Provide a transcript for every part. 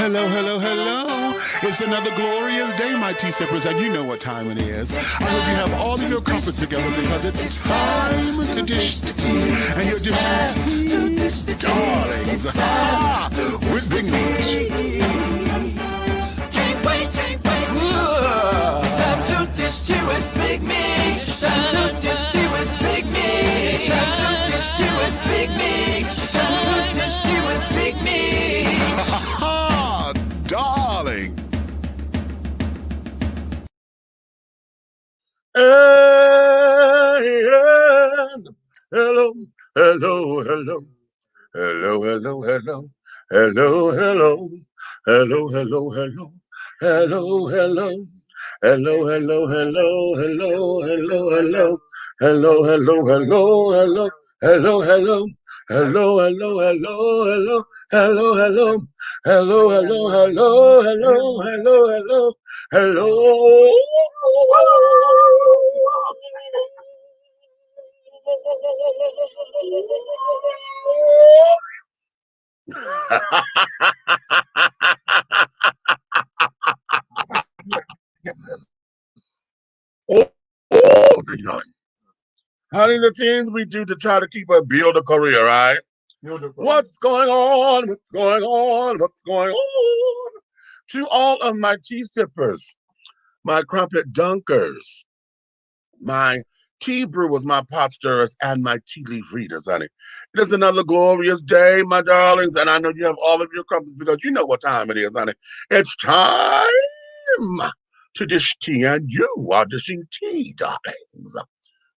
Hello, hello, hello. It's another glorious day, my tea sippers, and you know what time it is. I hope you have all of your comforts together because it's time to dish tea. And you're dishing tea, darlings, with Big Meat. Can't wait. It's time to dish tea with Big Meat. It's time to dish tea with Big Meat. It's time to dish tea with Big Meat. It's time to dish tea with Big Meat. Darling. And hello, hello, hello, hello, hello, hello, hello, hello, hello, hello, hello, hello, hello. Hello, hello, hello, hello, hello, hello, hello, hello, hello, hello, hello, hello. Hello, hello, hello, hello, hello, hello, hello, hello, hello, hello, hello, hello, hello. Honey, the things we do to try to build a career, right? What's going on? What's going on? What's going on? To all of my tea sippers, my crumpet dunkers, my tea brewers, my pot stirrers, and my tea leaf readers, honey. It is another glorious day, my darlings, and I know you have all of your crumpets because you know what time it is, honey. It's time to dish tea, and you are dishing tea, darlings,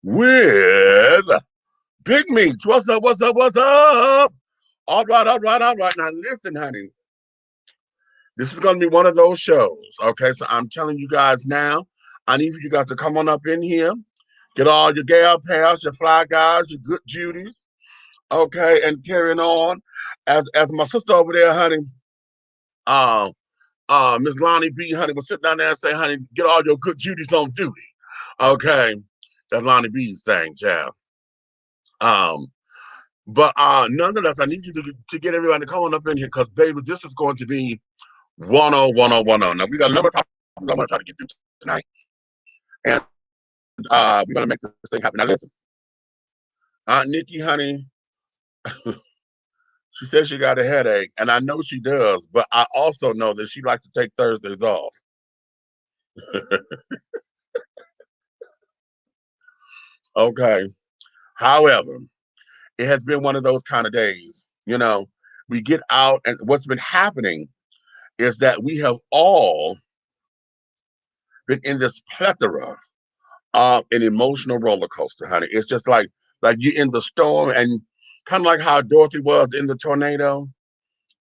with Big Meats. What's up, what's up, what's up? All right. Now listen, honey. This is going to be one of those shows, okay? So I'm telling you guys now, I need you guys to come on up in here, get all your gal pals, your fly guys, your good Judies, okay, and carrying on. As my sister over there, honey, Miss Lonnie B, honey, will sit down there and say, honey, get all your good Judies on duty, okay? That's Lonnie B's saying, child. But nonetheless, I need you to get everybody to come on up in here because, baby, this is going to be 101010. Now, we got a number of topics I'm going to try to get through tonight. And we're going to make this thing happen. Now, listen. Aunt Nikki, honey, she says she got a headache, and I know she does, but I also know that she likes to take Thursdays off. Okay. However, it has been one of those kind of days. You know, we get out, and what's been happening is that we have all been in this plethora of an emotional roller coaster, honey. It's just like you're in the storm, and kind of like how Dorothy was in the tornado.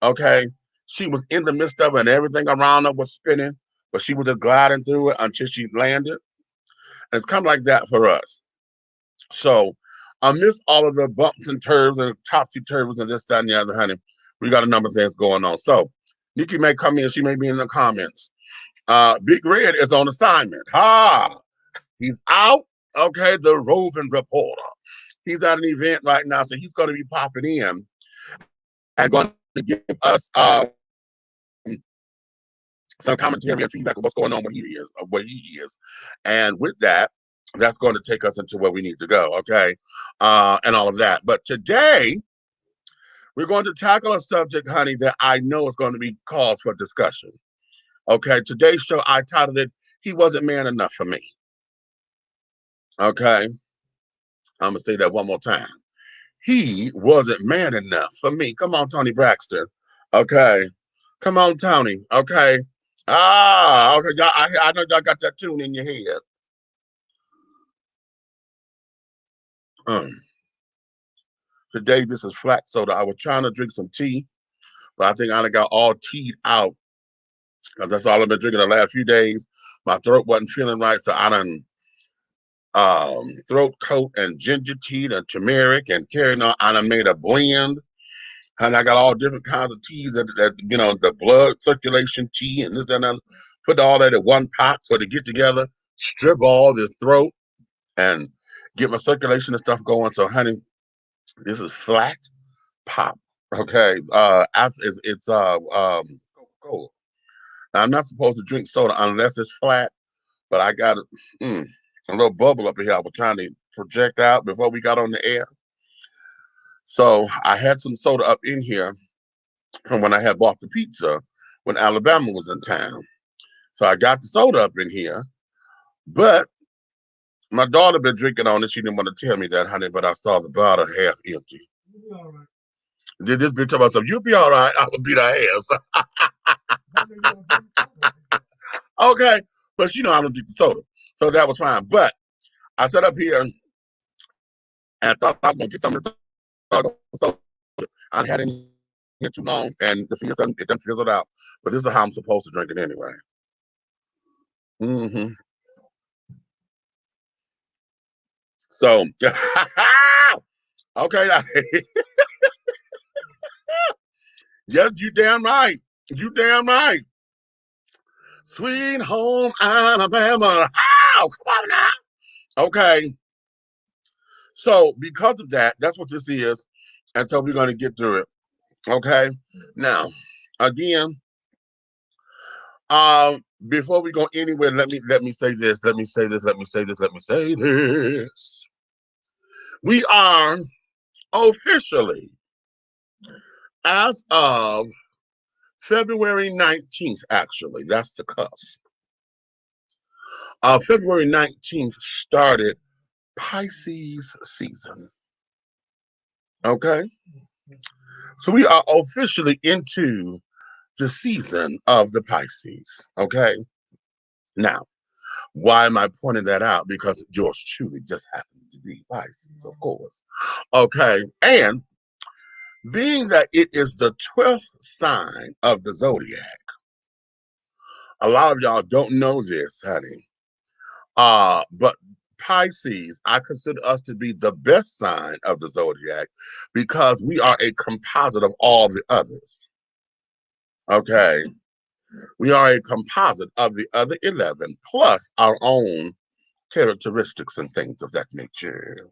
Okay, she was in the midst of it, and everything around her was spinning, but she was just gliding through it until she landed. And it's kind of like that for us. So, amidst all of the bumps and turves and topsy turvs and this, that, and the other, honey, we got a number of things going on. So, Nikki may come in, she may be in the comments. Big Red is on assignment. He's out. Okay, the roving reporter. He's at an event right now, so he's going to be popping in and going to give us some commentary and feedback of what's going on where he is. And with that, that's going to take us into where we need to go, okay? And all of that. But today, we're going to tackle a subject, honey, that I know is going to be cause for discussion. Okay, today's show, I titled it, He Wasn't Man Enough for Me. Okay, I'm going to say that one more time. He wasn't man enough for me. Come on, Tony Braxton. Okay, come on, Tony. Okay. Okay, I know y'all got that tune in your head. Today, this is flat soda. I was trying to drink some tea, but I think I got all teed out because that's all I've been drinking the last few days. My throat wasn't feeling right, so I done throat coat and ginger tea and turmeric and carrying on. I done made a blend, and I got all different kinds of teas that the blood circulation tea and this and that. Put all that in one pot so to get together, strip all this throat, and get my circulation and stuff going. So, honey, this is flat pop. Okay, it's soda. Now, I'm not supposed to drink soda unless it's flat, but I got a little bubble up in here I was trying to project out before we got on the air. So I had some soda up in here from when I had bought the pizza when Alabama was in town. So I got the soda up in here, but my daughter been drinking on it. She didn't want to tell me that, honey, but I saw the bottle half empty. Did this bitch tell myself, you'll be all right. I will beat her ass. Okay. But I don't drink the soda. So that was fine. But I sat up here and I thought I was going to get some of the soda. I had it in here too long, and it doesn't fizzle out. But this is how I'm supposed to drink it anyway. So, okay. Yes, you damn right. You damn right. Sweet home Alabama. Ow, come on now. Okay. So because of that, that's what this is. And so we're going to get through it. Okay. Now, again, before we go anywhere, let me say this. Let me say this. Let me say this. Let me say this. We are officially, as of February 19th, actually, that's the cusp. February 19th started Pisces season. Okay. So we are officially into the season of the Pisces. Okay. Now, why am I pointing that out? Because yours truly just happens to be Pisces, of course. Okay. And being that it is the 12th sign of the zodiac, a lot of y'all don't know this, honey. But Pisces, I consider us to be the best sign of the zodiac because we are a composite of all the others. Okay. We are a composite of the other 11 plus our own characteristics and things of that nature.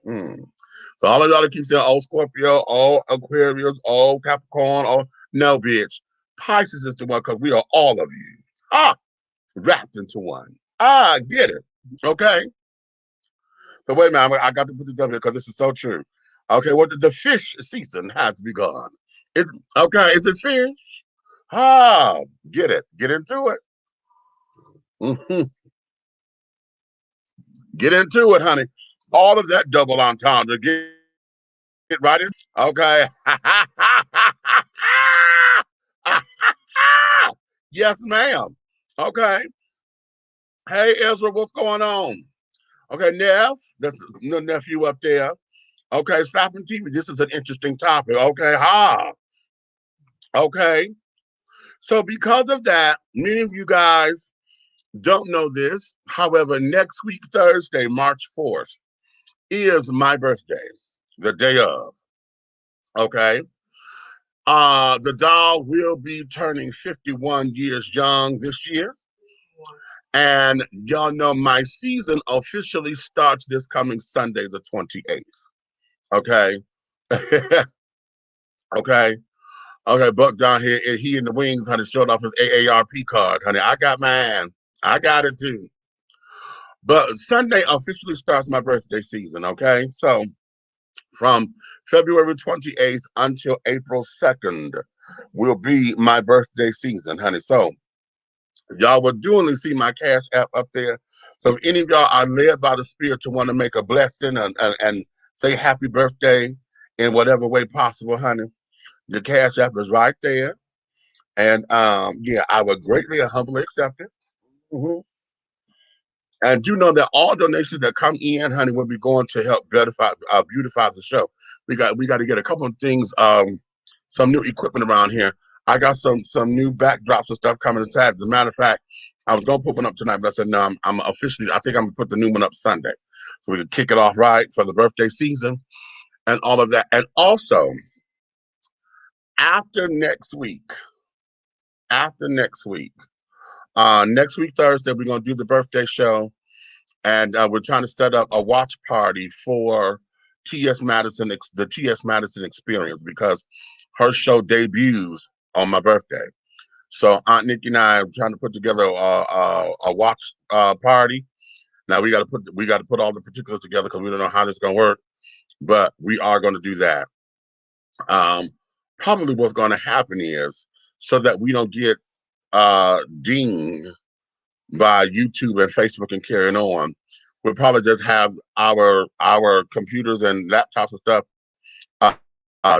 So all of y'all that keep saying, oh, Scorpio, oh, Aquarius, oh, Capricorn, oh, no, bitch. Pisces is the one because we are all of you. Wrapped into one. Get it. Okay. So wait a minute, I got to put this up here because this is so true. Okay, the fish season has begun. Okay, is it fish? Get it. Get into it. Get into it, honey. All of that double entendre. Get right in. Okay. Yes, ma'am. Okay. Hey, Ezra, what's going on? Okay, Nev, that's the nephew up there. Okay, stopping TV. This is an interesting topic. Okay, Okay. So because of that, many of you guys don't know this. However, next week, Thursday, March 4th, is my birthday, the day of. Okay. The doll will be turning 51 years young this year. And y'all know my season officially starts this coming Sunday, the 28th. Okay. Okay. Okay, Buck down here, he in the wings, honey, showed off his AARP card, honey. I got mine. I got it too. But Sunday officially starts my birthday season, okay? So from February 28th until April 2nd will be my birthday season, honey. So y'all will duly see my Cash App up there. So if any of y'all are led by the Spirit to want to make a blessing and say happy birthday in whatever way possible, honey, the Cash App is right there. And yeah, I would greatly and humbly accept it. And you know that all donations that come in, honey, will be going to help beautify the show. We got to get a couple of things, some new equipment around here. I got some new backdrops and stuff coming inside. As a matter of fact, I was gonna put one up tonight, but I said no. I'm officially. I think I'm gonna put the new one up Sunday, so we can kick it off right for the birthday season and all of that. And also, after next week, next week Thursday, we're gonna do the birthday show. And we're trying to set up a watch party for the T.S. Madison Experience, because her show debuts on my birthday. So Aunt Nikki and I are trying to put together a watch party. Now we got to put all the particulars together because we don't know how this is gonna work, but we are going to do that. Um, Probably what's going to happen is so that we don't get dinged by YouTube and Facebook and carrying on. We'll probably just have our computers and laptops and stuff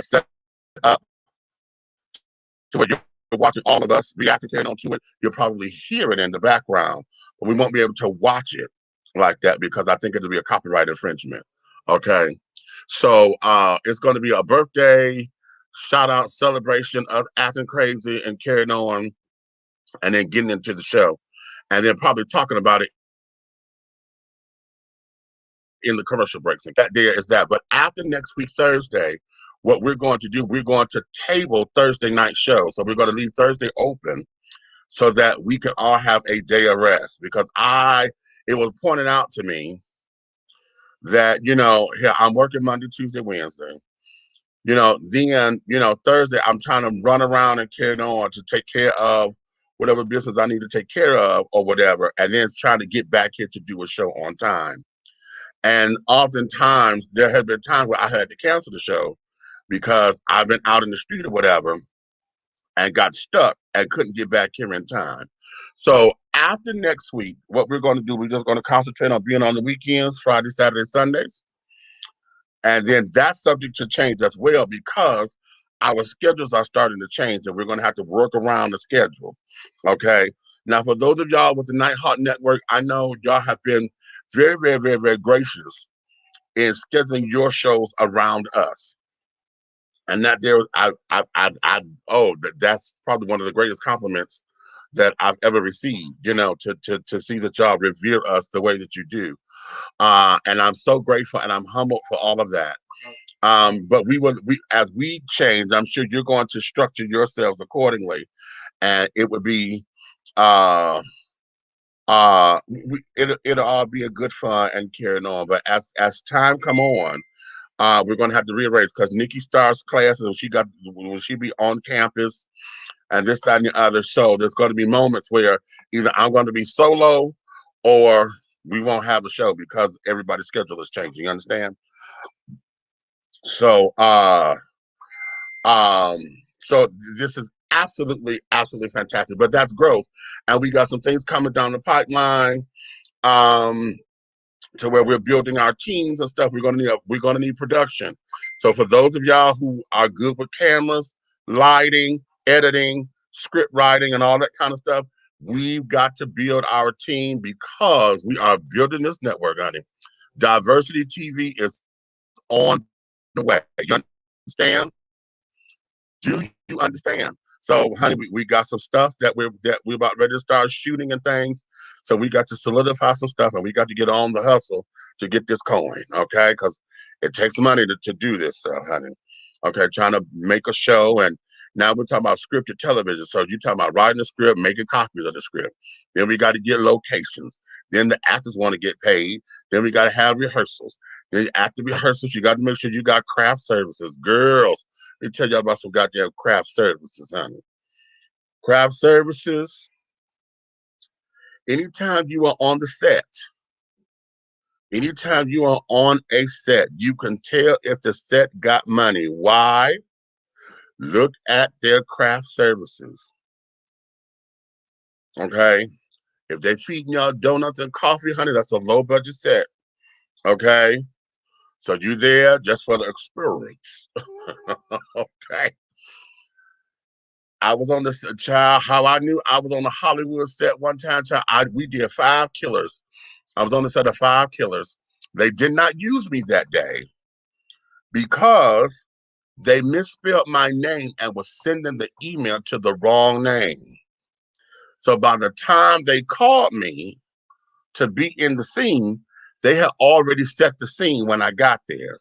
set up to where you're watching all of us reacting, carrying on to it. You'll probably hear it in the background, but we won't be able to watch it like that because I think it'll be a copyright infringement. Okay. So it's going to be a birthday shout out celebration of acting crazy and carrying on and then getting into the show and then probably talking about it in the commercial breaks. And that there is that. But after next week, Thursday, what we're going to do, we're going to table Thursday night show. So we're going to leave Thursday open so that we can all have a day of rest because it was pointed out to me that, here I'm working Monday, Tuesday, Wednesday. Then, Thursday, I'm trying to run around and carry on to take care of whatever business I need to take care of or whatever, and then trying to get back here to do a show on time. And oftentimes, there have been times where I had to cancel the show because I've been out in the street or whatever and got stuck and couldn't get back here in time. So after next week, what we're going to do, we're just going to concentrate on being on the weekends, Friday, Saturday, Sundays. And then that's subject to change as well because our schedules are starting to change and we're going to have to work around the schedule. Okay. Now, for those of y'all with the Nighthawk Network, I know y'all have been very, very, very, very gracious in scheduling your shows around us. And that that's probably one of the greatest compliments that I've ever received, to see that y'all revere us the way that you do. And I'm so grateful and I'm humbled for all of that. But as we change, I'm sure you're going to structure yourselves accordingly, and it would be, it'll all be a good fun and carrying on. But as time come on, we're going to have to rearrange because Nikki starts classes when she be on campus and this, that, and the other. So there's going to be moments where either I'm going to be solo or we won't have a show because everybody's schedule is changing. You understand? So, so this is absolutely, absolutely fantastic. But that's growth, and we got some things coming down the pipeline. To where we're building our teams and stuff. We're gonna need production. So for those of y'all who are good with cameras, lighting, editing, script writing, and all that kind of stuff, we've got to build our team because we are building this network, honey. Diversity TV is on the way. You understand? Do you understand? So, honey, we got some stuff that we're about ready to start shooting and things. So we got to solidify some stuff, and we got to get on the hustle to get this going, okay? Because it takes money to do this stuff, honey. Okay, trying to make a show, and now we're talking about scripted television. So you're talking about writing a script, making copies of the script. Then we got to get locations. Then the actors want to get paid. Then we got to have rehearsals. Then after rehearsals, you got to make sure you got craft services. Girls, let me tell y'all about some goddamn craft services, honey. Craft services, anytime you are on the set, anytime you are on a set, you can tell if the set got money. Why? Look at their craft services. Okay? If they're feeding y'all donuts and coffee, honey, that's a low budget set. Okay? So you there just for the experience. Okay? I was on this child. How I knew I was on the Hollywood set one time. Child, we did 5 killers. I was on the set of 5 killers. They did not use me that day because they misspelled my name and was sending the email to the wrong name. So by the time they called me to be in the scene, they had already set the scene when I got there.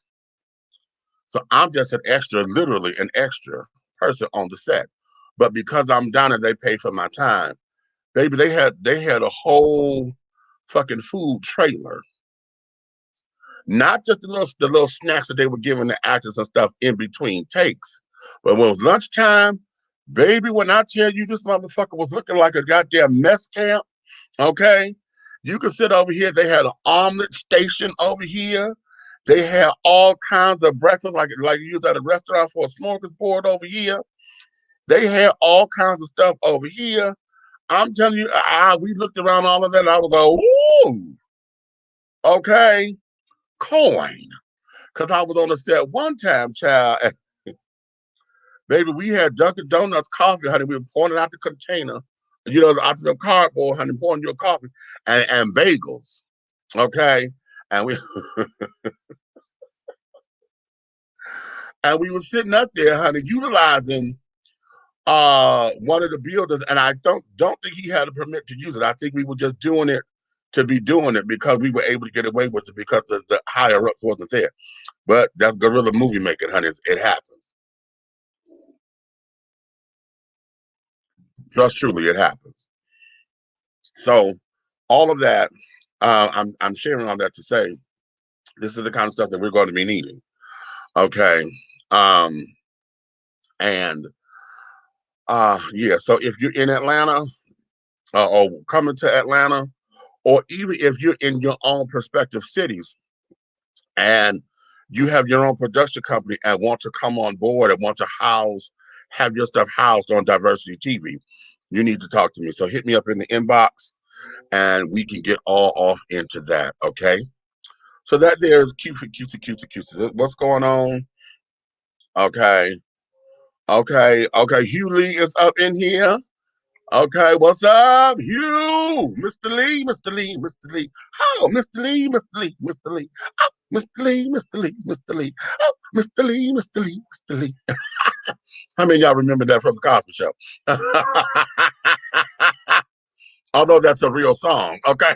So I'm just an extra, literally an extra person on the set. But because I'm down there, they pay for my time. Baby, they had a whole fucking food trailer. Not just the little snacks that they were giving the actors and stuff in between takes. But when it was lunchtime, Baby, when I tell you this motherfucker was looking like a goddamn mess camp, okay? You could sit over here. They had an omelet station over here. They had all kinds of breakfast, like you use at a restaurant for a smorgasbord over here. They had all kinds of stuff over here. I'm telling you, we looked around all of that. I was like, ooh, okay, coin. Because I was on the set one time, child. And baby, we had Dunkin' Donuts coffee, honey. We were pouring it out the container, out of the cardboard, honey, pouring your coffee and bagels. Okay. And we and we were sitting up there, honey, utilizing one of the builders, and I don't think he had a permit to use it. I think we were just doing it to be doing it because we were able to get away with it because the higher ups wasn't there. But that's guerrilla movie making, honey. It happens. Just truly, it happens. So all of that, I'm sharing all that to say this is the kind of stuff that we're going to be needing. Okay. And yeah, so if you're in Atlanta or coming to Atlanta, or even if you're in your own prospective cities and you have your own production company and want to come on board and want to have your stuff housed on Diversity TV, you need to talk to me. So hit me up in the inbox and we can get all off into that, okay? So that there's cutesy. What's going on? Okay. Hugh Lee is up in here. Okay, what's up, Hugh? Mr. Lee. Oh, Mr. Lee. Oh, Mr. Lee. Oh, Mr. Lee. How many of y'all remember that from the Cosby Show? Although that's a real song, okay?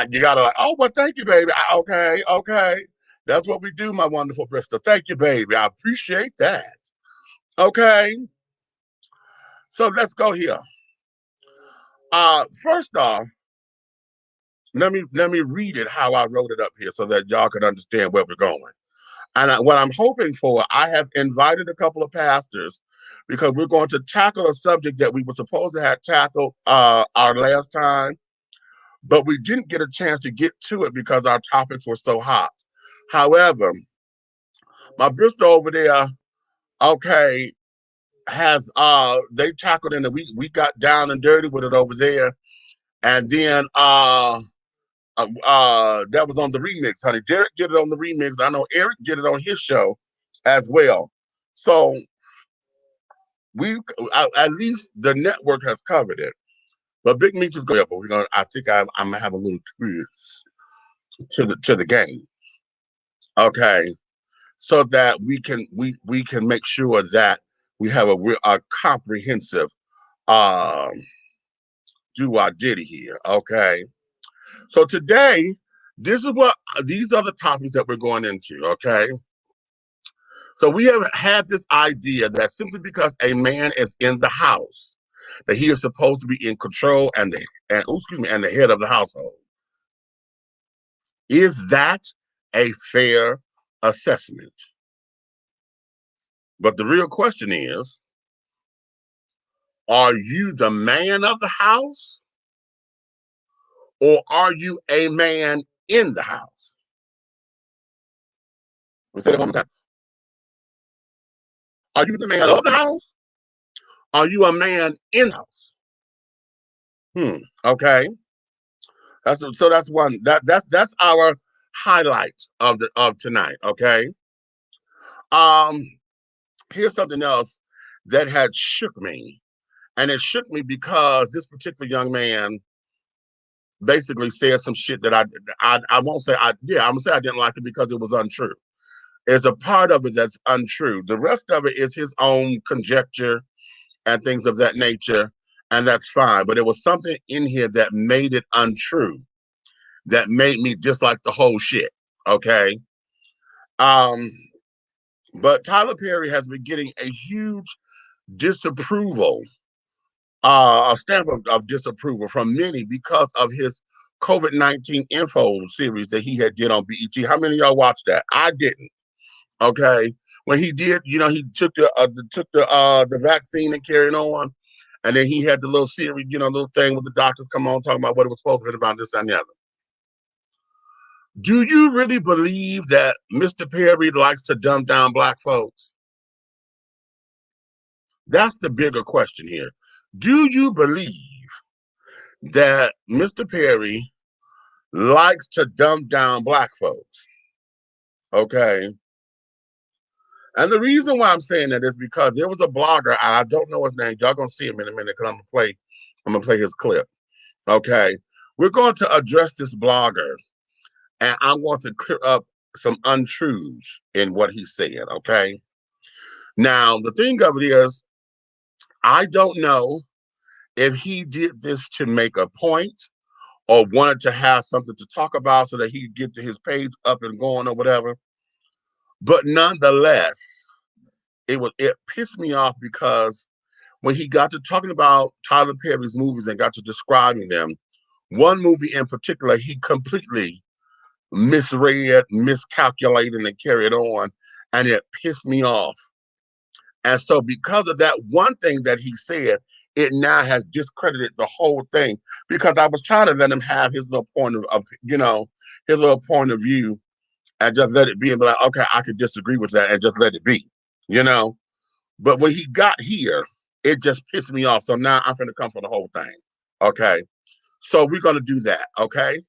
You gotta like, oh, well, thank you, baby. Okay. That's what we do, my wonderful Bristol. Thank you, baby. I appreciate that. Okay. So let's go here. First off, let me read it how I wrote it up here so that y'all can understand where we're going. And what I'm hoping for, I have invited a couple of pastors because we're going to tackle a subject that we were supposed to have tackled our last time, but we didn't get a chance to get to it because our topics were so hot. However, my Bristol over there, okay, has they tackled in we got down and dirty with it over there, and then that was on the remix, honey. Derek did it on the remix. I know Eric did it on his show as well. So we at least the network has covered it. But Big Meech is going. But we're gonna. I think I'm gonna have a little twist to the game. Okay, so that we can make sure that we have a comprehensive do our diddy here. Okay. So today, these are the topics that we're going into, okay? So we have had this idea that simply because a man is in the house, that he is supposed to be in control and the head of the household. Is that a fair assessment? But the real question is, are you the man of the house? Or are you a man in the house? Let's say that one more time. Are you the man of the house? Are you a man in the house? Okay. That's one. That's our highlight of tonight. Okay. Here's something else that had shook me, and it shook me because this particular young man basically said some shit that I won't say I'm gonna say I didn't like it because it was untrue. There's a part of it that's untrue. The rest of it is his own conjecture and things of that nature, and that's fine. But there was something in here that made it untrue, that made me dislike the whole shit. Okay. But Tyler Perry has been getting a huge disapproval, a stamp of disapproval from many because of his COVID-19 info series that he had did on BET. How many of y'all watched that? I didn't. Okay. when he did, he took the vaccine and carried on, and then he had the little series, little thing with the doctors come on talking about what it was supposed to be about, this and the other. Do you really believe that Mr. Perry likes to dumb down black folks? That's the bigger question here. Do you believe that Mr. Perry likes to dumb down black folks? Okay. And the reason why I'm saying that is because there was a blogger, I don't know his name. Y'all gonna see him in a minute because I'm gonna play his clip. Okay. We're going to address this blogger, and I want to clear up some untruths in what he said. Okay. Now, the thing of it is, I don't know if he did this to make a point or wanted to have something to talk about so that he could get to his page up and going or whatever. But nonetheless, it pissed me off because when he got to talking about Tyler Perry's movies and got to describing them, one movie in particular, he completely misread, miscalculated, and carried on, and it pissed me off. And so because of that one thing that he said, it now has discredited the whole thing, because I was trying to let him have his little point of his little point of view and just let it be and be like, okay, I could disagree with that and just let it be, But when he got here, it just pissed me off. So now I'm going to come for the whole thing. Okay. So we're going to do that. Okay.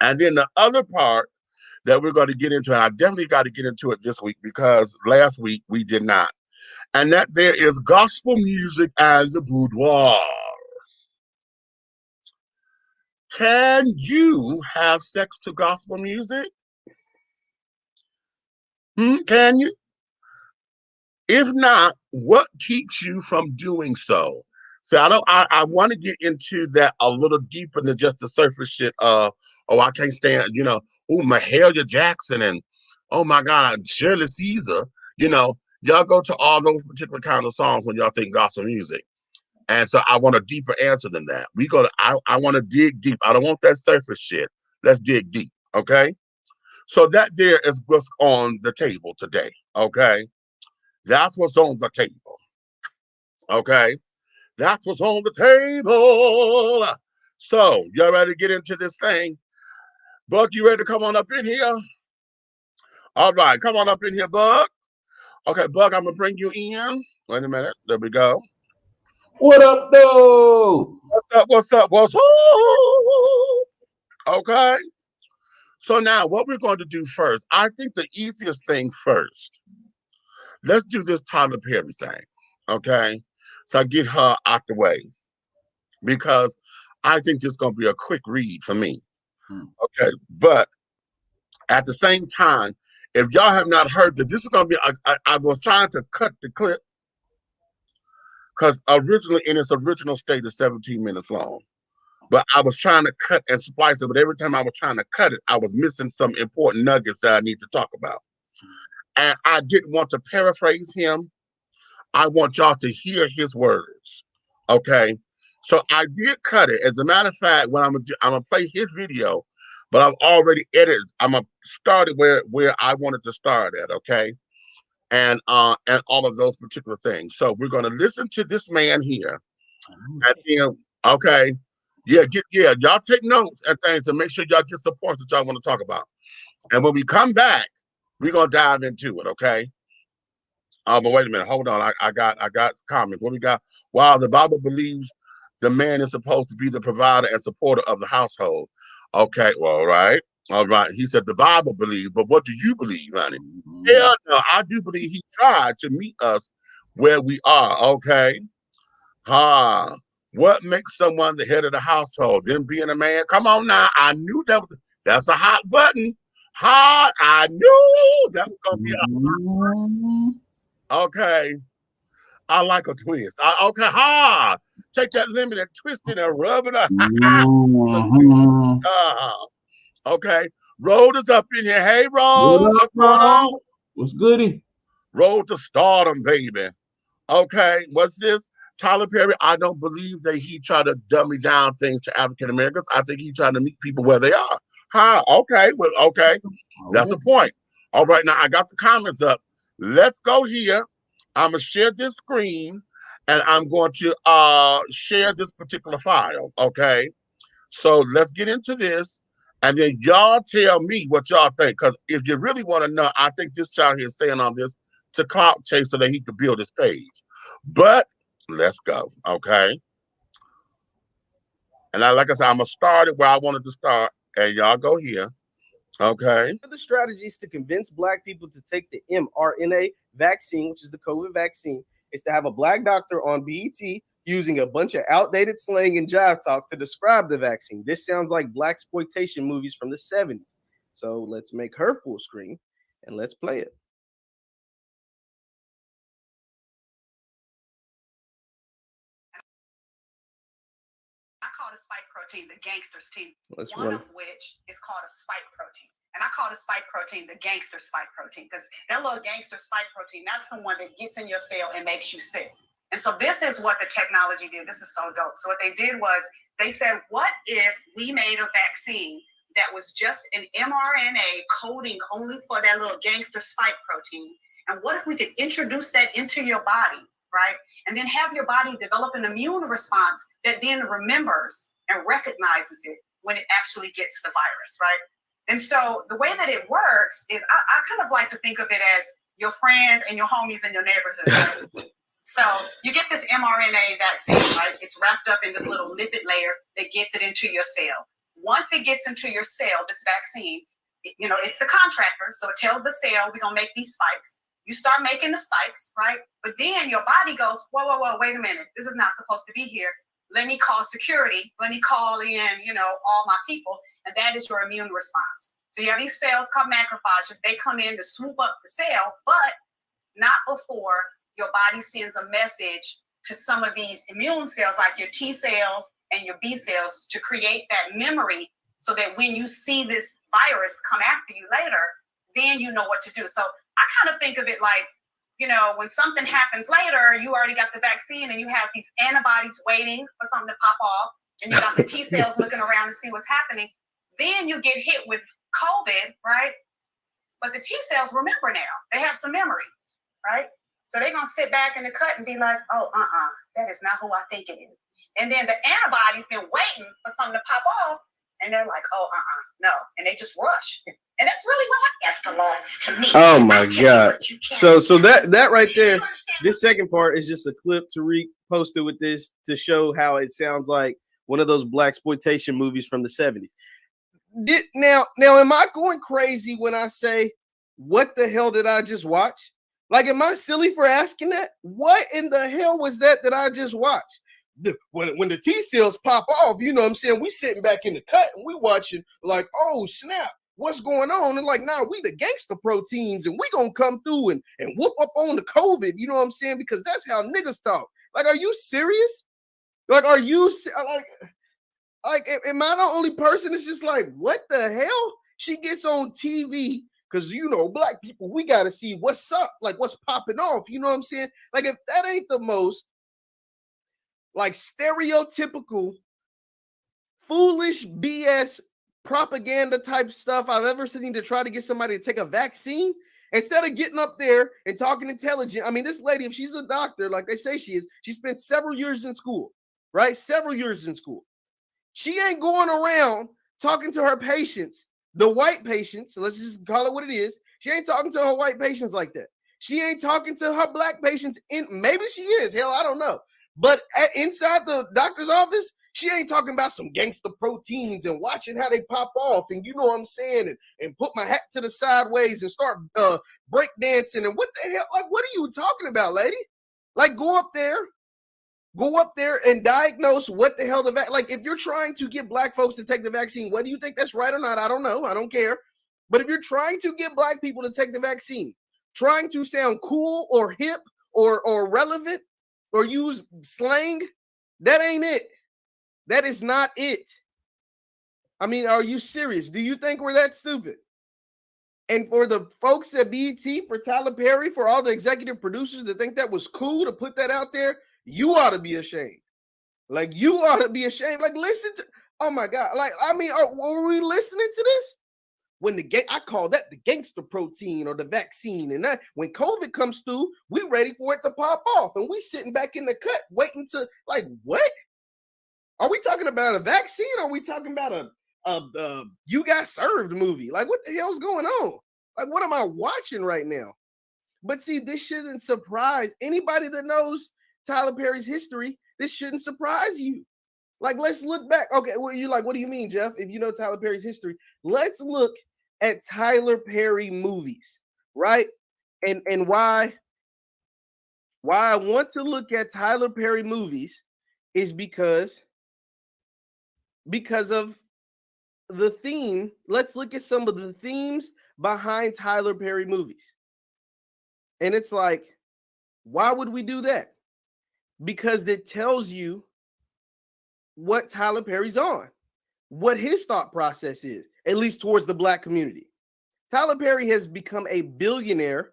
And then the other part that we're going to get into, and I definitely got to get into it this week because last week we did not. And that there is gospel music and the boudoir. Can you have sex to gospel music? Can you? If not, what keeps you from doing so? So I want to get into that a little deeper than just the surface shit. I can't stand, Mahalia Jackson and, oh my God, Shirley Caesar. Y'all go to all those particular kinds of songs when y'all think gospel music. And so I want a deeper answer than that. I want to dig deep. I don't want that surface shit. Let's dig deep. Okay. So that there is what's on the table today. Okay. That's what's on the table. Okay. That's what's on the table. So y'all ready to get into this thing? Buck, you ready to come on up in here? All right. Come on up in here, Buck. Okay, Buck, I'm going to bring you in. Wait a minute. There we go. What up, though? What's up? Okay. So now what we're going to do first, I think the easiest thing first, let's do this Tyler Perry thing. Okay. So I get her out the way because I think this is going to be a quick read for me. Okay. But at the same time, if y'all have not heard that, this is going to be, I was trying to cut the clip because originally in its original state is 17 minutes long. But I was trying to cut and splice it, but every time I was trying to cut it, I was missing some important nuggets that I need to talk about. And I didn't want to paraphrase him. I want y'all to hear his words. Okay. So I did cut it. As a matter of fact, when I'm gonna play his video, but I've already edited. I'm gonna start it where I wanted to start at. Okay. And all of those particular things. So we're gonna listen to this man here. And then, okay. Yeah, y'all take notes and things to make sure y'all get some points that y'all want to talk about. And when we come back, we're gonna dive into it, okay? But wait a minute, hold on. I got comments. What we got? Wow, the Bible believes the man is supposed to be the provider and supporter of the household. Okay, well, all right. He said the Bible believes, but what do you believe, honey? Yeah, no, I do believe he tried to meet us where we are, okay? What makes someone the head of the household? Them being a man? Come on now. I knew that's a hot button. Hot. I knew that was gonna be okay. I like a twist. Okay, take that lemon and twist it and rub it up. Okay. Road is up in here. Hey, Road. What's going on? What's goody? Road to stardom, baby. Okay. What's this? Tyler Perry, I don't believe that he tried to dummy down things to African Americans. I think he tried to meet people where they are. Okay, well, okay. That's a point. All right, now I got the comments up. let's go here. I'm gonna share this screen, and I'm going to share this particular file. Okay, so let's get into this, and then y'all tell me what y'all think. Because if you really want to know, I think this child here is saying all this to clout chase so that he could build his page. But let's go. Okay. And like I said, I'm gonna start it where I wanted to start, and y'all go here. Okay. The strategies to convince Black people to take the mRNA vaccine, which is the COVID vaccine, is to have a Black doctor on BET using a bunch of outdated slang and jive talk to describe the vaccine. This sounds like blaxploitation movies from the 70s. So let's make her full screen and let's play it. I call the spike protein the gangster's team. Let's One run. of which is called a spike protein. And I call the spike protein the gangster spike protein because that little gangster spike protein, that's the one that gets in your cell and makes you sick. And so this is what the technology did. This is so dope. So what they did was they said, what if we made a vaccine that was just an mRNA coding only for that little gangster spike protein? And what if we could introduce that into your body, right? And then have your body develop an immune response that then remembers and recognizes it when it actually gets the virus, right? And so the way that it works is I kind of like to think of it as your friends and your homies in your neighborhood. Right? So you get this mRNA vaccine, right? It's wrapped up in this little lipid layer that gets it into your cell. Once it gets into your cell, this vaccine, it's the contractor. So it tells the cell, we're going to make these spikes. You start making the spikes, right? But then your body goes, whoa, wait a minute. This is not supposed to be here. Let me call security. Let me call in, all my people. And that is your immune response. So you have these cells called macrophages. They come in to swoop up the cell, but not before your body sends a message to some of these immune cells, like your T cells and your B cells, to create that memory so that when you see this virus come after you later, then you know what to do. So I kind of think of it like, when something happens later, you already got the vaccine and you have these antibodies waiting for something to pop off, and you got the T cells looking around to see what's happening. Then you get hit with COVID, right? But the T cells remember now. They have some memory, right? So they're going to sit back in the cut and be like, oh, that is not who I think it is. And then the antibody's been waiting for something to pop off, and they're like, oh, no. And they just rush. And that's really what belongs to me. Oh my God. So that right there, this second part is just a clip Tariq posted with this to show how it sounds like one of those blaxploitation movies from the 70s. Now, am I going crazy when I say, what the hell did I just watch? Like, am I silly for asking that? What in the hell was that I just watched? When the T cells pop off, you know what I'm saying? We sitting back in the cut and we watching like, oh, snap. What's going on? And like, nah, we the gangster proteins and we gonna come through and whoop up on the COVID. You know what I'm saying? Because that's how niggas talk. Like, are you serious? Like, are you like, am I the only person that's just like, what the hell? She gets on TV because, Black people, we got to see what's up, like what's popping off. You know what I'm saying? Like, if that ain't the most like stereotypical, foolish BS propaganda type stuff I've ever seen to try to get somebody to take a vaccine, instead of getting up there and talking intelligent. I mean, this lady, if she's a doctor, like they say she is, she spent several years in school, right? Several years in school. She ain't going around talking to her patients, the white patients, so let's just call it what it is. She ain't talking to her white patients like that. She ain't talking to her Black patients. Maybe she is. Hell, I don't know. But inside the doctor's office, she ain't talking about some gangster proteins and watching how they pop off and you know what I'm saying, and put my hat to the sideways and start break dancing and what the hell? Like, what are you talking about, lady? Like, go up there and diagnose what the hell like, if you're trying to get Black folks to take the vaccine, whether you think that's right or not, I don't know. I don't care. But if you're trying to get Black people to take the vaccine, trying to sound cool or hip or relevant or use slang, that ain't it. That is not it. I mean, are you serious? Do you think we're that stupid? And for the folks at BET, for Tyler Perry, for all the executive producers that think that was cool to put that out there, you ought to be ashamed. Like, you ought to be ashamed. Like, listen to, oh my God. Like, I mean, were we listening to this? when I call that the gangster protein or the vaccine. And that when COVID comes through, we ready for it to pop off. And we sitting back in the cut waiting to, like, what? Are we talking about a vaccine? Or are we talking about a you got served movie? Like, what the hell's going on? Like, what am I watching right now? But see, this shouldn't surprise anybody that knows Tyler Perry's history. This shouldn't surprise you. Like, let's look back. Okay, well, you're like, what do you mean, Jeff? If you know Tyler Perry's history, let's look at Tyler Perry movies, right? And why I want to look at Tyler Perry movies is because of the theme. Let's look at some of the themes behind Tyler Perry movies. And it's like, why would we do that? Because it tells you what Tyler Perry's on, what his thought process is, at least towards the Black community. Tyler Perry has become a billionaire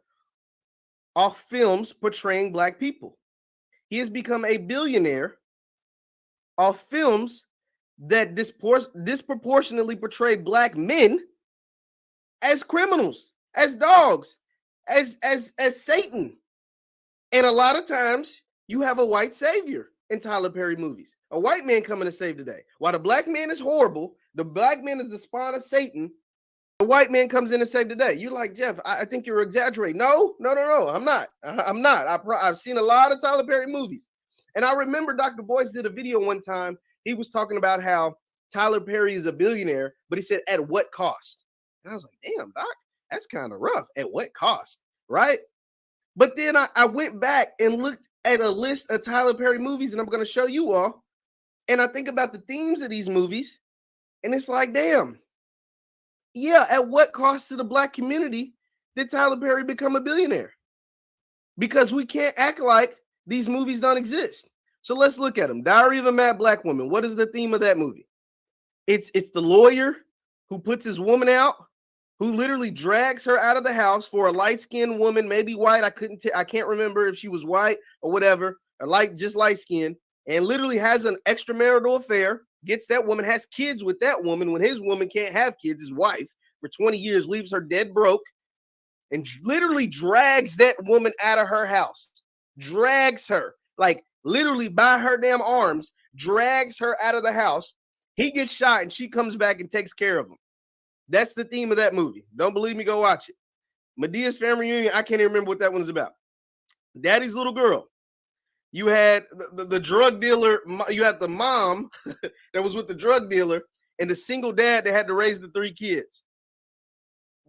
off films portraying Black people. He has become a billionaire off films that disproportionately portray Black men as criminals, as dogs, as Satan. And a lot of times you have a white savior in Tyler Perry movies. A white man coming to save the day. While the Black man is horrible, the Black man is the spawn of Satan, the white man comes in to save the day. You're like, Jeff, I think you're exaggerating. No, I'm not. I've seen a lot of Tyler Perry movies. And I remember Dr. Boyce did a video one time. He was talking about how Tyler Perry is a billionaire, but he said, at what cost? And I was like, damn, Doc, that's kind of rough. At what cost? Right? But then I went back and looked at a list of Tyler Perry movies, and I'm going to show you all. And I think about the themes of these movies, and it's like, damn, yeah, at what cost to the Black community did Tyler Perry become a billionaire? Because we can't act like these movies don't exist. So let's look at them. Diary of a Mad Black Woman. What is the theme of that movie? It's the lawyer who puts his woman out, who literally drags her out of the house for a light-skinned woman, maybe white. I can't remember if she was white or whatever, or just light-skinned, and literally has an extramarital affair, gets that woman, has kids with that woman when his woman can't have kids, his wife, for 20 years, leaves her dead broke, and literally drags that woman out of her house. Drags her, like literally by her damn arms, drags her out of the house. He gets shot and she comes back and takes care of him. That's the theme of that movie. Don't believe me? Go watch it. Medea's Family Reunion. I can't even remember what that one is about. Daddy's Little Girl. You had the drug dealer. You had the mom that was with the drug dealer and the single dad that had to raise the 3 kids.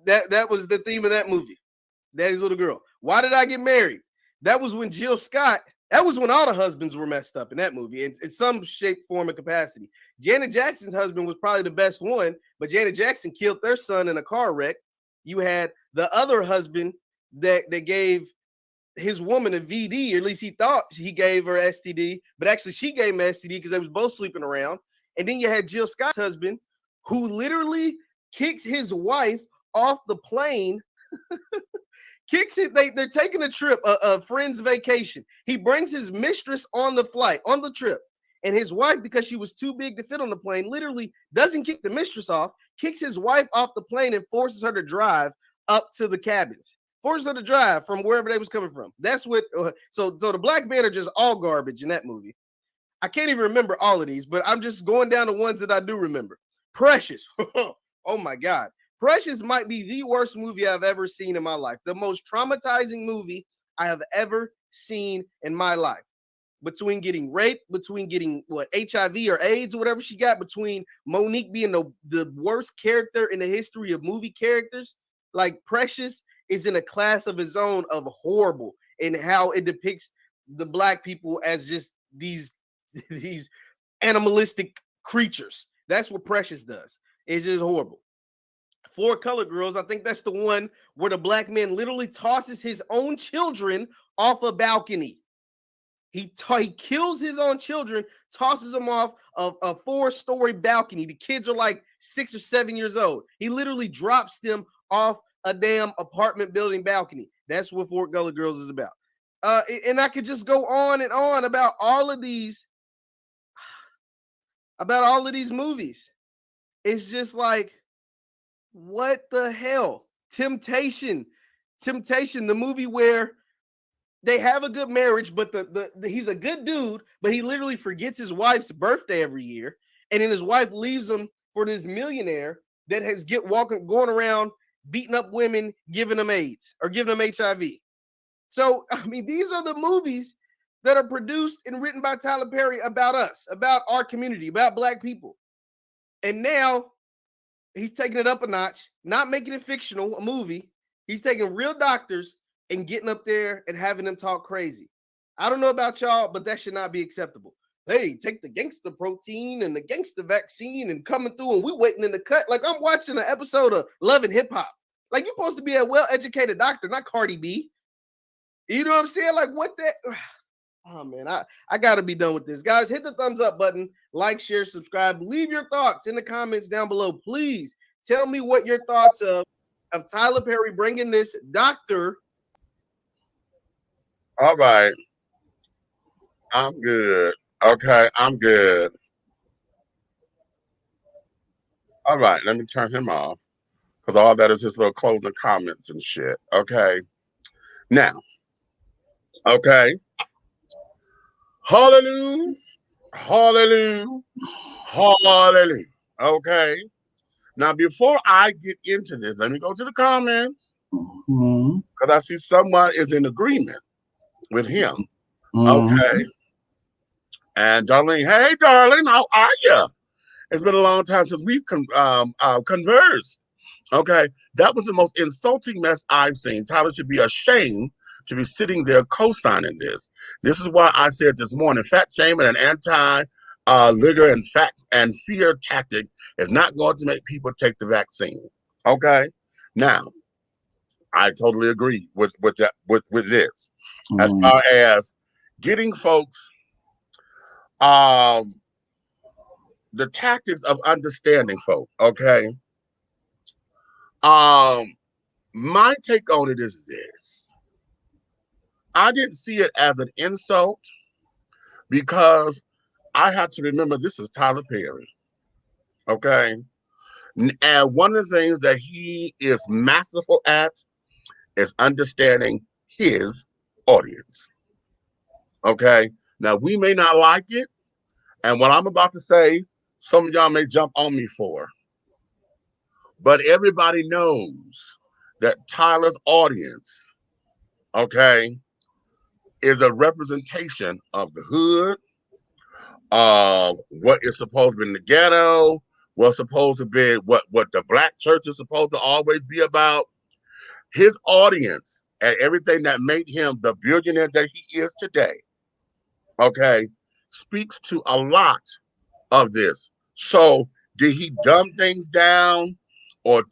That was the theme of that movie. Daddy's Little Girl. Why Did I Get Married? That was when Jill Scott. That was when all the husbands were messed up in that movie in some shape, form, or capacity. Janet Jackson's husband was probably the best one, but Janet Jackson killed their son in a car wreck. You had the other husband that gave his woman a VD, or at least he thought he gave her STD, but actually she gave him STD because they was both sleeping around. And then you had Jill Scott's husband, who literally kicks his wife off the plane. Kicks it. They're taking a trip, a friend's vacation. He brings his mistress on the trip. And his wife, because she was too big to fit on the plane, literally doesn't kick the mistress off, kicks his wife off the plane and forces her to drive up to the cabins. Forces her to drive from wherever they was coming from. That's what, so the Black men are just all garbage in that movie. I can't even remember all of these, but I'm just going down the ones that I do remember. Precious. Oh my God. Precious might be the worst movie I've ever seen in my life. The most traumatizing movie I have ever seen in my life. Between getting raped, between getting HIV or AIDS or whatever she got, between Monique being the worst character in the history of movie characters. Like, Precious is in a class of his own of horrible in how it depicts the Black people as just these animalistic creatures. That's what Precious does. It's just horrible. 4 Colored Girls, I think that's the one where the Black man literally tosses his own children off a balcony. He kills his own children, tosses them off of a 4-story balcony. The kids are like 6 or 7 years old. He literally drops them off a damn apartment building balcony. That's what 4 Colored Girls is about. And I could just go on and on about all of these movies. It's just like, What the hell? Temptation, the movie where they have a good marriage, but the he's a good dude, but he literally forgets his wife's birthday every year, and then his wife leaves him for this millionaire that has going around beating up women, giving them AIDS or giving them HIV. So, I mean, these are the movies that are produced and written by Tyler Perry about us, about our community, about Black people. And now he's taking it up a notch, not making it fictional, a movie. He's taking real doctors and getting up there and having them talk crazy. I don't know about y'all, but that should not be acceptable. Hey, take the gangster protein and the gangster vaccine and coming through, and we're waiting in the cut. Like I'm watching an episode of Love and Hip Hop. Like you're supposed to be a well-educated doctor, not Cardi B. You know what I'm saying? Like what that? Oh man, I gotta be done with this. Guys, hit the thumbs up button, like, share, subscribe. Leave your thoughts in the comments down below. Please tell me what your thoughts of Tyler Perry bringing this doctor. All right. I'm good. Okay, I'm good. All right, let me turn him off because all that is his little closing comments and shit. Okay. Now, okay. Hallelujah. Hallelujah. Hallelujah. Okay. Now, before I get into this, let me go to the comments because I see someone is in agreement with him. Okay. And Darlene, hey, darling, how are you? It's been a long time since we've conversed. Okay. That was the most insulting mess I've seen. Tyler should be ashamed to be sitting there co-signing this. This is why I said this morning, fat shaming and anti-ligger and fat and fear tactic is not going to make people take the vaccine. Okay. Now, I totally agree with that with this. As far as getting folks the tactics of understanding folk, okay? My take on it is this. I didn't see it as an insult because I had to remember this is Tyler Perry, okay? And one of the things that he is masterful at is understanding his audience, okay? Now, we may not like it, and what I'm about to say, some of y'all may jump on me for, but everybody knows that Tyler's audience, okay, is a representation of the hood, what is supposed to be in the ghetto, what's supposed to be what the Black church is supposed to always be about. His audience and everything that made him the billionaire that he is today, okay, speaks to a lot of this. So did he dumb things down or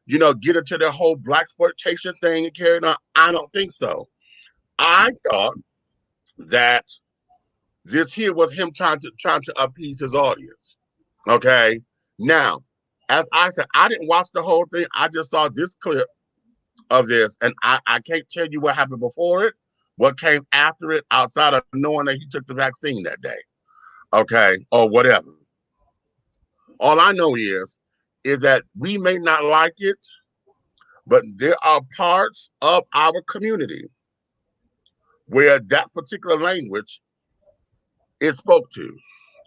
get into the whole Black exploitation thing and carry on? I don't think so. I thought that this here was him trying to appease his audience. Okay. Now, as I said, I didn't watch the whole thing. I just saw this clip of this, and I can't tell you what happened before it, what came after it, outside of knowing that he took the vaccine that day. Okay, or whatever. All I know is that we may not like it, but there are parts of our community where that particular language is spoke to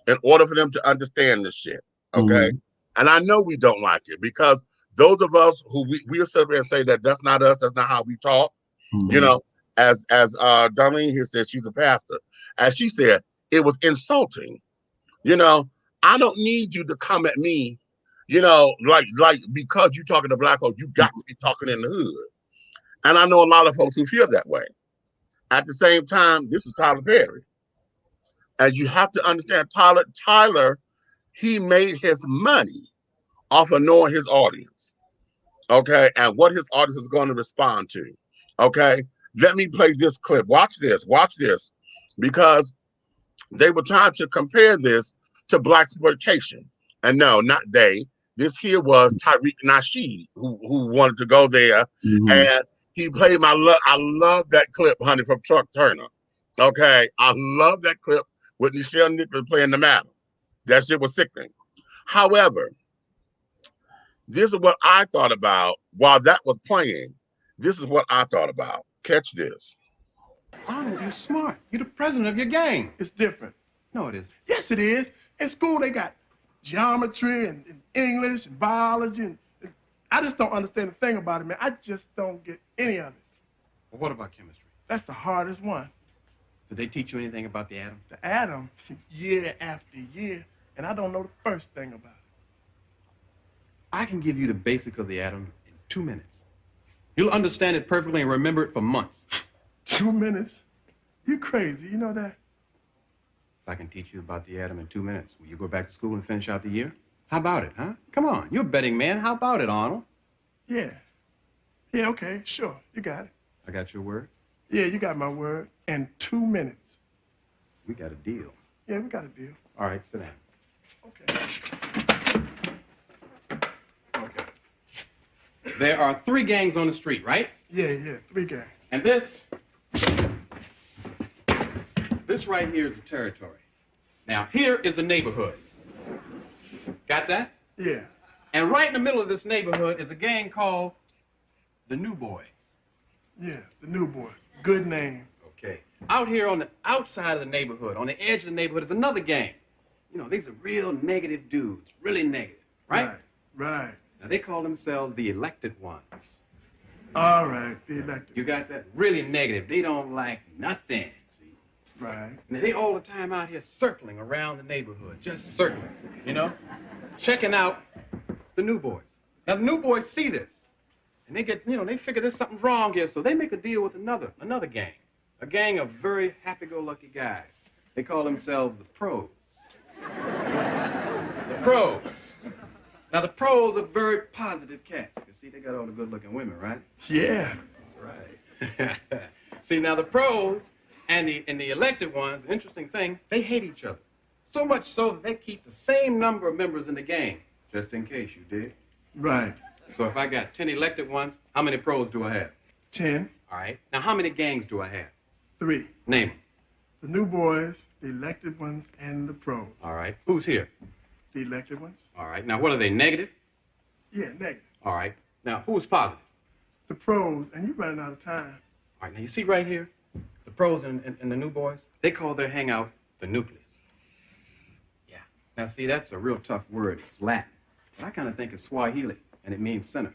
in order for them to understand this shit. Okay. And I know we don't like it because those of us who we'll sit there and say that that's not us, that's not how we talk. As Darlene here said, she's a pastor. As she said, it was insulting. I don't need you to come at me, like because you're talking to Black folks, you got to be talking in the hood. And I know a lot of folks who feel that way. At the same time, this is Tyler Perry. And you have to understand Tyler, he made his money off of knowing his audience. Okay. And what his audience is going to respond to. Okay. Let me play this clip. Watch this. Because they were trying to compare this to Black exploitation. And no, not they. This here was Tariq Nasheed who wanted to go there. And he played I love that clip, honey, from Chuck Turner. Okay. I love that clip with Nichelle Nicholas playing the madam. That shit was sickening. However, this is what I thought about while that was playing. This is what I thought about. Catch this. Arnold, you're smart. You're the president of your gang. It's different. No, it isn't. Yes, it is. In school, they got geometry and English and biology. And I just don't understand a thing about it, man. I just don't get any of it. Well, what about chemistry? That's the hardest one. Did they teach you anything about the atom? The atom, year after year, and I don't know the first thing about it. I can give you the basics of the atom in 2 minutes. You'll understand it perfectly and remember it for months. 2 minutes? You crazy, you know that? If I can teach you about the atom in 2 minutes, will you go back to school and finish out the year? How about it, huh? Come on, you're a betting man. How about it, Arnold? Yeah. Yeah, okay, sure. You got it. I got your word? Yeah, you got my word. In 2 minutes. We got a deal. Yeah, we got a deal. All right, sit down. Okay. Okay. There are 3 gangs on the street, right? Yeah, 3 gangs. And this right here is the territory. Now, here is the neighborhood. Got that? Yeah. And right in the middle of this neighborhood is a gang called the New Boys. Yeah, the New Boys. Good name. Okay. Out here on the outside of the neighborhood, on the edge of the neighborhood, is another gang. You know, these are real negative dudes, really negative, right? Right. Now, they call themselves the elected ones. All right, the elected. You got that? Really negative. They don't like nothing, see? Right. Now, they all the time out here circling around the neighborhood, just circling, you know? Checking out the New Boys. Now, the New Boys see this, and they get, you know, they figure there's something wrong here, so they make a deal with another gang. A gang of very happy-go-lucky guys. They call themselves the Pros. The Pros. Now, the Pros are very positive cats. You see, they got all the good-looking women, right? Yeah. Right. See, now the Pros and the elected ones, the interesting thing, they hate each other. So much so that they keep the same number of members in the gang, just in case you did. Right. So if I got 10 elected ones, how many Pros do I have? 10. All right. Now, how many gangs do I have? 3. Name them. The New Boys, the elected ones, and the Pros. All right. Who's here? The elected ones? All right. Now, what are they, negative? Yeah, negative. All right. Now, who's positive? The Pros, and you're running out of time. All right. Now, you see right here, the Pros and the New Boys, they call their hangout the nucleus. Yeah. Now, see, that's a real tough word. It's Latin. But I kind of think it's Swahili, and it means center.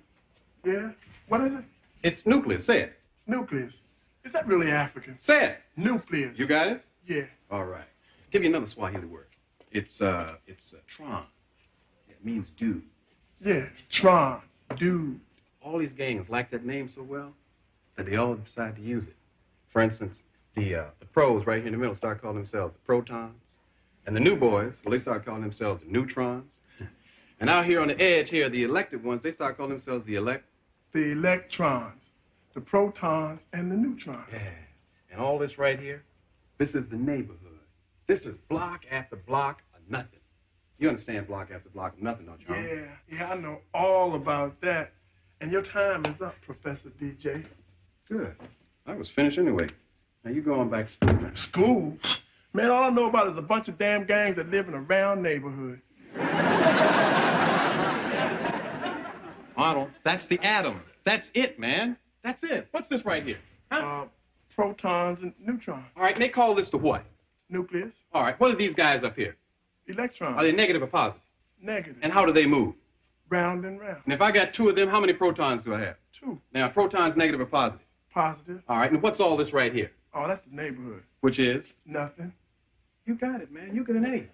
Yeah? What is it? It's nucleus. Say it. Nucleus. Is that really African? Say it. Nucleus. You got it? Yeah. All right. Give you another Swahili word. It's Tron. It means dude. Yeah. Tron. Dude. All these gangs like that name so well that they all decide to use it. For instance, the Pros right here in the middle start calling themselves the Protons. And the New Boys, well, they start calling themselves the Neutrons. And out here on the edge here, the elected ones, they start calling themselves the The electrons. The protons and the neutrons. Yeah. And all this right here, this is the neighborhood. This is block after block of nothing. You understand block after block of nothing, don't you? Huh? Yeah, I know all about that. And your time is up, Professor DJ. Good. I was finished anyway. Now you go on back to school now. School? Man, all I know about is a bunch of damn gangs that live in a round neighborhood. Arnold, that's the atom. That's it, man. That's it. What's this right here? Huh? Protons and neutrons. All right, and they call this the what? Nucleus. All right, what are these guys up here? Electrons. Are they negative or positive? Negative. And how do they move? Round and round. And if I got 2 of them, how many protons do I have? 2. Now, protons negative or positive? Positive. All right, and what's all this right here? Oh, that's the neighborhood. Which is? Nothing. You got it, man. You get an A.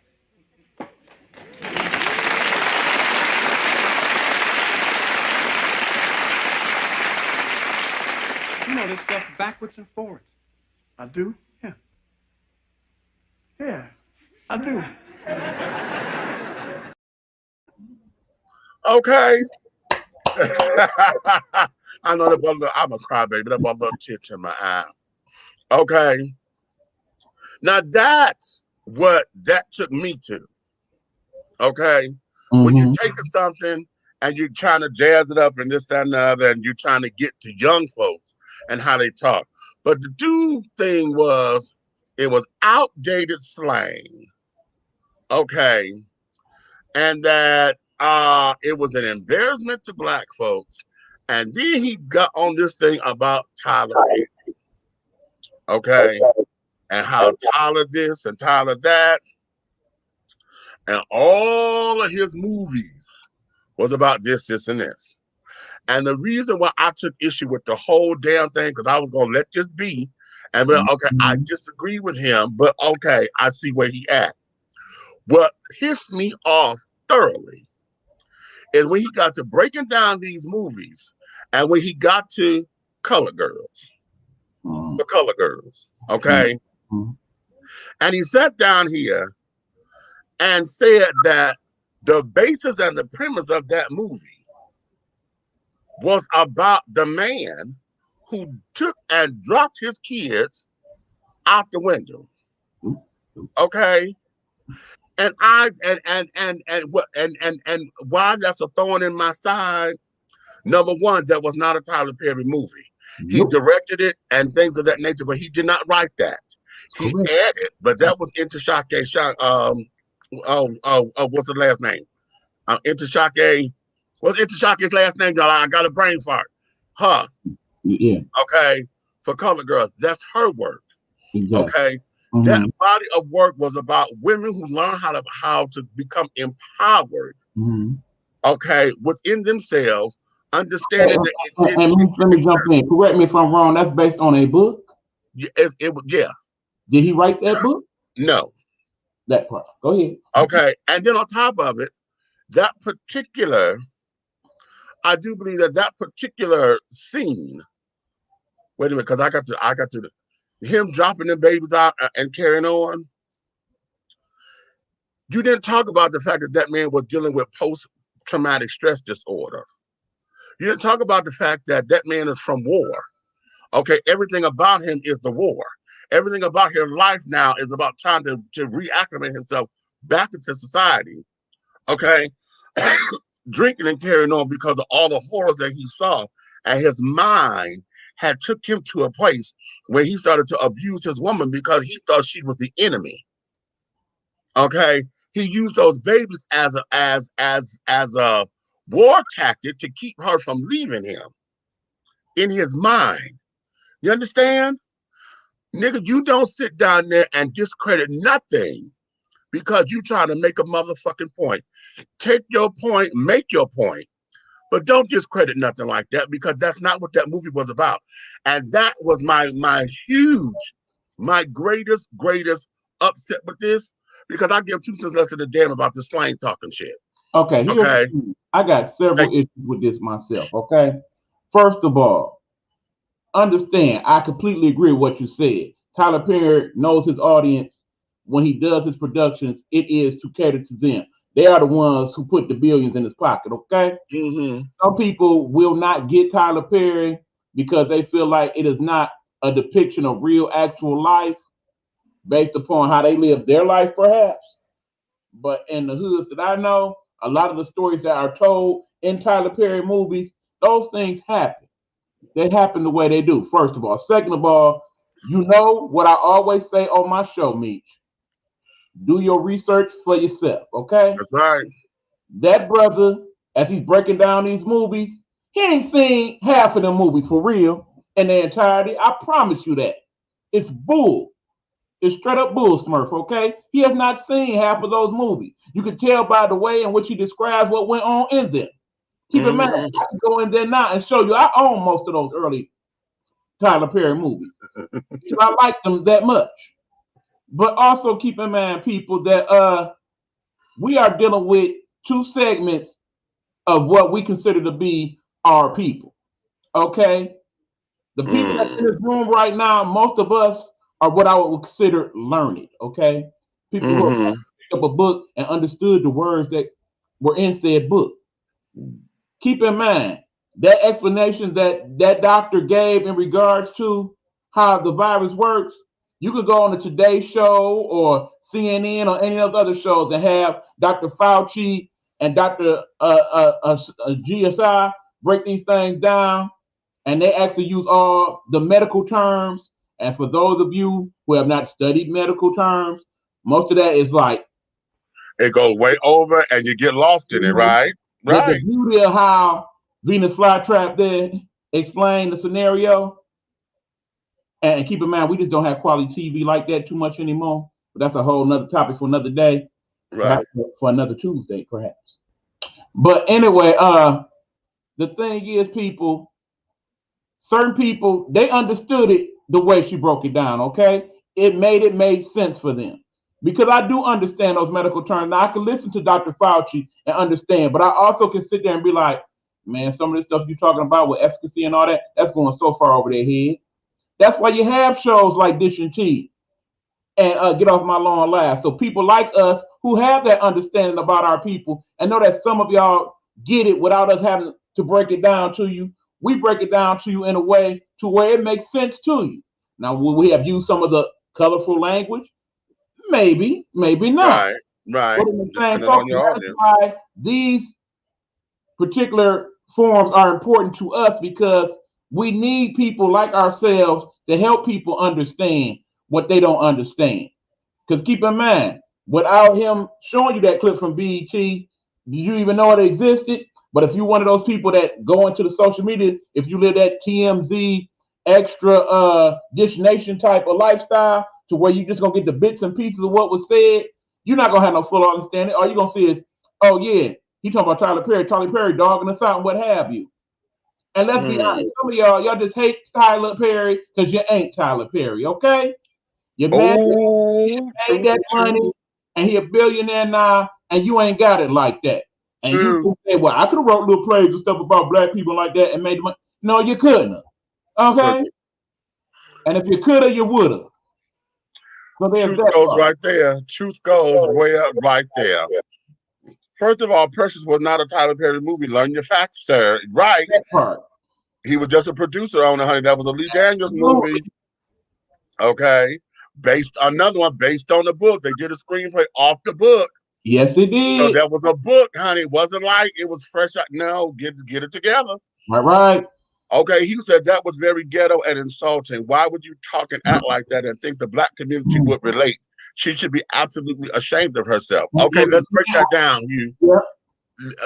You know this stuff backwards and forwards. I do? Yeah. Yeah, I do. Okay. I know that one. I'm a crybaby. That one little tear in my eye. Okay. Now that's what that took me to. Okay. When you're taking something and you're trying to jazz it up and this, that, and the other, and you're trying to get to young folks and how they talk. But the dude thing was, it was outdated slang. Okay. And that It was an embarrassment to black folks. And then he got on this thing about Tyler Perry. Okay. And how Tyler this and Tyler that. And all of his movies was about this, this, and this. And the reason why I took issue with the whole damn thing, because I was going to let this be. And be like, okay, I disagree with him, but okay, I see where he at. What pissed me off thoroughly is when he got to breaking down these movies and when he got to Color Girls. The Color Girls, okay? And he sat down here and said that the basis and the premise of that movie was about the man who took and dropped his kids out the window. Okay. And why that's a thorn in my side. Number one, that was not a Tyler Perry movie. He directed it and things of that nature, but he did not write that. He added, but that was Intishake. What's the last name? Intishake. What's Intishake's last name, y'all? I got a brain fart. Huh. Yeah. Okay. For Color Girls, that's her work. Exactly. Okay. That body of work was about women who learn how to become empowered. Okay, within themselves, understanding that it did. Let me jump in. Correct me if I'm wrong. That's based on a book. Yeah. Did he write that book? No. That part. Go ahead. Okay, and then on top of it, that particular, I do believe that particular scene. Wait a minute, because I got to him dropping the babies out and carrying on. You didn't talk about the fact that man was dealing with post-traumatic stress disorder. You didn't talk about the fact that man is from war. Okay, everything about him is the war. Everything about his life now is about trying to reacclimate himself back into society. Okay, drinking and carrying on because of all the horrors that he saw, and his mind had took him to a place where he started to abuse his woman because he thought she was the enemy. Okay, he used those babies as a war tactic to keep her from leaving him in his mind. You understand? Nigga, you don't sit down there and discredit nothing because you trying to make a motherfucking point. Take your point, make your point, but don't discredit nothing like that because that's not what that movie was about. And that was my greatest upset with this because I give 2 cents less than a damn about this slang talking shit. Okay. I got several issues with this myself. Okay. First of all, understand, I completely agree with what you said. Tyler Perry knows his audience. When he does his productions, it is to cater to them. They are the ones who put the billions in his pocket, okay? Some people will not get Tyler Perry because they feel like it is not a depiction of real, actual life based upon how they live their life, perhaps. But in the hoods that I know, a lot of the stories that are told in Tyler Perry movies, those things happen. They happen the way they do, first of all. Second of all, you know what I always say on my show, Meech. Do your research for yourself, okay? That's right. That brother, as he's breaking down these movies, he ain't seen half of them movies for real in their entirety. I promise you that. It's bull. It's straight up bull, Smurf, okay? He has not seen half of those movies. You can tell by the way in which he describes what went on in them. Keep in mind, I can go in there now and show you I own most of those early Tyler Perry movies because I like them that much. But also keep in mind, people, that we are dealing with 2 segments of what we consider to be our people. Okay? The people that's in this room right now, most of us are what I would consider learned. Okay? People who have picked up a book and understood the words that were in said book. Keep in mind, that explanation that doctor gave in regards to how the virus works, you could go on the Today Show or CNN or any of those other shows and have Dr. Fauci and Dr. GSI break these things down, and they actually use all the medical terms. And for those of you who have not studied medical terms, most of that is like It goes way over, and you get lost in it, right? The beauty of how Venus flytrap there explained the scenario. And keep in mind, we just don't have quality TV like that too much anymore. But that's a whole nother topic for another day. Right. For another Tuesday, perhaps. But anyway, the thing is, certain people, they understood it the way she broke it down, okay? It made sense for them. Because I do understand those medical terms. Now, I can listen to Dr. Fauci and understand, but I also can sit there and be like, man, some of this stuff you're talking about with efficacy and all that, that's going so far over their head. That's why you have shows like Dish and Tea and Get Off My Lawn Last. So people like us who have that understanding about our people and know that some of y'all get it without us having to break it down to you. We break it down to you in a way to where it makes sense to you. Now, will we have used some of the colorful language? Maybe, maybe not. Right. But in the same focus, that's why these particular forums are important to us, because we need people like ourselves to help people understand what they don't understand. Because keep in mind, without him showing you that clip from BET, did you even know it existed? But if you're one of those people that go into the social media, if you live that TMZ extra Dish Nation type of lifestyle, to where you just gonna get the bits and pieces of what was said, you're not gonna have no full understanding. All you're gonna see is, oh yeah, he talking about Tyler Perry dogging us out and what have you. And let's be honest, some of y'all just hate Tyler Perry because you ain't Tyler Perry, okay? You're mad he made that money and he a billionaire now, and you ain't got it like that. And you can say, well, I could have wrote little plays and stuff about black people like that and made the money. No, you couldn't have. Okay? And if you could have, you would have. So Truth goes right there. Truth goes way up right there. First of all, Precious was not a Tyler Perry movie. Learn your facts, sir. Right. That part. He was just a producer on it, honey. That was a Lee Daniels movie. Okay. Another one based on the book. They did a screenplay off the book. Yes, it did. So that was a book, honey. It wasn't like it was fresh out. No, get it together. Right. Okay, he said that was very ghetto and insulting. Why would you talk and act like that and think the black community would relate? She should be absolutely ashamed of herself. Okay, let's break that down.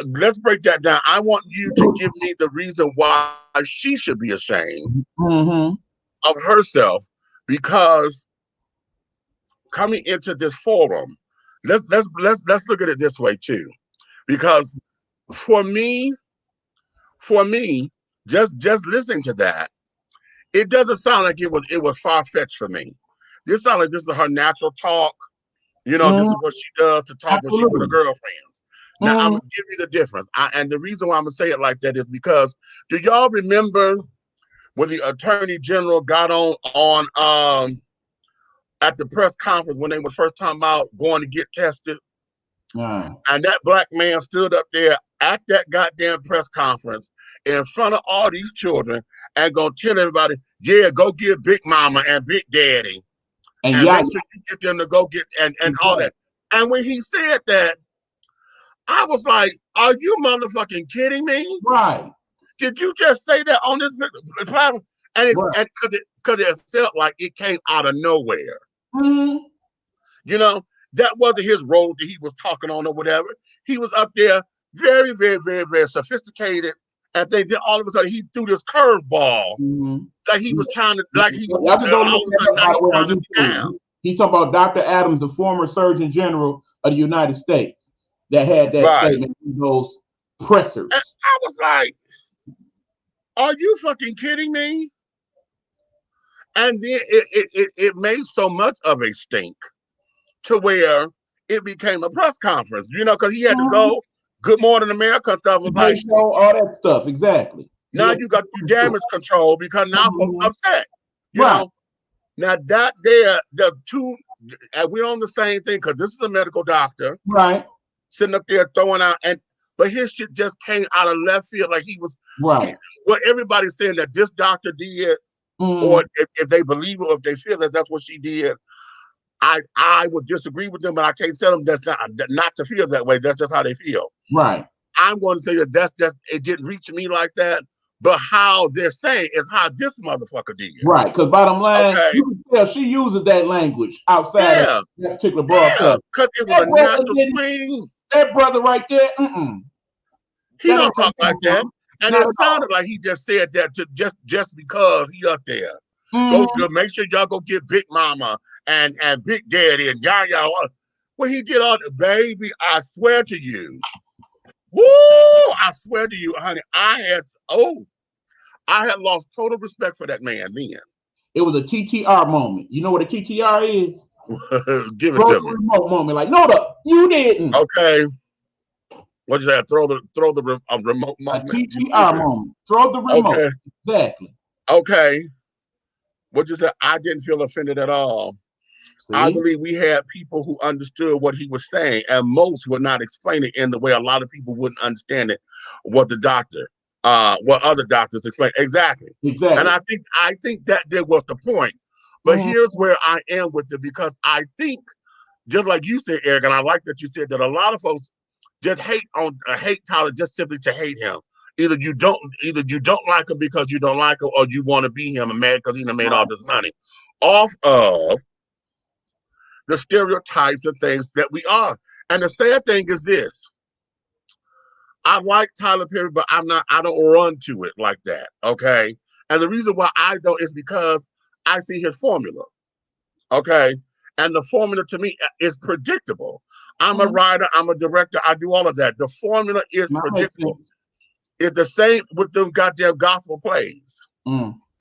Let's break that down. I want you to give me the reason why she should be ashamed of herself, because coming into this forum, let's look at it this way too. Because for me, just listening to that, it doesn't sound like it was far-fetched for me. This sounds like this is her natural talk. You know, this is what she does to talk when she's with her girlfriends. Now, I'm going to give you the difference. And the reason why I'm going to say it like that is because, do y'all remember when the Attorney General got on at the press conference when they were first time out going to get tested? And that black man stood up there at that goddamn press conference in front of all these children and gonna tell everybody, yeah, go get Big Mama and Big Daddy. And make sure you get them to go get and all that. And when he said that, I was like, are you motherfucking kidding me? Right. Did you just say that on this platform? And because it felt like it came out of nowhere. You know, that wasn't his role that he was talking on or whatever. He was up there very, very, very, very sophisticated. And they did all of a sudden he threw this curveball. Like he was trying to, like he was trying to be down. He's talking about Dr. Adams, the former Surgeon General of the United States, that had that statement in those pressers. And I was like, are you fucking kidding me? And then it made so much of a stink to where it became a press conference, you know, because he had to go. Good Morning America stuff was like all that stuff, exactly. Now you got your damage control because now folks upset. You know, now that the two, and we're on the same thing because this is a medical doctor, sitting up there throwing out, but his shit just came out of left field, like he was what everybody's saying that this doctor did, or if they believe it or if they feel that that's what she did. I would disagree with them, but I can't tell them that's not to feel that way. That's just how they feel. Right. I'm going to say that that's just, it didn't reach me like that, but how they're saying is how this motherfucker did. Right, because bottom line, Okay. you can tell she uses that language outside Yeah. of that particular Yeah, broadcast. because it was That a brother natural didn't- swing. That brother right there, He That don't ain't talk no like that. problem. And Not it at sounded like he just said that to just because he up there. all. Go make sure y'all go get Big Mama and Big Daddy and y'all. Well, he did all the baby. I swear to you. Woo! I swear to you, honey. I had lost total respect for that man then. It was a TTR moment. You know what a TTR is? Give it Throw to the me. remote moment. Like, no, you didn't. Okay. What'd you say? Throw the remote A moment. You TTR stupid. moment. Throw the remote. Okay. Exactly. Okay. What'd you say? I didn't feel offended at all. See? I believe we had people who understood what he was saying, and most would not explain it in the way a lot of people wouldn't understand it. What other doctors explain exactly. Exactly. And I think that there was the point. But here's where I am with it, because I think, just like you said, Eric, and I like that you said that a lot of folks just hate Tyler just simply to hate him. Either you don't like him because you don't like him, or you want to be him and mad because he done made all this money off of the stereotypes and things that we are. And the sad thing is this: I like Tyler Perry, but I don't run to it like that. Okay. And the reason why I don't is because I see his formula. Okay. And the formula to me is predictable. I'm a writer, I'm a director, I do all of that. The formula is predictable. It's the same with them goddamn gospel plays.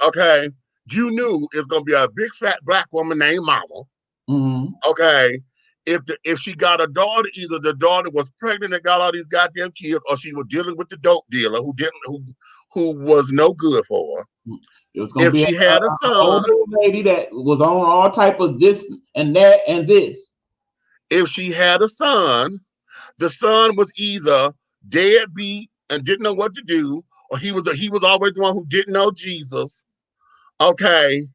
Okay. You knew it's gonna be a big fat black woman named Mama. Okay. If she got a daughter, either the daughter was pregnant and got all these goddamn kids, or she was dealing with the dope dealer who was no good for her. It was gonna If be she had a son, older lady that was on all type of this and that and this. If she had a son, the son was either deadbeat and didn't know what to do, or he was always the one who didn't know Jesus. Okay,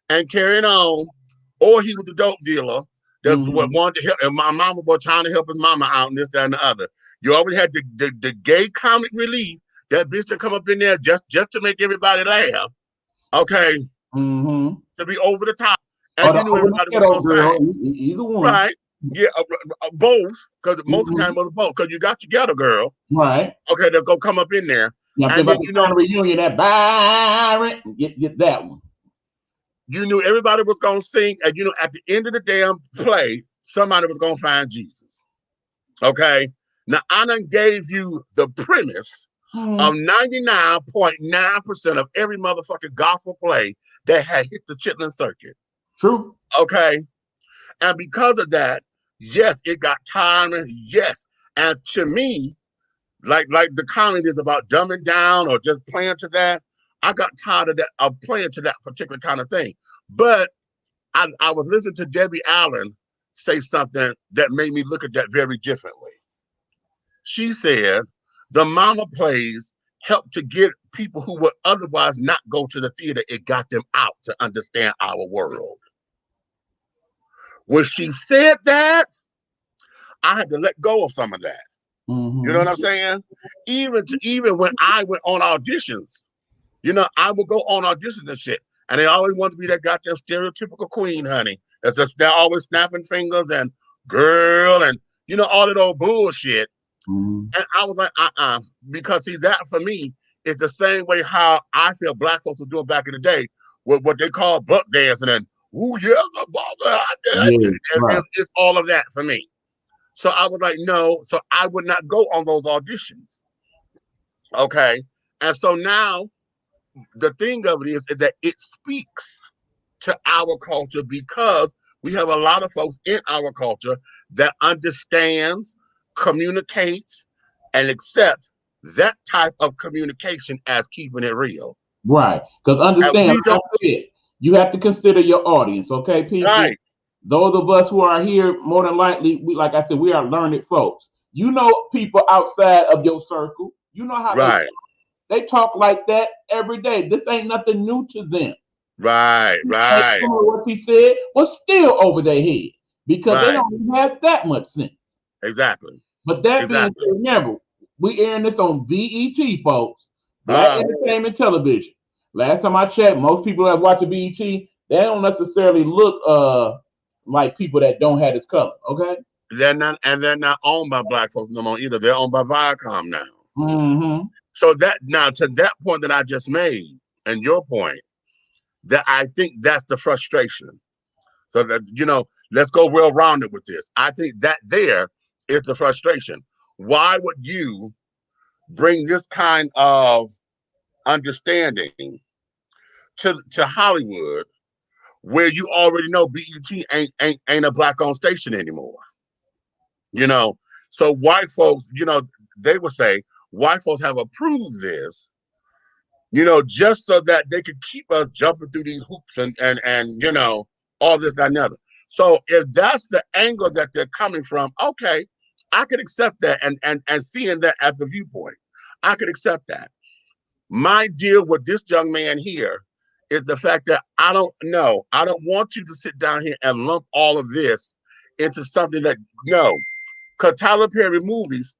and carrying on, or he was the dope dealer that wanted to help, and my mama was trying to help his mama out and this, that, and the other. You always had the gay comic relief, that bitch to come up in there just to make everybody laugh. Okay. To be over the top. And you knew everybody was gonna say. Either one. Right. Yeah, both, because most of the time it was both, because you got your ghetto girl. Right. Okay, that's gonna come up in there. Now, and then, you know, reunion, that Byron, get that one. You knew everybody was gonna sing, and you know, at the end of the damn play, somebody was gonna find Jesus. Okay. Now I done gave you the premise of 99.9% of every motherfucking gospel play that had hit the Chitlin circuit. True. Okay. And because of that, yes, it got tiring. Yes. And to me, like the comedy is about dumbing down or just playing to that. I got tired of playing to that particular kind of thing. But I was listening to Debbie Allen say something that made me look at that very differently. She said, the mama plays help to get people who would otherwise not go to the theater. It got them out to understand our world. When she said that, I had to let go of some of that. You know what I'm saying? Even when I went on auditions, you know, I would go on auditions and shit. And they always wanted to be that goddamn stereotypical queen, honey. That's just, they're always snapping fingers and girl and, you know, all that old bullshit. And I was like, because see, that for me is the same way how I feel black folks were doing back in the day with what they call buck dancing and, ooh, yes, it's all of that for me. So I was like, no, so I would not go on those auditions. Okay. And so now the thing of it is that it speaks to our culture, because we have a lot of folks in our culture that understands, communicates, and accepts that type of communication as keeping it real. Right. Because understand, like I said, you have to consider your audience, okay, people? Right. Those of us who are here, more than likely, like I said, we are learned folks. You know people outside of your circle. You know how they talk like that every day. This ain't nothing new to them. Right. What he said was still over their head, because they don't even have that much sense. Exactly. But that being said, remember, we airing this on BET, folks. Black entertainment television. Last time I checked, most people that watch the BET, they don't necessarily look like people that don't have this color. Okay. They're not owned by black folks no more either. They're owned by Viacom now. Mm-hmm. So that now to that point that I just made, and your point, that I think that's the frustration. So that let's go well rounded with this. I think that there is the frustration. Why would you bring this kind of understanding to Hollywood, where you already know BET ain't a black-owned station anymore? So white folks, they would say white folks have approved this, just so that they could keep us jumping through these hoops and all this, that, and the other. So if that's the angle that they're coming from, okay, I could accept that and seeing that as the viewpoint. I could accept that. My deal with this young man here is the fact that I don't want you to sit down here and lump all of this into something that, no. Because Tyler Perry movies,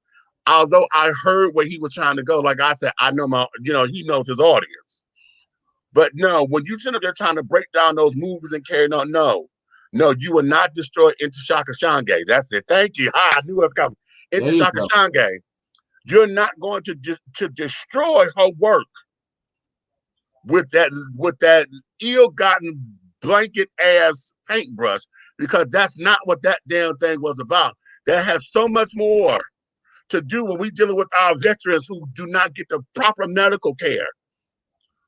although I heard where he was trying to go, like I said, I know he knows his audience. But no, when you sit up there trying to break down those movies and carry on, no, you will not destroy Into Shaka Shange. That's it. Thank you. I knew it was coming. Into Shaka Shange. You're not going to destroy her work with that ill-gotten blanket ass paintbrush, because that's not what that damn thing was about. That has so much more to do when we're dealing with our veterans who do not get the proper medical care,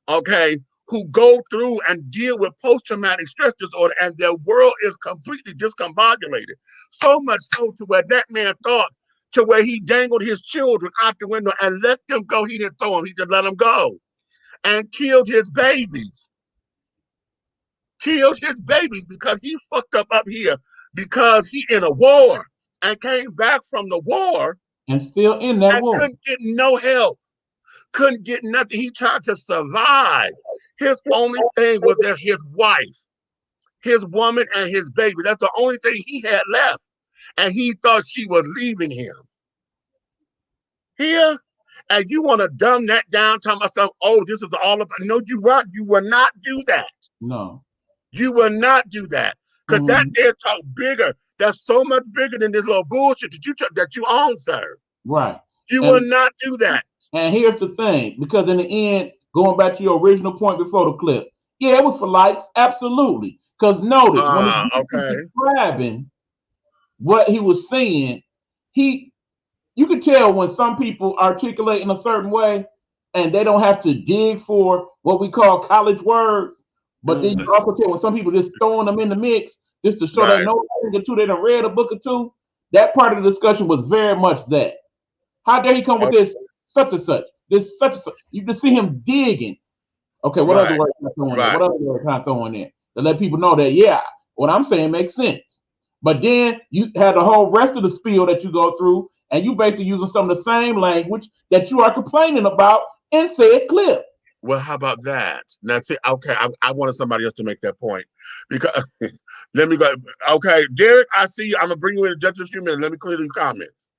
okay, who go through and deal with post-traumatic stress disorder, and their world is completely discombobulated. So much so to where that man thought to where he dangled his children out the window and let them go. He didn't throw them, he just let them go. And killed his babies. Because he fucked up here because he in a war and came back from the war and still in that war. Couldn't get no help. Couldn't get nothing. He tried to survive. His only thing was that his wife, his woman, and his baby. That's the only thing he had left. And he thought she was leaving him. Here, and you want to dumb that down, talking about something, oh, this is all about. No, you will not do that. No. You will not do that. Because that there talk bigger. That's so much bigger than this little bullshit that you own, sir. Right. You will not do that. And here's the thing, because in the end, going back to your original point before the clip, yeah, it was for likes, absolutely. Because notice when he was describing what he was saying, you could tell when some people articulate in a certain way and they don't have to dig for what we call college words. But then you also tell when some people just throwing them in the mix just to show that no thing or two, they done read a book or two. That part of the discussion was very much that. How dare he come with this such and such, this such and such? You can see him digging. Okay, what other word can I throw in there? What other word can I throw in there to let people know that, yeah, what I'm saying makes sense. But then you have the whole rest of the spiel that you go through, and you basically using some of the same language that you are complaining about in said clip. Well, how about that? Now, see, okay, I wanted somebody else to make that point. Because let me go. Okay, Derek, I see you. I'm going to bring you in just a few minutes. Let me clear these comments.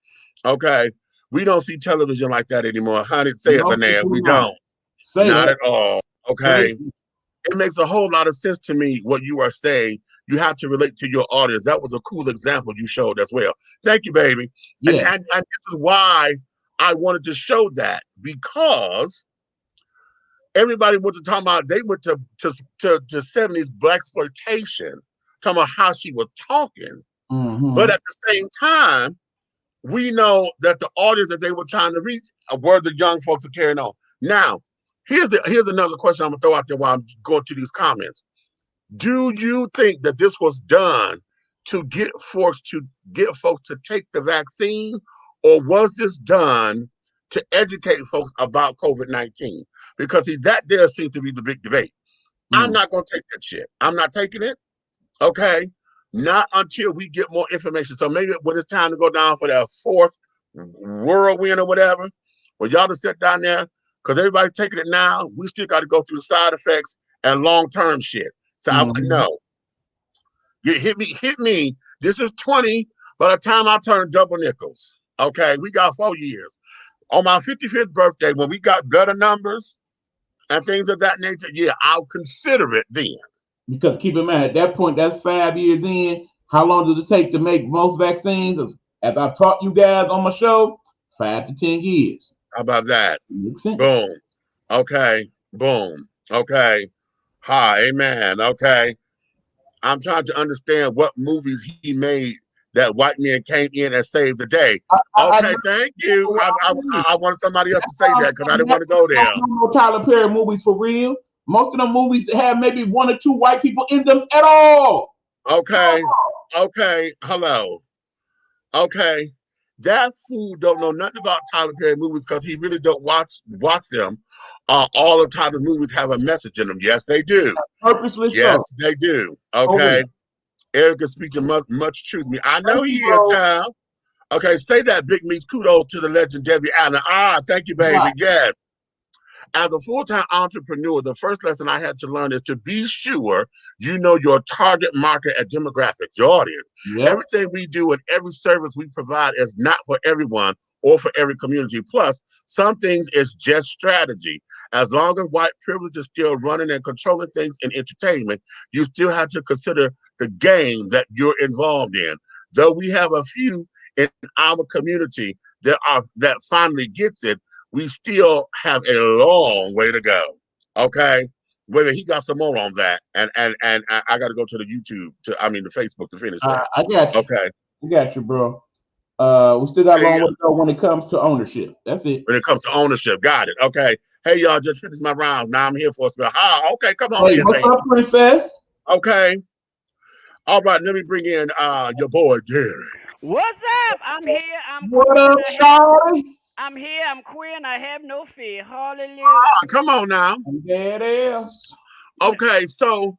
Okay, we don't see television like that anymore. Honey, say it, Banana. We don't. Not at all. Okay. It makes a whole lot of sense to me what you are saying. You have to relate to your audience. That was a cool example you showed as well. Thank you, baby. Yeah. And this is why I wanted to show that, because everybody went to talk about, they went to 70s blaxploitation, talking about how she was talking. But at the same time, we know that the audience that they were trying to reach were the young folks who carrying on. Now, here's another question I'm gonna throw out there while I'm going to these comments. Do you think that this was done to get folks to take the vaccine, or was this done to educate folks about COVID-19? Because that there seems to be the big debate. I'm not gonna take that shit. I'm not taking it. Okay. Not until we get more information. So maybe when it's time to go down for that fourth whirlwind or whatever, well, y'all just sit down there, because everybody's taking it now. We still got to go through the side effects and long-term shit. So I know. You hit me. This is 20. By the time I turn double nickels, okay, we got 4 years. On my 55th birthday, when we got better numbers and things of that nature, yeah, I'll consider it then. Because keep in mind, at that point, that's 5 years in. How long does it take to make most vaccines? As I've taught you guys on my show, 5 to 10 years. How about that? Makes sense. Boom. Okay. Boom. Okay. Hi. Amen. Okay. I'm trying to understand what movies he made that white men came in and saved the day. Okay, thank you. I wanted somebody else to say that because I didn't want to go there. No Tyler Perry movies for real. Most of the movies have maybe 1 or 2 white people in them at all. Okay. Okay. Hello. Okay. That fool don't know nothing about Tyler Perry movies because he really don't watch them. All of Tyler's movies have a message in them. Yes, they do. Purposely yes, so. they do. Okay. Eric is speaking much truth to me. I know he is, Kyle. Okay, say that, Big Meats. Kudos to the legend, Debbie Allen. Thank you, baby. Right. Yes. As a full-time entrepreneur, the first lesson I had to learn is to be sure you know your target market and demographics, your audience. Yep. Everything we do and every service we provide is not for everyone or for every community. Plus, some things is just strategy. As long as white privilege is still running and controlling things in entertainment, you still have to consider the game that you're involved in. Though we have a few in our community that finally gets it, we still have a long way to go. Okay, whether he got some more on that, and I got to go to the YouTube, the Facebook to finish that. I got you. Okay, I got you, bro. We still got a long way to go when it comes to ownership. That's it. When it comes to ownership, got it. Okay. Hey, y'all, just finished my rounds. Now I'm here for a spell. Okay, come on. Hey, what's up, princess? Okay. All right, let me bring in your boy Derek. What's up? I'm here. What up, Charlie? I'm here. I'm queer and I have no fear. Hallelujah. Come on now. There it is. Okay, so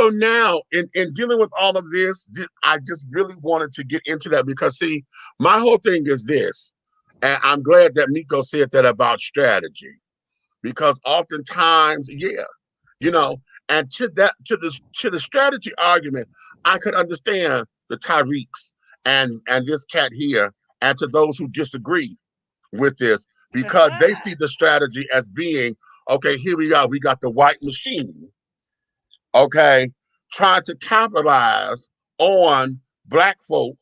now in dealing with all of this, I just really wanted to get into that because, see, my whole thing is this, and I'm glad that Miko said that about strategy, because oftentimes, and to the strategy argument, I could understand the Tyreeks and this cat here, and to those who disagree with this, because they see the strategy as being, okay, here we are, we got the white machine, okay, trying to capitalize on black folk,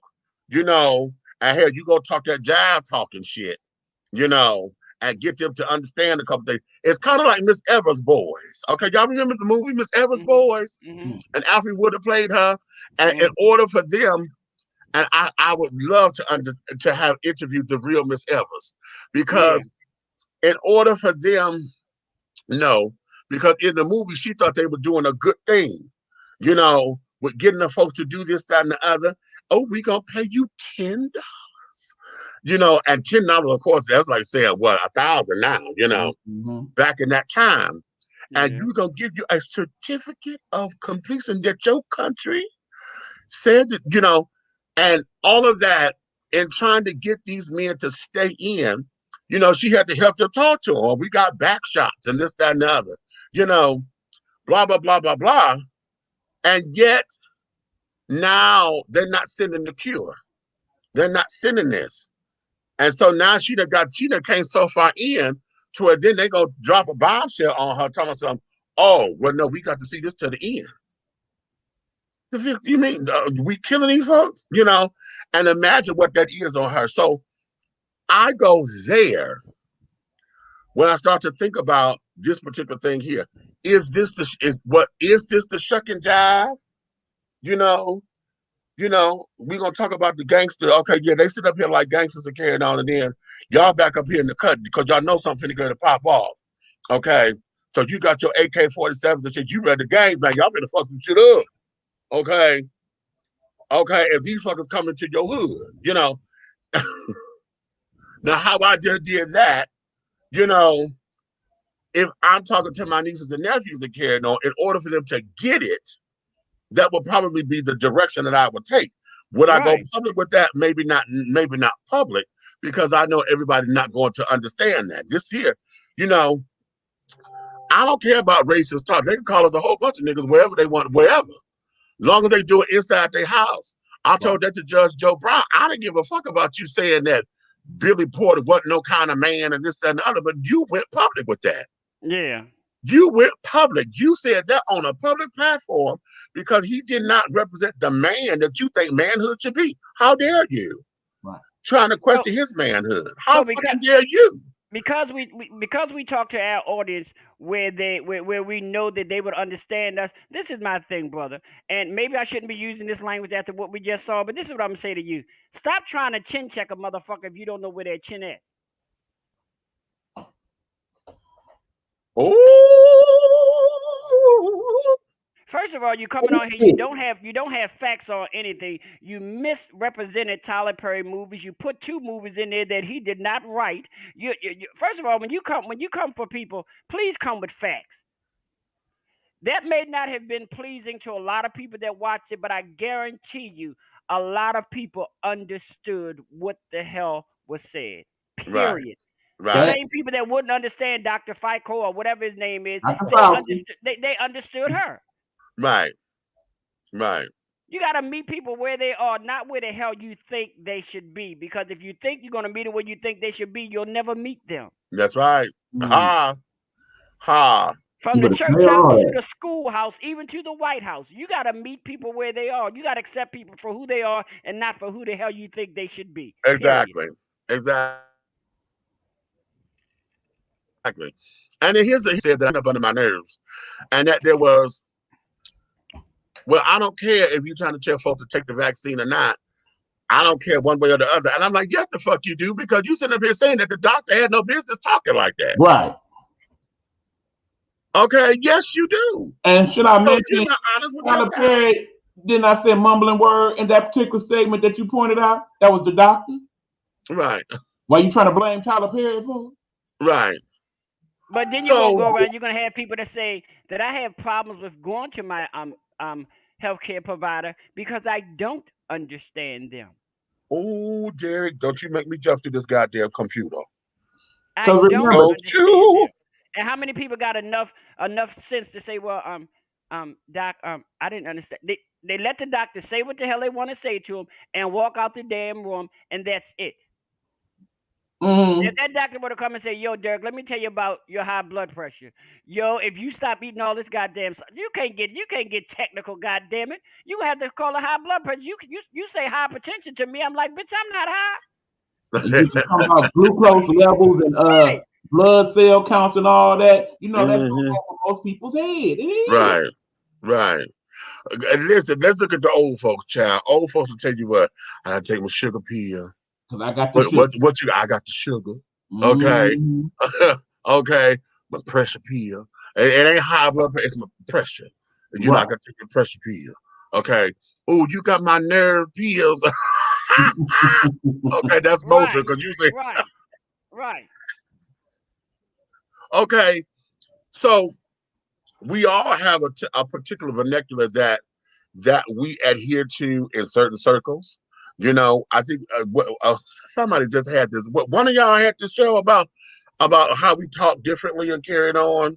and here you go talk that jive talking shit, and get them to understand a couple things. It's kind of like Miss Evers' Boys. Okay, y'all remember the movie Miss Evers' Boys? Mm-hmm. And Alfred Wood have played her. And in order for them, and I would love to have interviewed the real Miss Evers, because in order for them, because in the movie she thought they were doing a good thing, with getting the folks to do this, that, and the other. Oh, we gonna pay you $10. And $10, of course, that's like saying what, $1,000 now, back in that time. And we're gonna give you a certificate of completion that your country said that, and all of that, in trying to get these men to stay in, she had to help them talk to them. We got back shots and this, that, and the other, blah, blah, blah, blah, blah. And yet now they're not sending the cure. They're not sending this. And so now she done came so far in to where then they go drop a bombshell on her, telling us, oh, well, no, we got to see this to the end. You mean we killing these folks? And imagine what that is on her. So I go there when I start to think about this particular thing here. Is this the shuck and jive? We're gonna talk about the gangster. Okay, yeah, they sit up here like gangsters and carrying on, and then y'all back up here in the cut because y'all know something going to pop off. Okay, so you got your AK-47s and shit. You ready to gang bang? Y'all better fuck you shit up. Okay, if these fuckers come into your hood, Now how I just did that, if I'm talking to my nieces and nephews and carrying on, in order for them to get it, that would probably be the direction that I would take. Would I go public with that? Maybe not public, because I know everybody's not going to understand that. This here, I don't care about racist talk. They can call us a whole bunch of niggas wherever they want, wherever. As long as they do it inside their house. I told that to Judge Joe Brown. I didn't give a fuck about you saying that Billy Porter wasn't no kind of man and this, that, and the other, but you went public with that. Yeah. You went public. You said that on a public platform because he did not represent the man that you think manhood should be. How dare you? Right. Trying to question his manhood. How so fucking dare you? because we talk to our audience where we know that they would understand us. This is my thing, brother. And maybe I shouldn't be using this language after what we just saw, but this is what I'm gonna say to you. Stop trying to chin check a motherfucker if you don't know where their chin at. Oh, First of all, you coming on here, you don't have facts on anything. You misrepresented Tyler Perry movies. You put 2 movies in there that he did not write. You first of all, when you come for people, please come with facts. That may not have been pleasing to a lot of people that watched it, but I guarantee you, a lot of people understood what the hell was said. Period. right. Same people that wouldn't understand Dr. Fico or whatever his name is, they understood her. Right. You got to meet people where they are, not where the hell you think they should be. Because if you think you're going to meet them where you think they should be, you'll never meet them. That's right. Ha. From the church house to the schoolhouse, even to the White House. You got to meet people where they are. You got to accept people for who they are and not for who the hell you think they should be. Exactly. And then he said that I'm up under my nerves. And that there was, well, I don't care if you're trying to tell folks to take the vaccine or not. I don't care one way or the other. And I'm like, yes, the fuck you do, because you sitting up here saying that the doctor had no business talking like that. Right. Okay, yes, you do. And should I mention, you're not honest with Tyler yourself. Perry, didn't I say mumbling word in that particular statement that you pointed out? That was the doctor? Right. Why you trying to blame Tyler Perry for? Right. But then you're going to go around, you're going to have people that say that I have problems with going to my healthcare provider because I don't understand them. Oh, Derek, don't you make me jump to this goddamn computer. I don't understand them. And how many people got enough sense to say, well, doc, I didn't understand. They let the doctor say what the hell they want to say to him and walk out the damn room, and that's it. If that doctor were to come and say, yo, Derek, let me tell you about your high blood pressure. Yo, if you stop eating all this goddamn stuff, you can't get technical, goddamn it. You have to call it high blood pressure. You say hypertension to me. I'm like, bitch, I'm not high. You talking about glucose levels and blood cell counts and all that. You know, that's over most people's head. It is. Right. Listen, let's look at the old folks, child. Old folks will tell you what, I gotta take my sugar pill. Cause I got the sugar. I got the sugar. Okay. Okay. My pressure pill. It ain't high blood pressure, it's my pressure. You're not gonna take the pressure pill. Okay. Oh, you got my nerve pills. Okay, that's Motor, because you say right. Okay. So we all have a particular vernacular that we adhere to in certain circles. You know, I think somebody just had this. One of y'all had this show about how we talk differently and carried on.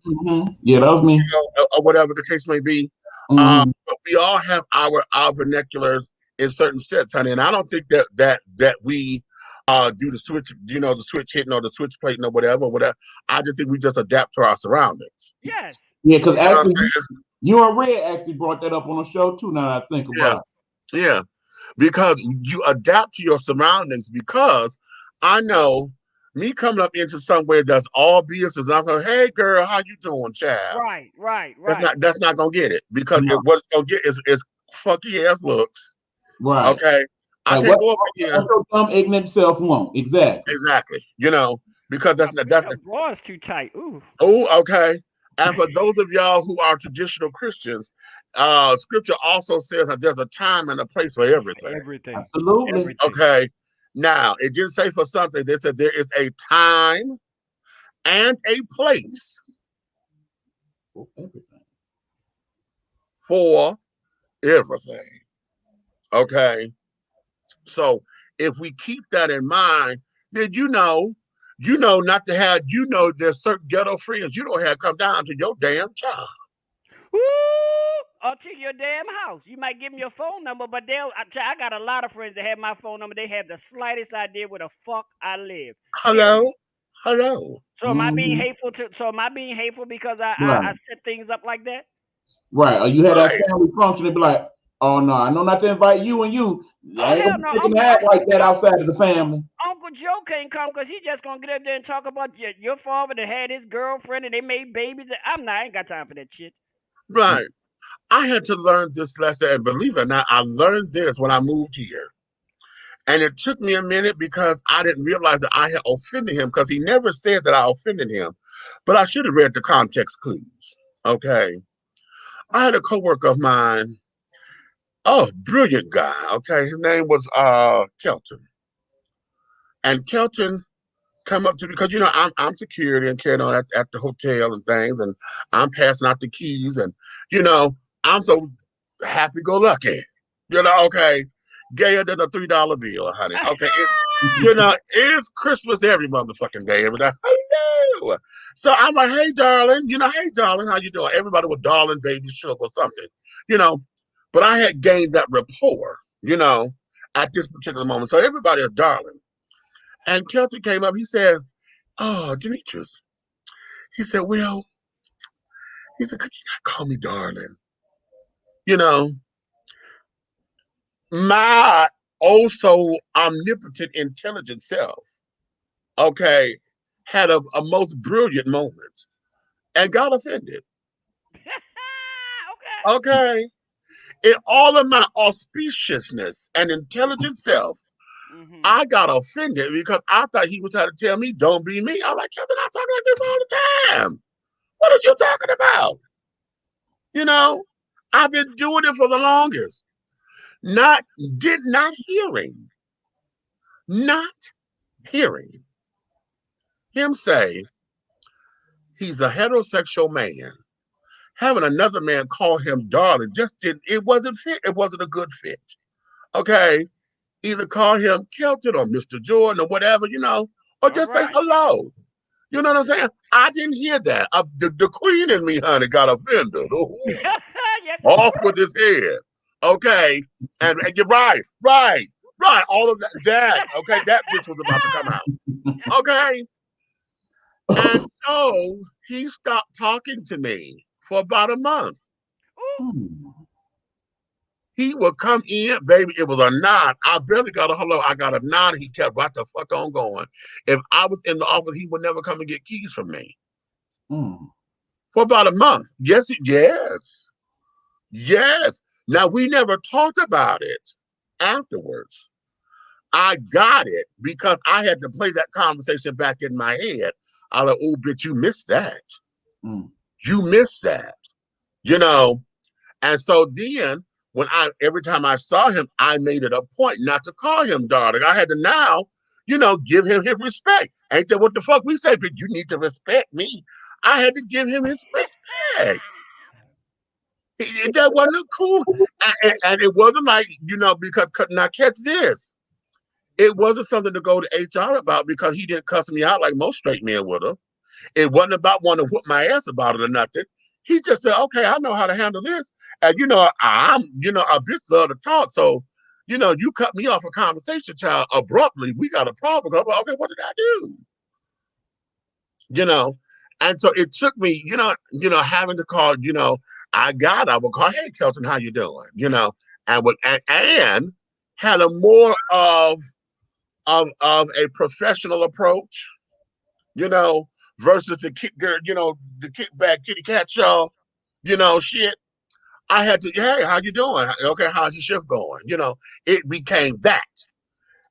Yeah, that was me. You know, or whatever the case may be. But we all have our vernaculars in certain sets, honey. And I don't think that we do the switch, the switch hitting or the switch plating or whatever. I just think we just adapt to our surroundings. Yes. Yeah, because actually, you and Red actually brought that up on the show too. Now that I think about it. Yeah. Because you adapt to your surroundings. Because I know me coming up into somewhere that's all business, I'm going, hey girl, how you doing, child? Right. That's not gonna get it, because what it's gonna get is funky ass looks. Right. Okay. I can't go up here. What your dumb ignorant self won't. Exactly. Because that's the ball's too tight. Ooh. Oh, okay. And for those of y'all who are traditional Christians, scripture also says that there's a time and a place for everything. Absolutely. Everything. Okay. Now, it didn't say for something. They said there is a time and a place for everything. Okay. So if we keep that in mind, then not to have, there's certain ghetto friends you don't have come down to your damn child. Woo! or to your damn house. You might give them your phone number, but I got a lot of friends that have my phone number. They have the slightest idea where the fuck I live. Hello? Hello? So am I being hateful because I set things up like that? Right. Or you had that Right. family function and be like, oh no, I know not to invite you and you. I ain't hell gonna no. be act like that outside of the family. Uncle Joe can't come because he just gonna get up there and talk about your father that had his girlfriend and they made babies. I ain't got time for that shit. Right. I had to learn this lesson, and believe it or not, I learned this when I moved here. And it took me a minute because I didn't realize that I had offended him because he never said that I offended him. But I should have read the context clues. Okay. I had a coworker of mine, brilliant guy. Okay. His name was Kelton. And Kelton come up to me because I'm security and carrying on at the hotel and things, and I'm passing out the keys, and I'm so happy-go-lucky. Okay, gayer than a $3 bill, honey. Okay, it's Christmas every motherfucking day, every day. Hello. So I'm like, hey, darling, how you doing? Everybody was darling, baby, sugar, or something, But I had gained that rapport, at this particular moment. So everybody is darling. And Kelton came up. He said, "Oh, Demetrius." He said, "Well," he said, "could you not call me darling?" My so omnipotent, intelligent self, okay, had a most brilliant moment and got offended. Okay. In all of my auspiciousness and intelligent self, I got offended because I thought he was trying to tell me, don't be me. I'm like, Kelton, I talk like this all the time. What are you talking about? I've been doing it for the longest. Not hearing him say he's a heterosexual man. Having another man call him darling it wasn't fit. It wasn't a good fit. Okay. Either call him Kelton or Mr. Jordan or whatever, or just say hello. You know what I'm saying? I didn't hear that. The queen in me, honey, got offended. Off with his head. Okay. And you're right. All of that. Okay. That bitch was about to come out. Okay. And so he stopped talking to me for about a month. He would come in, baby. It was a nod. I barely got a hello. I got a nod. He kept right the fuck on going. If I was in the office, he would never come and get keys from me. For about a month. Yes. Now, we never talked about it afterwards. I got it because I had to play that conversation back in my head. I was like, oh, bitch, you missed that. You missed that. And so then, every time I saw him, I made it a point not to call him darling. I had to now, give him his respect. Ain't that what the fuck we say? But you need to respect me. I had to give him his respect. That wasn't cool. And it wasn't like, because now catch this. It wasn't something to go to HR about because he didn't cuss me out like most straight men would have. It wasn't about wanting to whoop my ass about it or nothing. He just said, okay, I know how to handle this. And, I'm, a bitch love to talk. So, you cut me off a conversation, child, abruptly. We got a problem. Okay, what did I do? And so it took me, having to call, I would call, hey, Kelton, how you doing? And had a more of a professional approach, versus the kickback kitty cat show, shit. I had to, hey, how you doing? Okay, how's your shift going? It became that.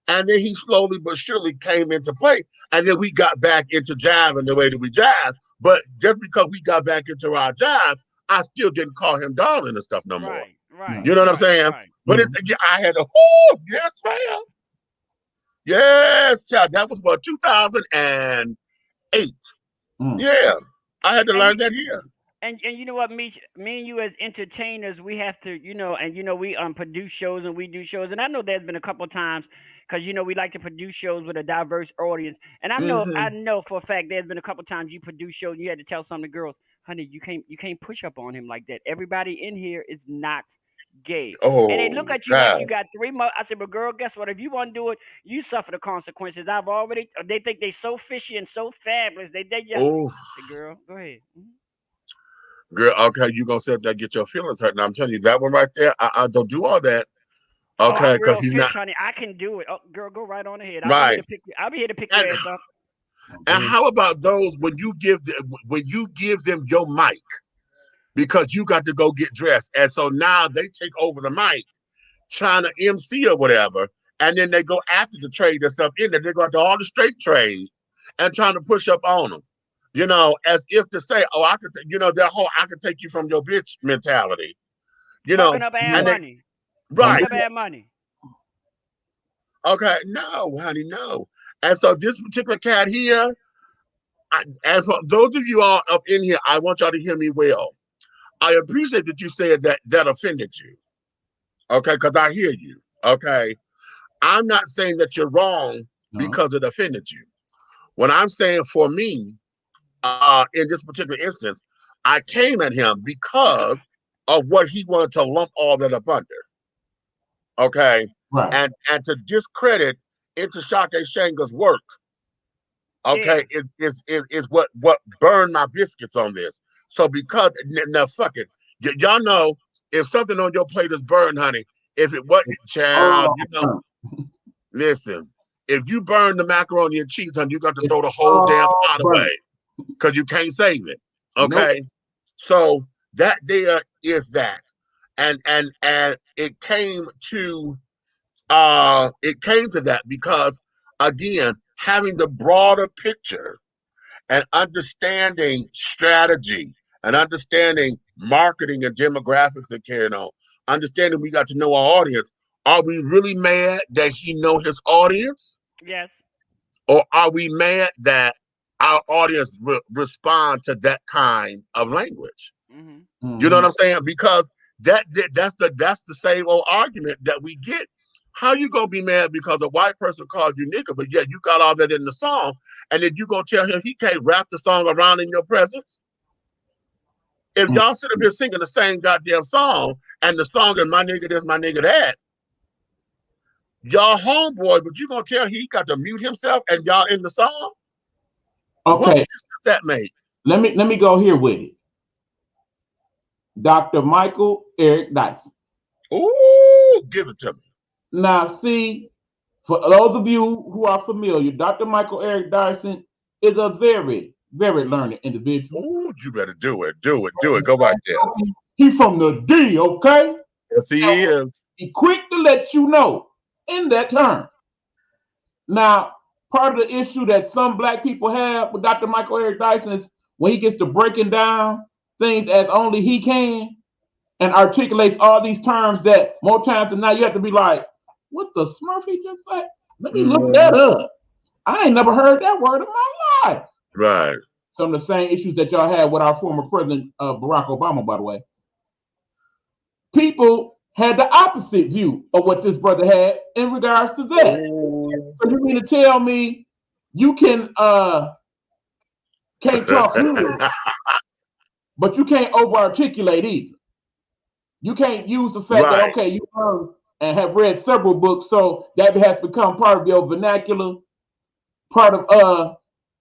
And then he slowly but surely came into play. And then we got back into jiving the way that we jive. But just because we got back into our jive, I still didn't call him darling and stuff no more. Right. You know what I'm saying? Right. But I had yes, ma'am. Yes, child. That was what, 2008. Yeah. I had to learn that here. And you know what, me and you as entertainers, we have to, we produce shows and we do shows. And I know there's been a couple of times because, we like to produce shows with a diverse audience. And I know for a fact there's been a couple of times you produce shows and you had to tell some of the girls, honey, you can't push up on him like that. Everybody in here is not gay. And they look Oh at you like God. you got 3 months. I said, but girl, guess what? If you want to do it, you suffer the consequences. They think they so fishy and so fabulous. They just, Oh girl, go ahead. girl. Okay, you gonna sit there and get your feelings hurt. Now I'm telling you that one right there. I don't do all that. Oh, Okay, I'm because real he's not fish, honey. I can do it. Oh, girl, go right on ahead. I'll be here right. to pick you. I'll be here to pick your And ass up. and how about those when you give them your mic because you got to go get dressed, and so now they take over the mic trying to MC or whatever, and then they go after the trade that's up in there. They go to all the straight trade and trying to push up on them, as if to say, "Oh, I could, that whole I could take you from your bitch mentality," Fucking up ad and they money. Fucking right, up ad money. okay, no, honey, no. And so this particular cat here, and for those of you all up in here, I want y'all to hear me well. I appreciate that you said that offended you. Okay, because I hear you. Okay. I'm not saying that you're wrong because it offended you. What I'm saying for me, in this particular instance, I came at him because of what he wanted to lump all that up under. Okay. Right. And to discredit Intashake Shanga's work, okay, is what burned my biscuits on this. So because now fuck it. Y'all know if something on your plate is burned, honey, if it wasn't, child, listen, if you burn the macaroni and cheese, honey, you got to throw the whole damn pot away because you can't save it. Okay. So that there is that. And it came to that because again, having the broader picture and understanding strategy and understanding marketing and demographics and carrying on, understanding we got to know our audience. Are we really mad that he know his audience? Yes. Or are we mad that our audience respond to that kind of language? Mm-hmm. You know what I'm saying? Because that's the same old argument that we get. How you gonna be mad because a white person called you nigga, but yet you got all that in the song, and then you gonna tell him he can't rap the song around in your presence? If y'all sit up here singing the same goddamn song, and the song is my nigga this, my nigga that, y'all homeboy, but you gonna tell he got to mute himself and y'all in the song? Okay. What sense does that make? Let me go here with it. Dr. Michael Eric Dyson. Ooh, give it to me. Now, see, for those of you who are familiar, Dr. Michael Eric Dyson is a very, very learned individual. Ooh, you better do it. Do it. Do it. Go right there. He's from the D, okay? Yes, he is. He's quick to let you know in that term. Now, part of the issue that some black people have with Dr. Michael Eric Dyson is when he gets to breaking down things as only he can and articulates all these terms that more times than not you have to be like, what the Smurf he just said? Let me look that up. I ain't never heard that word in my life. Right. Some of the same issues that y'all had with our former president, Barack Obama, by the way. People had the opposite view of what this brother had in regards to that. So you mean to tell me you can't talk good, but you can't over-articulate either. You can't use the fact that, okay, you learned and have read several books, so that has become part of your vernacular, part of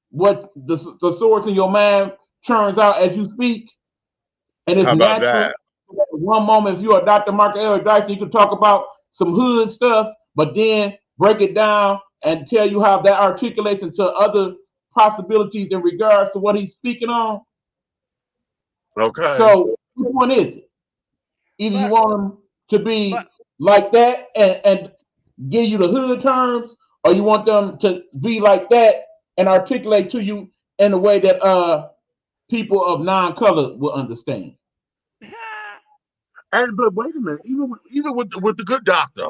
what the source in your mind churns out as you speak. And it's natural. That? One moment, if you're a Dr. Michael Eric Dyson, you can talk about some hood stuff, but then break it down and tell you how that articulates into other possibilities in regards to what he's speaking on. Okay. So which one is it? Either you want him to be like that and give you the hood terms, or you want them to be like that and articulate to you in a way that people of non-color will understand. And but wait a minute, even with the good doctor,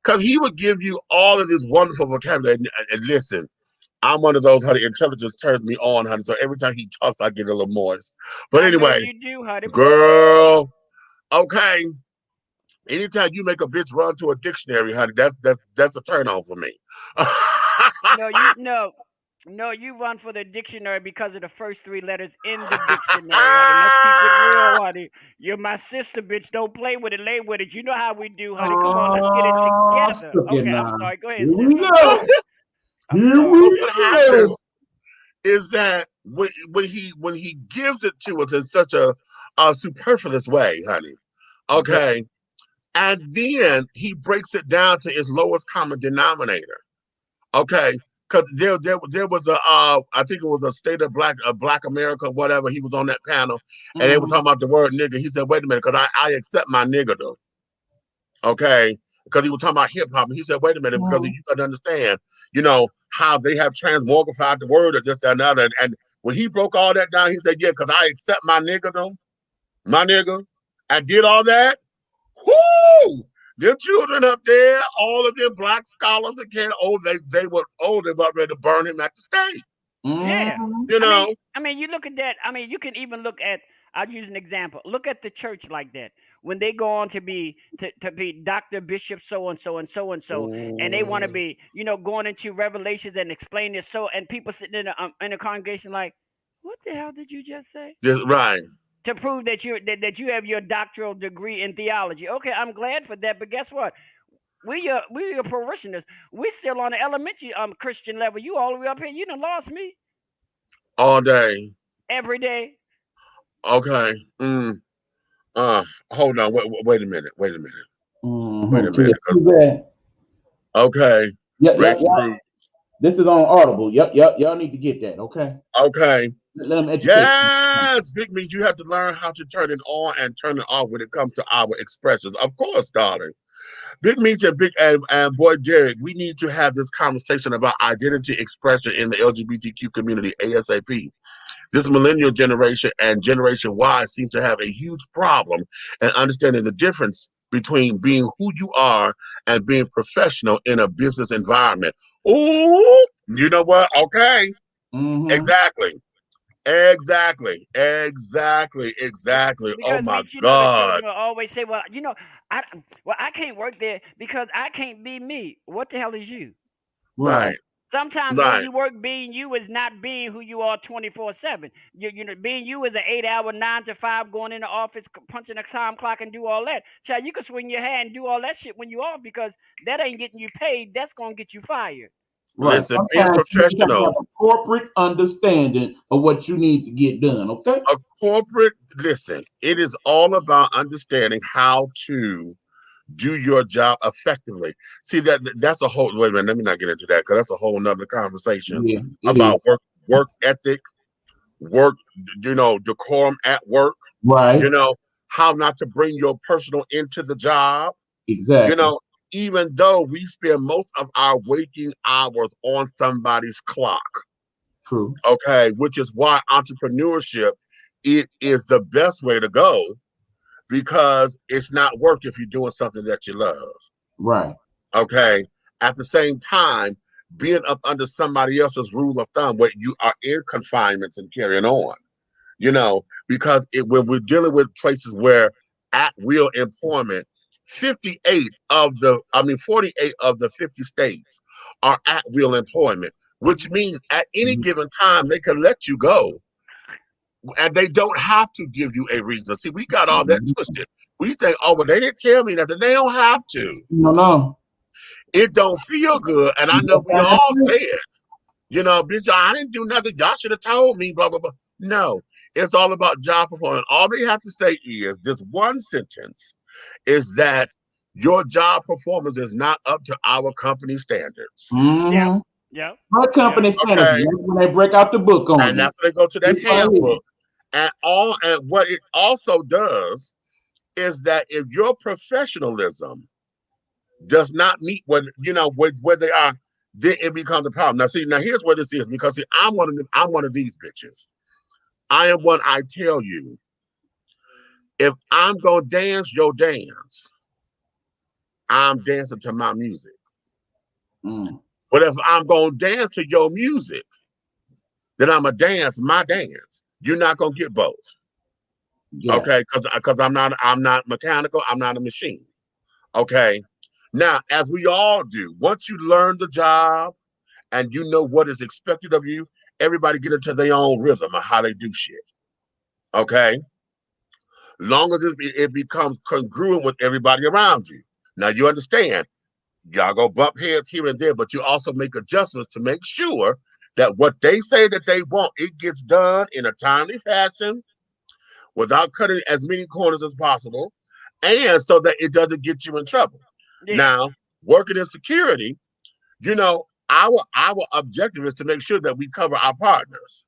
because he would give you all of this wonderful vocabulary. And listen, I'm one of those, honey, intelligence turns me on, honey. So every time he talks, I get a little moist. But anyway, you do, honey. Girl, okay. Anytime you make a bitch run to a dictionary, honey, that's a turn on for me. No, No, you run for the dictionary because of the first three letters in the dictionary, honey. Let's keep it real, honey. You're my sister, bitch. Don't play with it. Lay with it. You know how we do, honey. Come on, let's get it together. Look at Okay, I'm now. sorry. Go ahead, Here sis. we go. I'm Here sorry. But we what go. happens is that when he gives it to us in such a superfluous way, honey. Okay. And then he breaks it down to its lowest common denominator. Okay. Because there was a I think it was a state of black America, whatever. He was on that panel and they were talking about the word nigga. He said, wait a minute, because I accept my nigga though. Okay. Because he was talking about hip hop. And he said, wait a minute, because you got to understand, you know, how they have transmogrified the word or this, that, and other. And when he broke all that down, he said, yeah, because I accept my nigga though. My nigga. I did all that. Whoo! Them children up there, all of them black scholars again, they were about ready to burn him at the stake. Yeah. You know? I mean, you look at that. I mean, you can even look at. I'll use an example. Look at the church like that. When they go on to be Doctor Bishop so and so and so and so, and they want to be, you know, going into Revelations and explain this so, and people sitting in a congregation like, what the hell did you just say? Just right. To prove that you have your doctoral degree in theology. Okay, I'm glad for that, but guess what? We your parishioners. We still on the elementary Christian level. You all the way up here. You done lost me. All day. Every day. Okay. Hold on. Wait a minute. Wait a minute. Okay. Yep. This is on Audible. Yep. Y'all need to get that. Okay. Okay. Let them educate. Yes, Big Meat, you have to learn how to turn it on and turn it off when it comes to our expressions. Of course, darling. Big Meat and Boy Derek, we need to have this conversation about identity expression in the LGBTQ community ASAP. This millennial generation and Generation Y seem to have a huge problem in understanding the difference between being who you are and being professional in a business environment. Ooh, you know what? Okay. Exactly. Oh Because my Meech, you know the God. children will always say, "Well, you know, I can't work there because I can't be me." What the hell is you? Right. Sometimes when you work, being you is not being who you are 24/7. You know, being you is an 8-hour 9 to 5 going in the office, punching a time clock and do all that. Child, you can swing your hand and do all that shit when you off because that ain't getting you paid. That's gonna get you fired. Right. Listen, being professional. You have a corporate understanding of what you need to get done. Okay. A corporate, listen, it is all about understanding how to do your job effectively. See, that's a whole, wait a minute, let me not get into that because that's a whole nother conversation about work ethic, work, you know, decorum at work. Right. You know, how not to bring your personal into the job. Exactly. You know, even though we spend most of our waking hours on somebody's clock. True. Okay, which is why entrepreneurship, it is the best way to go because it's not work if you're doing something that you love. Right. Okay. At the same time, being up under somebody else's rule of thumb where you are in confinements and carrying on, you know, because when we're dealing with places where at will employment, 48 of the 50 states are at will employment, which means at any given time they can let you go and they don't have to give you a reason. See, we got all that twisted. We think, oh, well, they didn't tell me nothing. They don't have to. No. It don't feel good. And I know we all say it. You know, bitch, I didn't do nothing. Y'all should have told me, blah, blah, blah. No, it's all about job performance. All they have to say is this one sentence is that your job performance is not up to our company standards. Yeah. What company standards? Okay. When they break out the book on and that's when they go to that handbook. And what it also does is that if your professionalism does not meet where they are, then it becomes a problem. Now here's where this is, because see, I'm one of these bitches. I am one. I tell you, if I'm gonna dance your dance, I'm dancing to my music. But if I'm gonna dance to your music, then I'm gonna dance my dance. You're not gonna get both. Okay, because I'm not mechanical, I'm not a machine. Okay. Now, as we all do, once you learn the job and you know what is expected of you, everybody get into their own rhythm of how they do shit. Okay? Long as it becomes congruent with everybody around you. Now you understand, y'all go bump heads here and there, but you also make adjustments to make sure that what they say that they want, it gets done in a timely fashion without cutting as many corners as possible, and so that it doesn't get you in trouble. Yeah. Now, working in security, you know, our objective is to make sure that we cover our partners.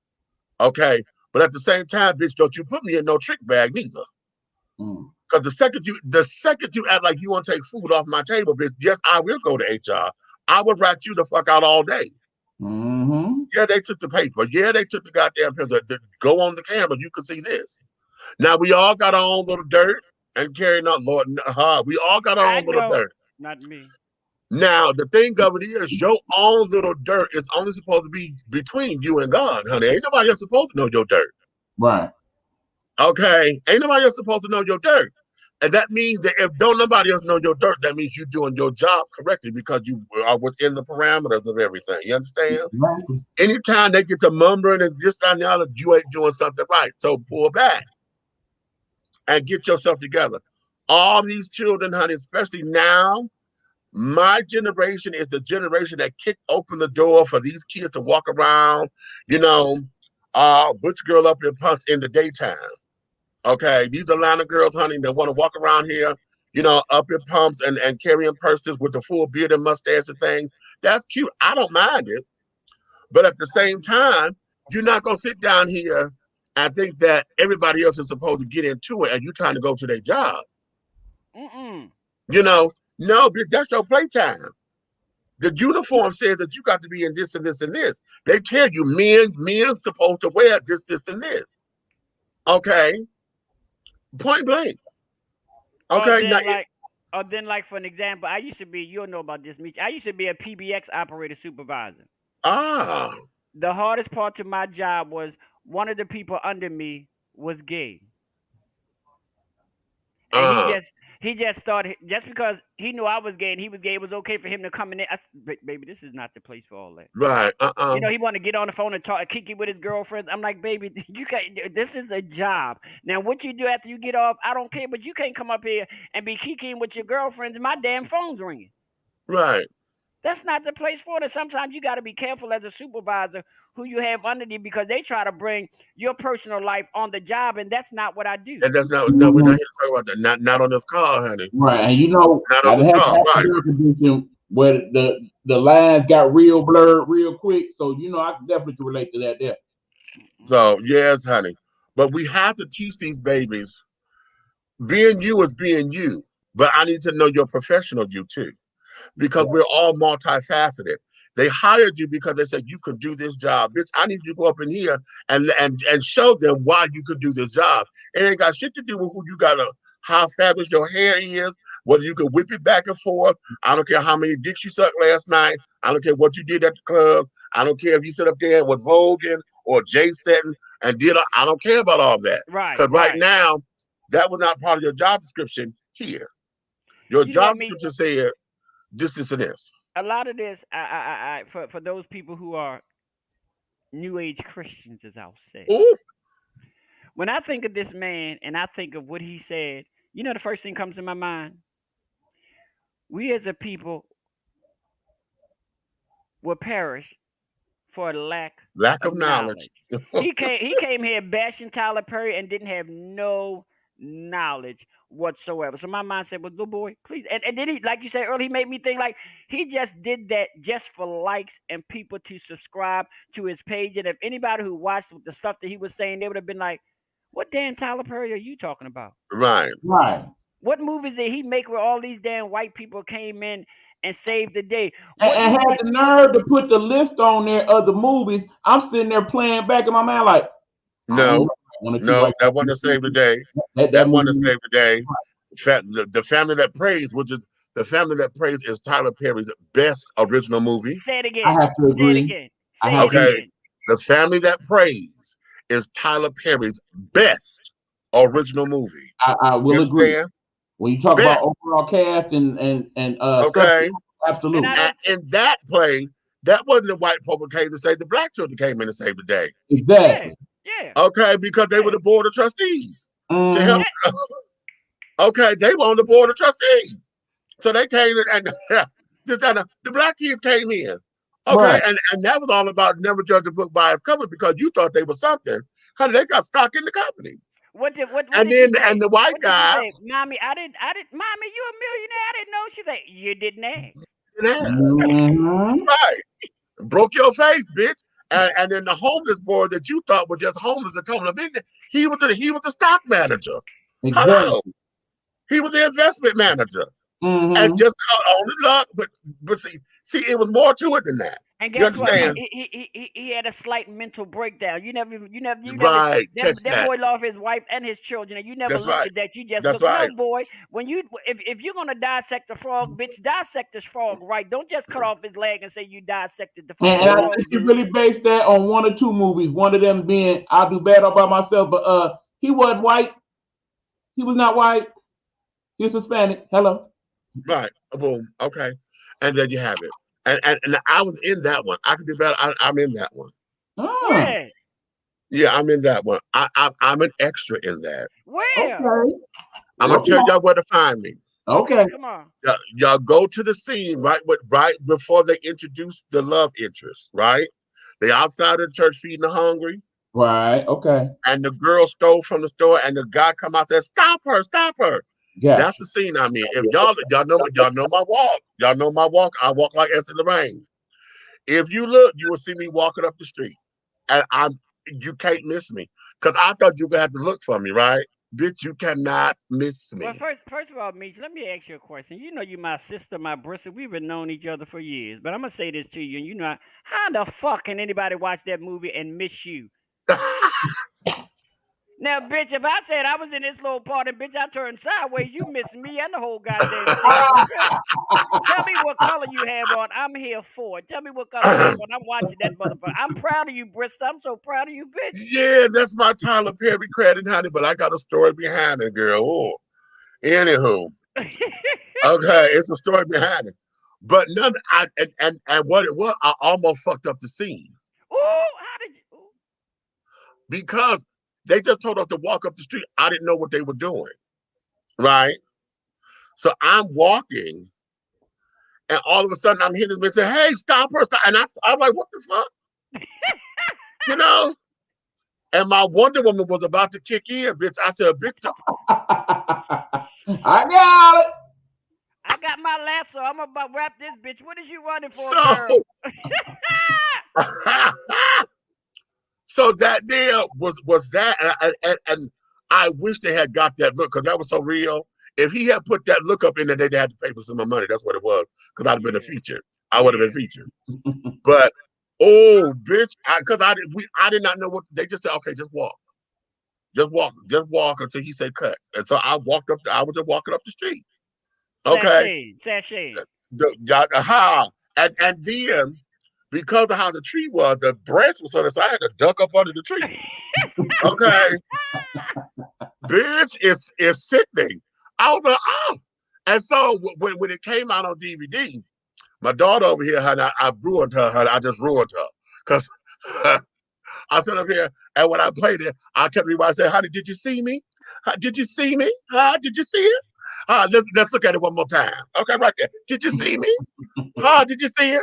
Okay. But at the same time, bitch, don't you put me in no trick bag neither. Because the second you act like you want to take food off my table, bitch, yes, I will go to HR. I would rat you the fuck out all day. Yeah, they took the paper. Yeah, they took the goddamn pencil. Go on the camera. You can see this. Now we all got our own little dirt and carrying on, Lord. We all got our own little dirt. Not me. Now the thing of it is, your own little dirt is only supposed to be between you and God, honey. Ain't nobody else supposed to know your dirt. Right. Okay. Ain't nobody else supposed to know your dirt. And that means that if don't nobody else know your dirt, that means you're doing your job correctly because you are within the parameters of everything. You understand? Exactly. Anytime they get to mumbling and this and the other, you ain't doing something right. So pull back and get yourself together. All these children, honey, especially now, my generation is the generation that kicked open the door for these kids to walk around, you know, butch girl up in punch in the daytime. Okay, these Atlanta girls, honey, that want to walk around here, you know, up in pumps and carrying purses with the full beard and mustache and things. That's cute. I don't mind it. But at the same time, you're not going to sit down here and think that everybody else is supposed to get into it and you're trying to go to their job. You know, no, that's your playtime. The uniform says that you got to be in this and this and this. They tell you men supposed to wear this, this, and this. Okay. Point blank. Okay. Then like for an example, I used to be, you'll know about this, Mitch. I used to be a PBX operator supervisor. The hardest part to my job was one of the people under me was gay. And he just thought, just because he knew I was gay and he was gay, it was okay for him to come in there. Baby, this is not the place for all that. Right. You know, he wanted to get on the phone and talk, kick it with his girlfriends. I'm like, baby, you can't. This is a job. Now, what you do after you get off, I don't care, but you can't come up here and be kicking with your girlfriends. My damn phone's ringing. Right. That's not the place for it. Sometimes you got to be careful as a supervisor who you have under you because they try to bring your personal life on the job, and that's not what I do. And that's not, no, we're not here to talk about that. Not on this call, honey. Right, and you know, not on this call, right? Condition where the lines got real blurred real quick, so you know I definitely can relate to that there. So yes, honey, but we have to teach these babies. Being you is being you, but I need to know your professional you too. Because we're all multifaceted. They hired you because they said you could do this job. Bitch, I need you to go up in here and show them why you could do this job. It ain't got shit to do with who you got, how fabulous your hair is, whether you can whip it back and forth. I don't care how many dicks you sucked last night. I don't care what you did at the club. I don't care if you sit up there with Vogan or Jay Setting and did. I don't care about all that. Right. Because right now, that was not part of your job description here. Your job description said this, and this. A lot of this, for those people who are New Age Christians, as I'll say. Ooh. When I think of this man and I think of what he said, you know the first thing comes to my mind? We as a people will perish for a lack of knowledge. He came here bashing Tyler Perry and didn't have no knowledge whatsoever. So my mind said, well, little boy, please. And then he, like you said earlier, he made me think like he just did that just for likes and people to subscribe to his page. And if anybody who watched the stuff that he was saying, they would have been like, what damn Tyler Perry are you talking about? Right. What movies did he make where all these damn white people came in and saved the day? And had the nerve to put the list on there of the movies. I'm sitting there playing back in my mind like, no, that wasn't to save the day. That wasn't to save the day. The Family That Prays, which is The Family That Prays, is Tyler Perry's best original movie. Say it again. I have to agree. Say it again. The Family That Prays is Tyler Perry's best original movie. I will agree. When you talk about overall cast and okay, absolutely. And in that play, That wasn't the white folk who came to save the black children came in to save the day. Exactly. Yeah. Okay, because they were the board of trustees to help. Mhm. Okay, they were on the board of trustees, so they came in and the black kids came in. Okay, Right. and that was all about never judge a book by its cover because you thought they were something. Honey, they got stock in the company. What did And she then say? and the white What did she guy, say? Mommy, I didn't. Mommy, you a millionaire? I didn't know. She said, you didn't ask. Mhm. right, broke your face, bitch. And then the homeless boy that you thought was just homeless and coming up in there, he was the stock manager. Hello, Exactly. he was the investment manager. And Mhm. just caught on his luck, but see, it was more to it than that. And You guess what? understand? He had a slight mental breakdown. You never Right, catch that that. boy lost his wife and his children, and you never That's looked right. at that. You just That's look, right. no, boy. When if you're gonna dissect the frog, bitch, dissect this frog right. Don't just cut off his leg and say you dissected the fucking And I frog. think he really based that on one or two movies. One of them being I'll Do Bad All By Myself, but he wasn't white. He was not white. He was Hispanic. Hello. Right. Boom. Okay. And then you have it. And I was in that one. I could do better. I'm in that one. Where? Yeah, I'm in that one. I'm an extra in that. Where? Okay. I'm gonna tell y'all where to find me. Okay. Come on. Y'all go to the scene right before they introduce the love interest. Right, they outside of the church feeding the hungry. Right. Okay. And the girl stole from the store, and the guy come out and said, "Stop her! Stop her!" Yeah. That's the scene I'm in. If y'all know my walk. Y'all know my walk. I walk like S in the rain. If you look, you will see me walking up the street, and you can't miss me because I thought you were gonna have to look for me, right? Bitch, you cannot miss me. Well, first of all, Meech, let me ask you a question. You know, you my sister, my bristle. We've been known each other for years, but I'm gonna say this to you, and you know, how the fuck can anybody watch that movie and miss you? Now, bitch, if I said I was in this little party, bitch, I turned sideways, you missing me and the whole goddamn scene. Tell me what color you have on. I'm here for it. Tell me what color you have on. I'm watching that motherfucker. I'm proud of you, Bristol. I'm so proud of you, bitch. Yeah, that's my Tyler Perry credit, honey, but I got a story behind it, girl. Oh, anywho. Okay, it's a story behind it. But and what it was, I almost fucked up the scene. Ooh, how did you? Ooh. Because they just told us to walk up the street. I didn't know what they were doing. Right? So I'm walking, and all of a sudden I'm hearing this man say, "Hey, stop her, stop." And I'm like, what the fuck? You know? And my Wonder Woman was about to kick in, bitch. I said, bitch. I got it. I got my lasso. I'm about to wrap this bitch. What is you running for, So, girl? so that there was that, and I wish they had got that look because that was so real. If he had put that look up in there, they'd have to pay for some more money. That's what it was. Because I'd have been a feature. I would have been featured. But oh, bitch, because I did not know what they just said. Okay, just walk, just walk until he said cut. And so I walked up. I was just walking up the street. Okay, Sachet. And then because of how the tree was, the branch was on the side. I had to duck up under the tree. Okay, bitch, it's sickening. I was like, oh. And so when it came out on DVD, my daughter over here, honey, I ruined her, honey. I just ruined her. Because I sat up here, and when I played it, I kept rewinding, saying, honey, did you see me? Did you see me? Did you see it? Let's look at it one more time. Okay, right there. Did you see me? Did you see it?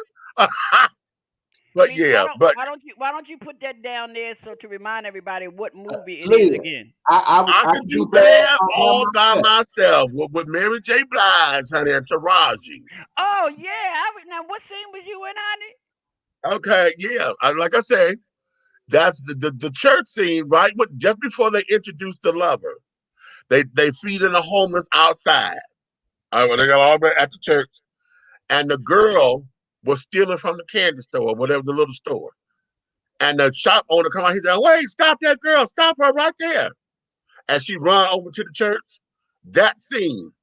But yeah, why don't you put that down there so to remind everybody what movie it is again? I could do that all by myself with Mary J. Blige, honey, and Taraji. Oh yeah, now what scene was you in, honey? Okay, yeah, like I say, that's the church scene, right? Just before they introduced the lover, they feeding the homeless outside. All right, well, they got all at the church, and the girl was stealing from the candy store, whatever the little store. And the shop owner come out, he said, wait, stop that girl, stop her right there. And she run over to the church. That scene,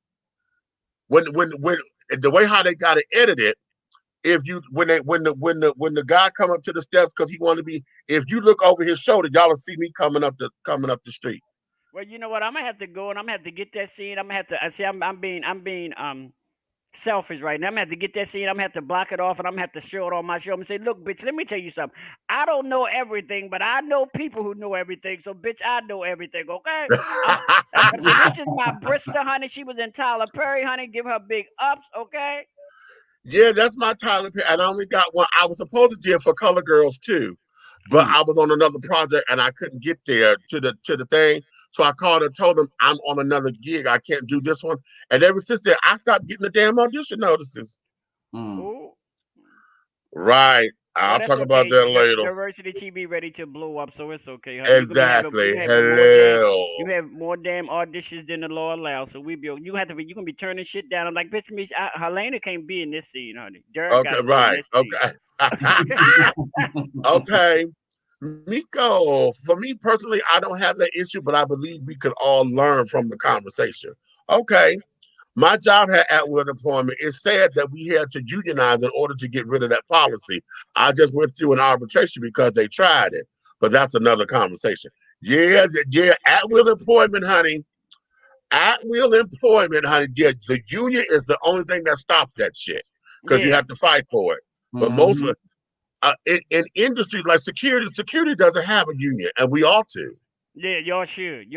when the way how they got it edited, when the guy come up to the steps because he wanted to be, if you look over his shoulder, y'all will see me coming up the street. Well, you know what? I'm gonna have to go and I'm gonna have to get that scene. I'm gonna have to see. I'm being selfish right now. I'm gonna have to get that scene. I'm gonna have to block it off, and I'm gonna have to show it on my show. I'm gonna say, look, bitch, let me tell you something. I don't know everything, but I know people who know everything. So, bitch, I know everything. Okay. So this is my Bristol, honey. She was in Tyler Perry, honey. Give her big ups. Okay. Yeah, that's my Tyler Perry. And I only got one. I was supposed to do it for Color Girls too, but I was on another project and I couldn't get there to the thing. So I called and told them I'm on another gig. I can't do this one. And ever since then, I stopped getting the damn audition notices. Right. I'll talk about that later. Diversity TV ready to blow up, so it's okay. Honey. Exactly. You have more damn auditions than the law allows. So you're gonna be turning shit down. I'm like, bitch, Helena can't be in this scene, honey. Derek okay, right. Okay. Okay. Miko, for me personally, I don't have that issue, but I believe we could all learn from the conversation. Okay. My job had at-will employment. It's sad that we had to unionize in order to get rid of that policy. I just went through an arbitration because they tried it, but that's another conversation. Yeah, at-will employment, honey. At-will employment, honey. Yeah, the union is the only thing that stops that shit because you have to fight for it. But most of in industries like security doesn't have a union, and we ought to. Yeah, y'all should.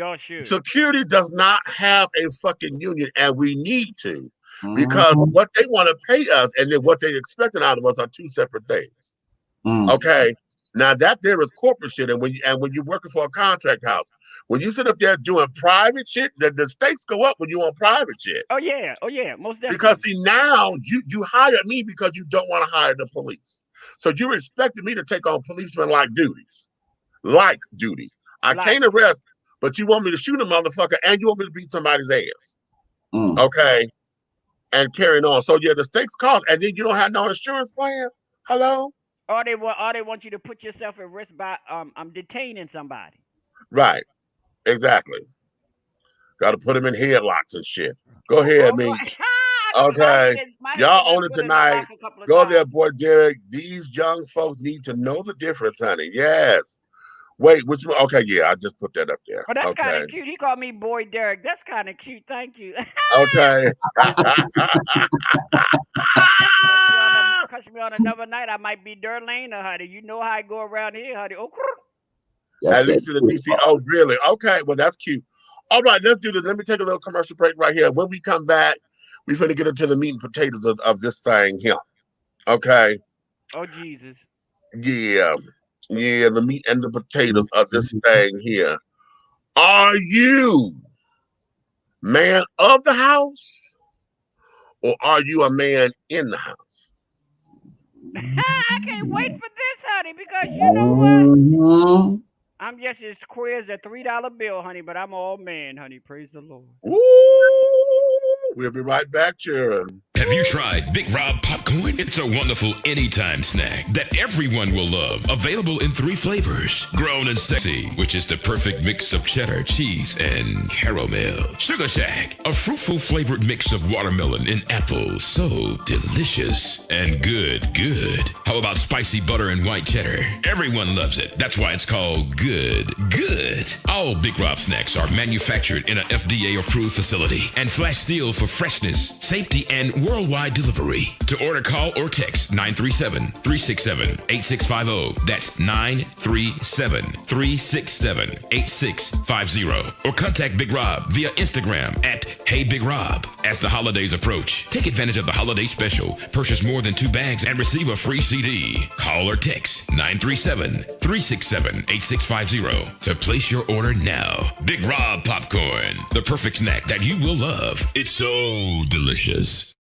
Security does not have a fucking union, and we need to, because what they want to pay us and then what they're expecting out of us are two separate things. Okay, now that there is corporate shit, and when you're working for a contract house, when you sit up there doing private shit, the stakes go up when you on private shit. Oh yeah, most definitely. Because see, now you hire me because you don't want to hire the police, so you're expecting me to take on policeman-like duties. I can't arrest, but you want me to shoot a motherfucker and you want me to beat somebody's ass. Okay. And carrying on. So yeah, the stakes cost, and then you don't have no insurance plan. Hello? Or they want you to put yourself at risk by detaining somebody. Right. Exactly. Got to put them in headlocks and shit. Go ahead, Meech. Okay. Y'all own it tonight. Go there, boy Derek. These young folks need to know the difference, honey. Yes. Wait, which one? Okay, yeah, I just put that up there. Oh, that's kind of cute. He called me Boy Derek. That's kind of cute. Thank you. Okay. Catch me on another night. I might be Derlane, honey. You know how I go around here, honey. Oh, at least in the DC. Oh, really? Okay, well, that's cute. All right, let's do this. Let me take a little commercial break right here. When we come back, we're going to get into the meat and potatoes of this thing here. Okay? Oh, Jesus. Yeah. Yeah, the meat and the potatoes of this thing here. Are you man of the house, or are you a man in the house? I can't wait for this, honey, because you know what? I'm just as queer as a $3 bill, honey, but I'm all man, honey. Praise the Lord. Ooh, we'll be right back, Sharon. Have you tried Big Rob popcorn? It's a wonderful anytime snack that everyone will love. Available in 3 flavors. Grown and Sexy, which is the perfect mix of cheddar, cheese, and caramel. Sugar Shack, a fruitful flavored mix of watermelon and apple. So delicious and good. How about spicy butter and white cheddar? Everyone loves it. That's why it's called good. All Big Rob snacks are manufactured in an FDA-approved facility and flash sealed for freshness, safety, and worldwide delivery. To order, call or text 937-367-8650. That's 937-367-8650. Or contact Big Rob via Instagram at Hey Big Rob. As the holidays approach, take advantage of the holiday special. Purchase more than 2 bags and receive a free CD. Call or text 937-367-8650 to place your order now. Big Rob popcorn, the perfect snack that you will love. It's so delicious.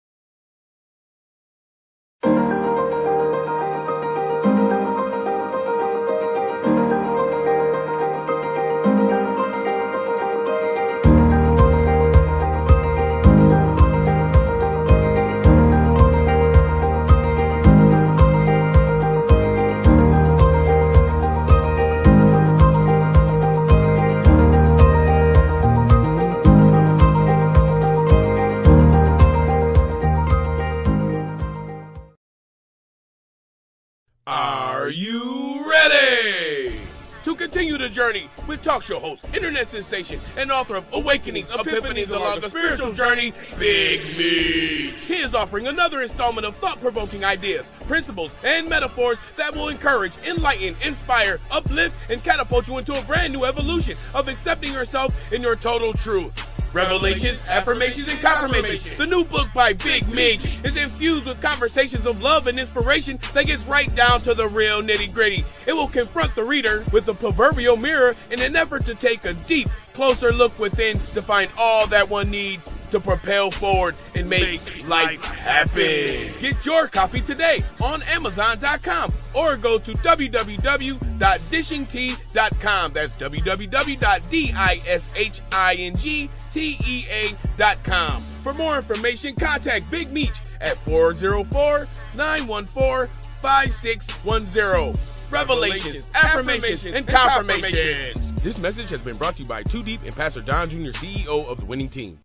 the journey with talk show host, internet sensation, and author of Awakenings, Epiphanies Along a Spiritual Journey, Big Meech. He is offering another installment of thought-provoking ideas, principles, and metaphors that will encourage, enlighten, inspire, uplift, and catapult you into a brand new evolution of accepting yourself in your total truth. Revelations, Affirmations, and Confirmations. The new book by Big Meech is infused with conversations of love and inspiration that gets right down to the real nitty-gritty. It will confront the reader with the proverbial mirror in an effort to take a deep, closer look within to find all that one needs to propel forward and make life happen. Get your copy today on Amazon.com or go to www.dishingtea.com. That's www.dishingtea.com. For more information, contact Big Meech at 404-914-5610. Revelations, Affirmations, and Confirmations. This message has been brought to you by Too Deep and Pastor Don Jr., CEO of the winning team.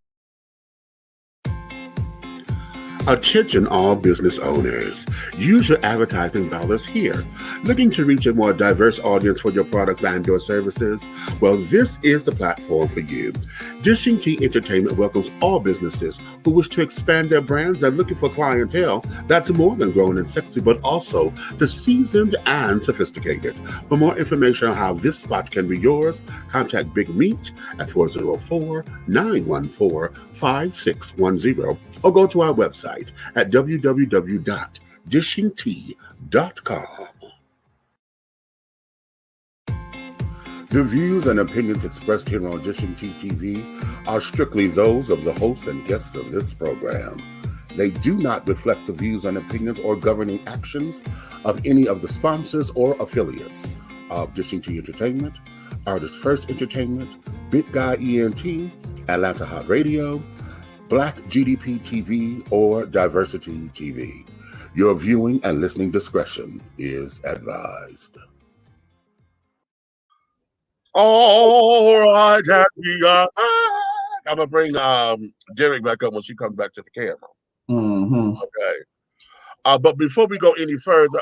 Attention all business owners. Use your advertising dollars here. Looking to reach a more diverse audience for your products and your services? Well, this is the platform for you. Dishing Tea Entertainment welcomes all businesses who wish to expand their brands and looking for clientele that's more than grown and sexy, but also the seasoned and sophisticated. For more information on how this spot can be yours, contact Big Meech at 404-914-5610 or go to our website at www.dishingtea.com. The views and opinions expressed here on Dishing Tea TV are strictly those of the hosts and guests of this program. They do not reflect the views and opinions or governing actions of any of the sponsors or affiliates of Dishing Tea Entertainment, Artist First Entertainment, Big Guy ENT, Atlanta Hot Radio, Black GDP TV, or Diversity TV. Your viewing and listening discretion is advised. All right, happy. I'm gonna bring Derek back up when she comes back to the camera. Mm-hmm. Okay. But before we go any further,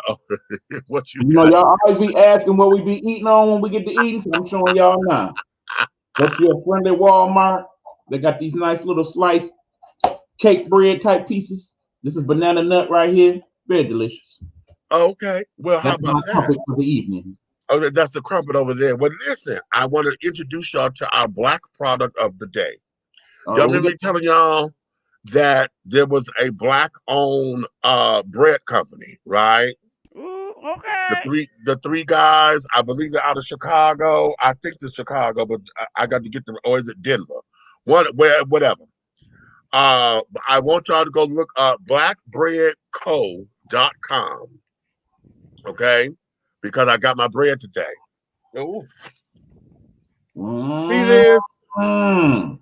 what you know, y'all always be asking what we be eating on when we get to eating, so I'm showing y'all now. Go to your friendly Walmart. They got these nice little sliced cake bread type pieces. This is banana nut right here. Very delicious. Okay. Well, how That's about my that? topic for the evening. Oh, that's the crumpet over there. Well, listen, I want to introduce y'all to our black product of the day. Y'all remember me telling y'all that there was a black-owned bread company, right? Ooh, okay. The three guys, I believe they're out of Chicago. I think it's Chicago, but I got to get them. Or is it Denver? Whatever. I want y'all to go look up blackbreadco.com. Okay? Because I got my bread today. Ooh. See this? Now,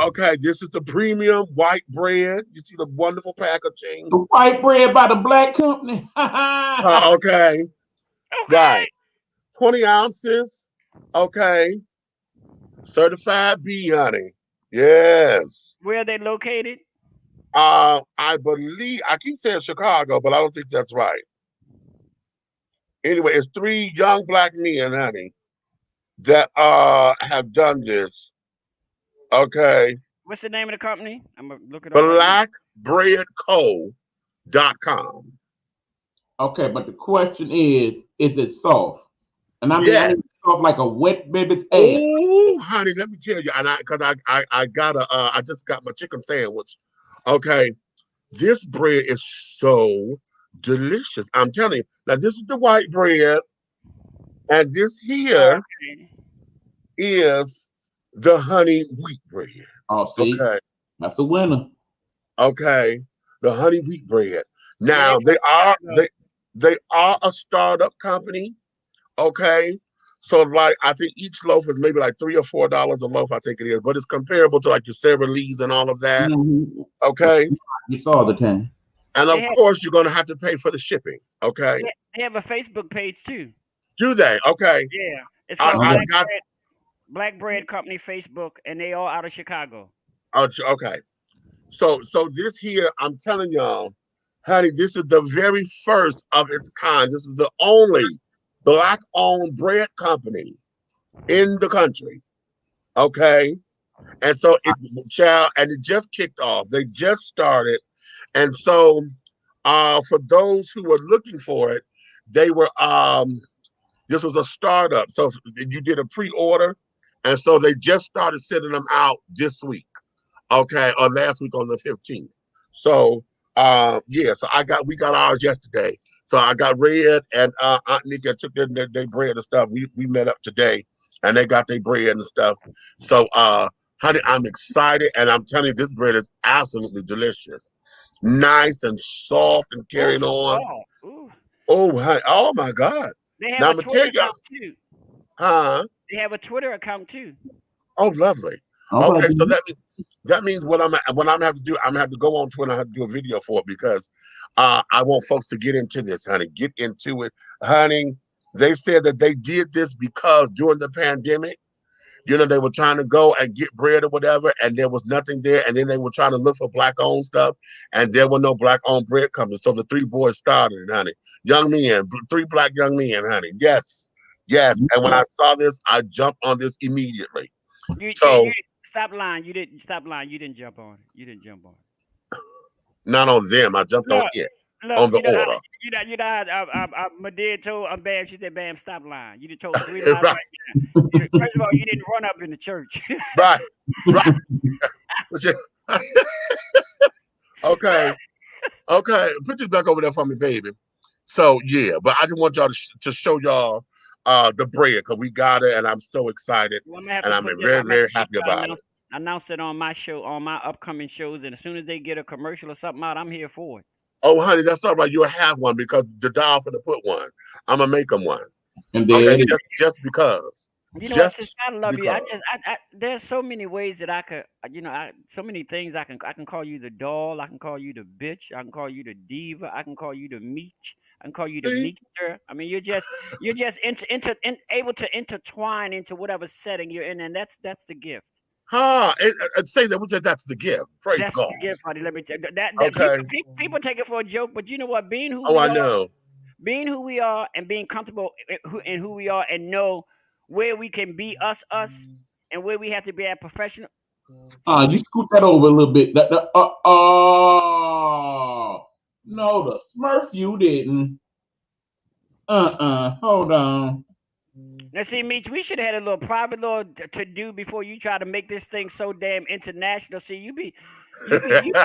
okay, this is the premium white bread. You see the wonderful packaging. The white bread by the black company. Okay. Right. 20 ounces. Okay. Certified B, honey. Yes. Where are they located? I believe, I keep saying Chicago, but I don't think that's right. Anyway, it's 3 young black men, honey, that have done this. Okay. What's the name of the company? I'm gonna look it up. Blackbreadco.com. Okay, but the question is it soft? And I mean, yes. I mean soft like a wet baby's ass. Oh, honey, let me tell you, and I just got my chicken sandwich. Okay, this bread is so delicious. I'm telling you. Now, this is the white bread, and this here is the honey wheat bread. Oh, see, okay. That's the winner. Okay, the honey wheat bread. Now they are a startup company. Okay, so like I think each loaf is maybe like $3 or $4 a loaf. I think it is, but it's comparable to like your Sara Lee's and all of that. Mm-hmm. Okay, it's all the time. And of course, you're going to have to pay for the shipping. Okay. They have a Facebook page too. Do they? Okay. Yeah, it's called Black Bread Company Facebook, and they all out of Chicago. Oh, okay. So this here, I'm telling y'all, honey, this is the very first of its kind. This is the only Black-owned bread company in the country. Okay. And so it just kicked off. They just started. And so for those who were looking for it, they were this was a startup. So you did a pre-order. And so they just started sending them out this week. Okay, or last week on the 15th. So so we got ours yesterday. So I got Red and Aunt Nika took their bread and stuff. We met up today and they got their bread and stuff. So honey, I'm excited, and I'm telling you, this bread is absolutely delicious. Nice and soft and carrying on. Oh, honey, oh my God. They have Now a I'm gonna Twitter tell you. account too. Huh? They have a Twitter account too. Oh, lovely. Okay, so that means what I'm gonna have to do, I'm gonna have to go on Twitter and have to do a video for it because I want folks to get into this, honey. Get into it. Honey, they said that they did this because during the pandemic, you know, they were trying to go and get bread or whatever, and there was nothing there. And then they were trying to look for Black-owned stuff, and there were no Black-owned bread companies. So the three boys started it, honey. Young men, three Black young men, honey. Yes, yes. And when I saw this, I jumped on this immediately. You stop lying. You didn't stop lying. You didn't jump on it. You didn't jump on it. Not on them. I jumped on it. Look, on the order. Madea told Bam, she said, Bam, stop lying. You just told 3 lies right now. First of all, you didn't run up in the church. Right. Okay. Put this back over there for me, baby. So, yeah, but I just want y'all to show y'all the bread because we got it, and I'm so excited. And I'm very, very happy about it. Announce it on my show, on my upcoming shows, and as soon as they get a commercial or something out, I'm here for it. Oh, honey, that's all right. You'll have one because the doll for to put one. I'm gonna make them one. And just because. You know, I love because. You. There's so many ways that I could, so many things I can call you the doll. I can call you the bitch. I can call you the diva. I can call you the meech. I can call you the meester. I mean, you're just able to intertwine into whatever setting you're in, and that's the gift. Say that that's the gift. Praise that's God. The gift, buddy. Let me tell you that. Okay. People take it for a joke, but you know what? Being who being who we are, and being comfortable in who we are, and know where we can be us, and where we have to be at professional. You scoot that over a little bit. No, the Smurf you didn't. Hold on. Now, see, Meech, we should have had a little private little to do before you try to make this thing so damn international. See, you be right.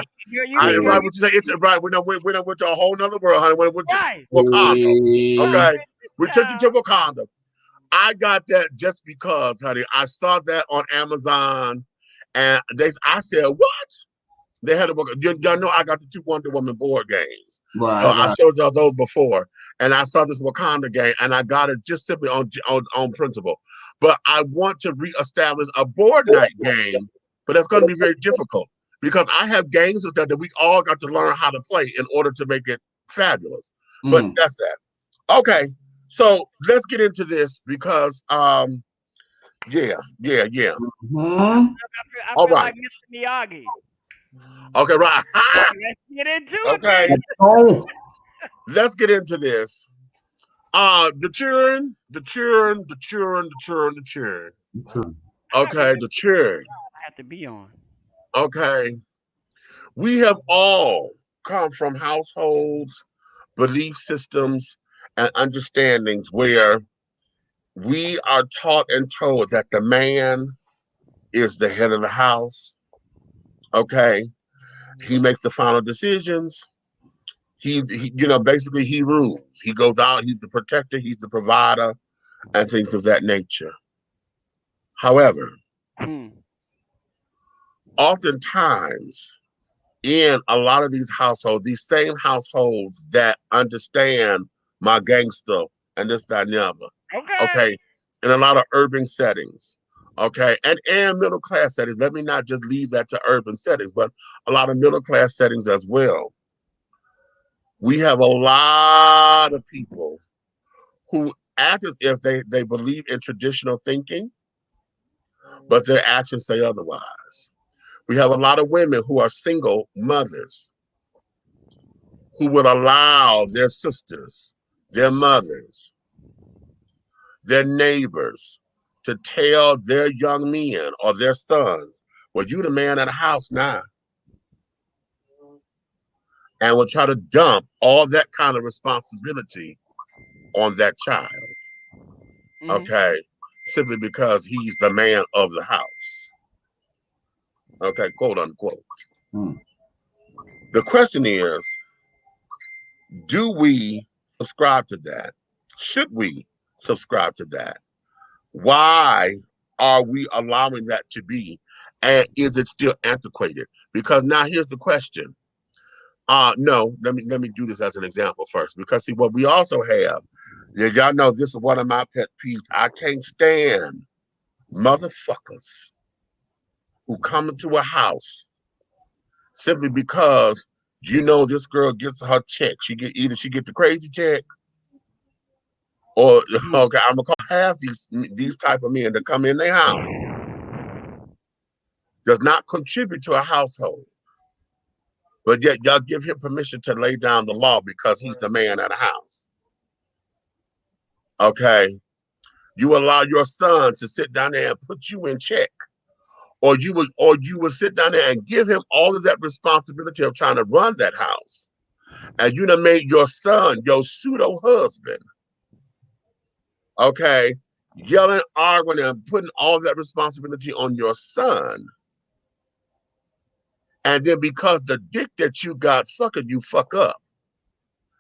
What you say? It's right. We done went to a whole nother world, honey. We went to Wakanda. Okay, we took you to Wakanda. I got that just because, honey. I saw that on Amazon, and I said, "What?" They had a book. Y'all know I got the 2 Wonder Woman board games. Right. I showed y'all those before, and I saw this Wakanda game, and I got it just simply on principle. But I want to reestablish a board night game, but that's going to be very difficult because I have games that we all got to learn how to play in order to make it fabulous. But that's that. Okay, so let's get into this because yeah. I feel like Mr. Miyagi. Okay, right. Let's get into it. Okay. Let's get into this. The churn. Okay, the churn. I have to be on. Okay. We have all come from households, belief systems, and understandings where we are taught and told that the man is the head of the house. Okay, he makes the final decisions. He basically he rules. He goes out. He's the protector. He's the provider, and things of that nature. However, oftentimes in a lot of these households, these same households that understand my gangster and this, that, and the other. Okay, in a lot of urban settings. Okay, and middle class settings. Let me not just leave that to urban settings, but a lot of middle class settings as well. We have a lot of people who act as if they believe in traditional thinking, but their actions say otherwise. We have a lot of women who are single mothers who would allow their sisters, their mothers, their neighbors to tell their young men or their sons, well, you the man of the house now. And will try to dump all that kind of responsibility on that child. Okay, simply because he's the man of the house. Okay, quote unquote. The question is, do we subscribe to that? Should we subscribe to that? Why are we allowing that to be? And is it still antiquated? Because now here's the question. No, let me do this as an example first. Because see, what we also have, y'all know this is one of my pet peeves. I can't stand motherfuckers who come into a house simply because this girl gets her check. She get the crazy check, or okay, I'm gonna call half these type of men that come in their house does not contribute to a household, but yet y'all give him permission to lay down the law because he's the man of the house. Okay, you allow your son to sit down there and put you in check, or you would sit down there and give him all of that responsibility of trying to run that house, and you done made your son your pseudo husband. Okay, yelling, arguing, and putting all that responsibility on your son. And then because the dick that you got fucking you fuck up,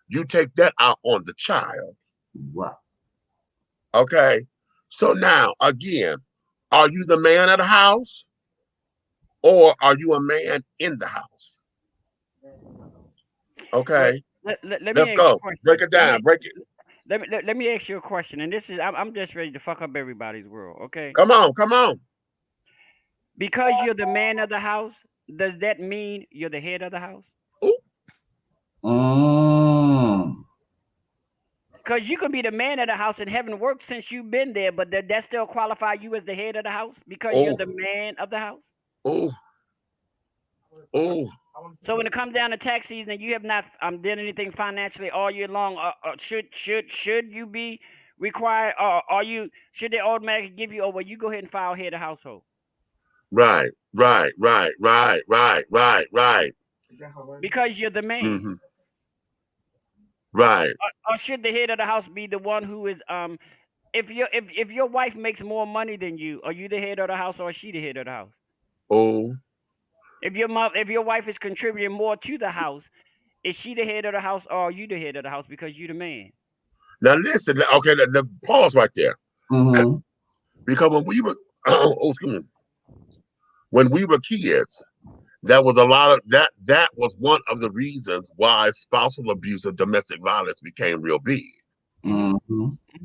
you take that out on the child. Right. Okay. So now, again, are you the man of the house? Or are you a man in the house? Okay. Let's go. Break it down. Break it. Let me ask you a question. And this is, I'm just ready to fuck up everybody's world. Okay. Come on. Because you're the man of the house, does that mean you're the head of the house? Because you can be the man of the house and haven't worked since you've been there, but that still qualify you as the head of the house because you're the man of the house? So when it comes down to tax season and you have not done anything financially all year long, should you be required, or should they automatically give you, well, you go ahead and file head of household? Right. Because you're the man. Mm-hmm. Right. Or should the head of the house be the one who is if your wife makes more money than you, are you the head of the house or is she the head of the house? If your wife is contributing more to the house, is she the head of the house or are you the head of the house because you're the man? Now listen, okay, pause right there. Because when we were when we were kids, that was a lot of that was one of the reasons why spousal abuse and domestic violence became real big.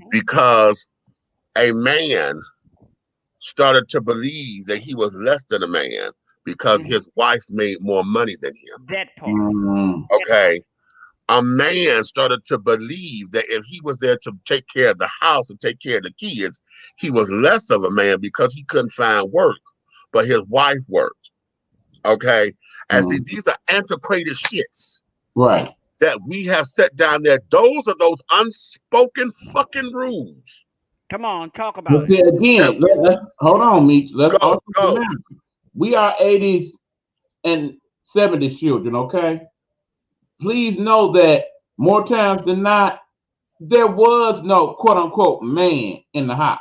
Because a man started to believe that he was less than a man because his wife made more money than him. That part. Okay. A man started to believe that if he was there to take care of the house and take care of the kids, he was less of a man because he couldn't find work, but his wife worked. Okay. And see, these are antiquated shits. Right. That we have set down there. Those are those unspoken fucking rules. Come on, talk about it. Again, hold on, Meech. Let's go. We are 80s and 70s children, okay? Please know that more times than not, there was no quote-unquote man in the house.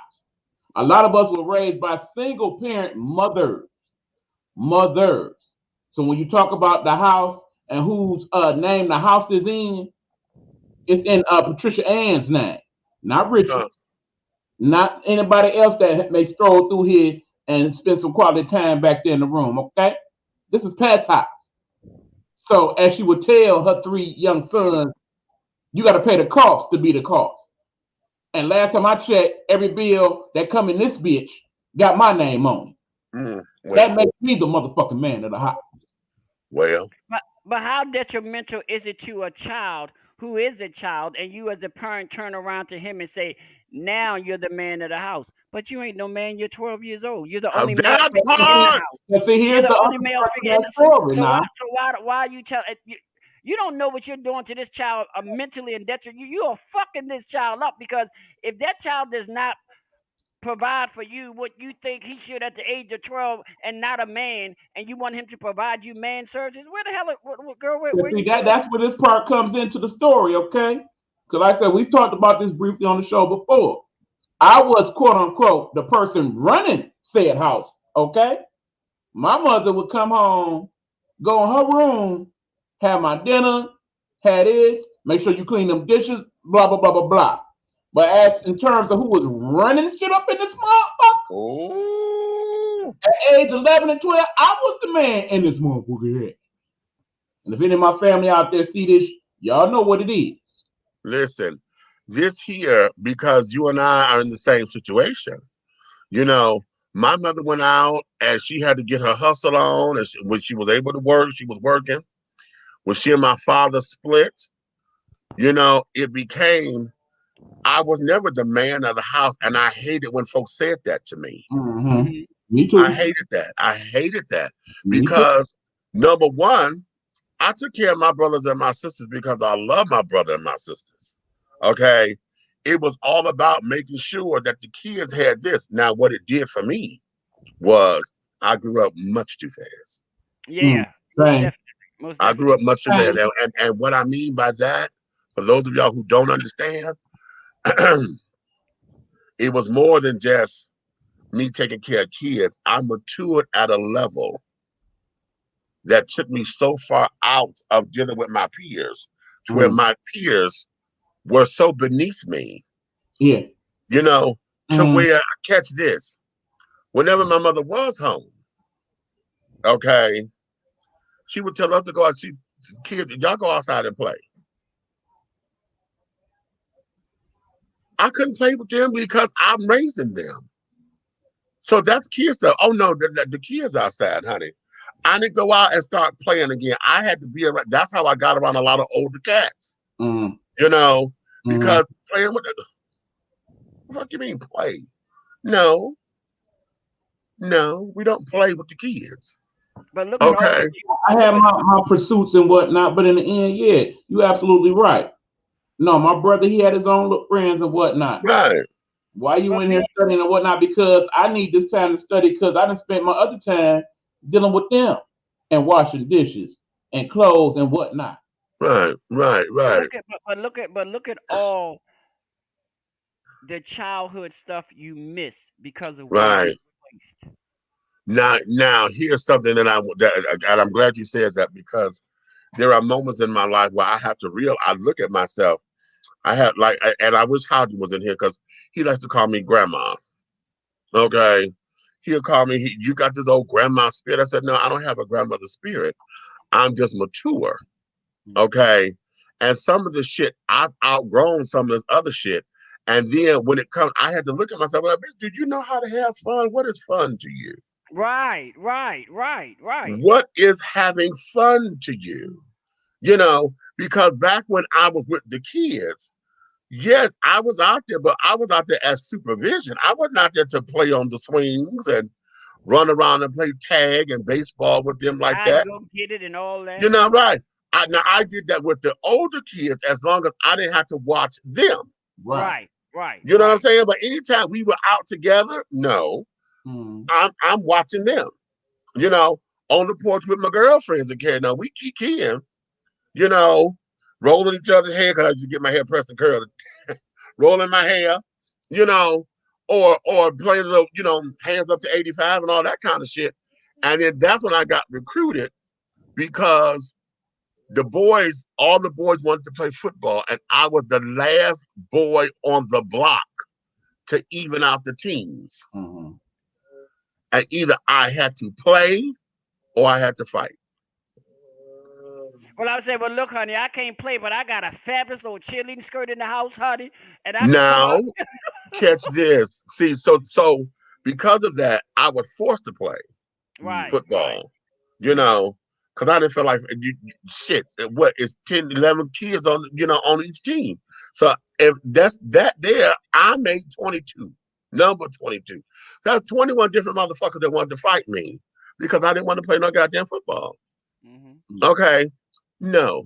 A lot of us were raised by single-parent mothers. So when you talk about the house and whose name the house is in, it's in Patricia Ann's name, not Richard, not anybody else that may stroll through here and spend some quality time back there in the room, okay? This is Pat's house. So as she would tell her 3 young sons, you got to pay the cost to be the cost. And last time I checked, every bill that come in this bitch got my name on it. That makes me the motherfucking man of the house. Well. But how detrimental is it to a child who is a child and you as a parent turn around to him and say, now you're the man of the house, but you ain't no man, you're 12 years old. You're the only male figure in the house. You're the only male figure in the house. So why are you telling You don't know what you're doing to this child mentally and detrimental. You are fucking this child up because if that child does not provide for you what you think he should at the age of 12 and not a man, and you want him to provide you man services, where the hell, girl, where See, you that's where this part comes into the story, okay? Because like I said, we talked about this briefly on the show before. I was, quote unquote, the person running said house, okay? My mother would come home, go in her room, have my dinner, have this, make sure you clean them dishes, blah, blah, blah, blah, blah. But as in terms of who was running shit up in this motherfucker, at age 11 and 12, I was the man in this motherfucker here. And if any of my family out there see this, y'all know what it is. Listen, this here, because you and I are in the same situation. You know, my mother went out and she had to get her hustle on. And when she was able to work, she was working. When she and my father split, you know, it became, I was never the man of the house. And I hated when folks said that to me. Mm-hmm. Me too. I hated that. Because number one, I took care of my brothers and my sisters because I love my brother and my sisters. Okay. It was all about making sure that the kids had this. Now, what it did for me was I grew up much too fast. Yeah. Most I grew up much too fast. And what I mean by that, for those of y'all who don't understand, it was more than just me taking care of kids. I matured at a level that took me so far out of dealing with my peers to where my peers were so beneath me. Yeah. You know, to where, catch this, whenever my mother was home, okay, she would tell us to go out, kids, y'all go outside and play. I couldn't play with them because I'm raising them. So that's kid stuff. Oh no, the kids outside, honey. I didn't go out and start playing again. I had to be around. That's how I got around a lot of older cats. You know, because playing with the fuck you mean play? No, we don't play with the kids. But look, okay. I had my pursuits and whatnot, but in the end, yeah, you're absolutely right. No, my brother, he had his own little friends and whatnot. Right. Why you in here studying and whatnot? Because I need this time to study because I done spent my other time dealing with them and washing dishes and clothes and whatnot. Right. But look at all the childhood stuff you miss because of right. Now here's something that I'm glad you said that, because there are moments in my life where I have to I look at myself. I have and I wish Hodge was in here because he likes to call me grandma. Okay. He'll call me, you got this old grandma spirit. I said, no, I don't have a grandmother spirit. I'm just mature. Okay. And some of the shit, I've outgrown some of this other shit. And then when it comes, I had to look at myself, like, bitch, did you know how to have fun? What is fun to you? Right. What is having fun to you? You know, because back when I was with the kids, yes, I was out there, but I was out there as supervision. I wasn't out there to play on the swings and run around and play tag and baseball with them like that. Go get it and all that. You're not right. I did that with the older kids as long as I didn't have to watch them. Right. You know what I'm saying? But anytime we were out together, no, I'm watching them. You know, on the porch with my girlfriends and kid. Now we keep in, you know, rolling each other's hair because I just get my hair pressed and curled, rolling my hair, you know, or playing little, you know, hands up to 85 and all that kind of shit. And then that's when I got recruited because all the boys wanted to play football, and I was the last boy on the block to even out the teams. And either I had to play or I had to fight. Well, I would say, well, look, honey, I can't play, but I got a fabulous little cheerleading skirt in the house, honey. And I now, catch this. See, so because of that, I was forced to play football, you know, because I didn't feel like, it's 10, 11 kids on each team. So if that's that there, I made 22, number 22. That's 21 different motherfuckers that wanted to fight me because I didn't want to play no goddamn football. Okay. No,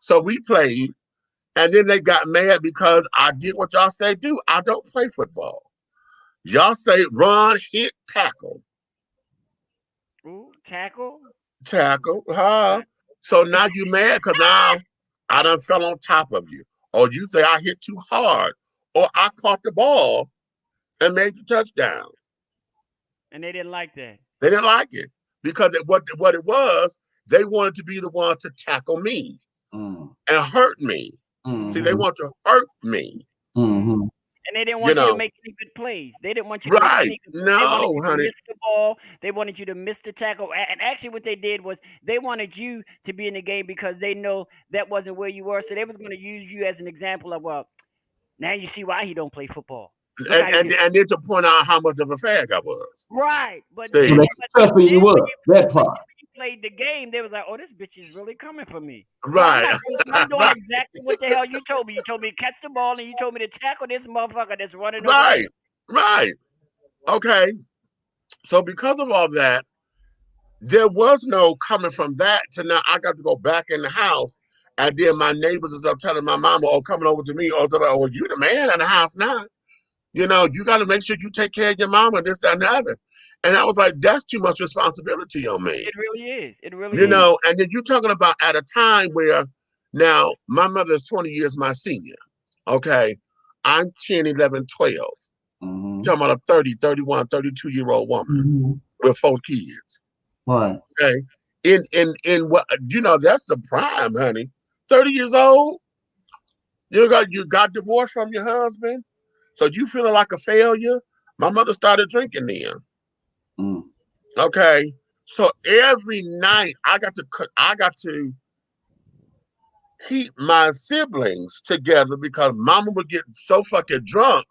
So we played, and then they got mad because I did what y'all say do. I don't play football. Y'all say run, hit, tackle. Ooh, tackle. Tackle, huh? So now you mad because now I done fell on top of you. Or you say I hit too hard. Or I caught the ball and made the touchdown. And they didn't like that. They didn't like it. Because what it was, they wanted to be the one to tackle me and hurt me. See, they want to hurt me. And they didn't want you to make any good plays. They didn't want you to make any good plays. No, they wanted you honey. to miss the ball. They wanted you to miss the tackle. And actually what they did was they wanted you to be in the game because they know that wasn't where you were. So they was going to use you as an example of, well, now you see why he don't play football. And then to point out how much of a fag I was. Right. But See? then, you was that part. When you played the game, they was like, oh, this bitch is really coming for me. Right. I'm doing exactly what the hell you told me. You told me to catch the ball and you told me to tackle this motherfucker that's running over Right. me. Right. Okay. So because of all that, there was no coming from that to now I got to go back in the house. And then my neighbors is up telling my mama, oh, coming over to me, oh, you the man in the house now. You know, you got to make sure you take care of your mama, this, that, and the other. And I was like, that's too much responsibility on me. It really is. It really is. You know, and then you're talking about at a time where now my mother is 20 years my senior. Okay. I'm 10, 11, 12. You're talking about a 30, 31, 32-year-old woman with 4 kids. Right. Okay. In what, you know, that's the prime, honey. 30 years old. You got divorced from your husband. So you feeling like a failure? My mother started drinking then. Okay. So every night I got to keep my siblings together because mama would get so fucking drunk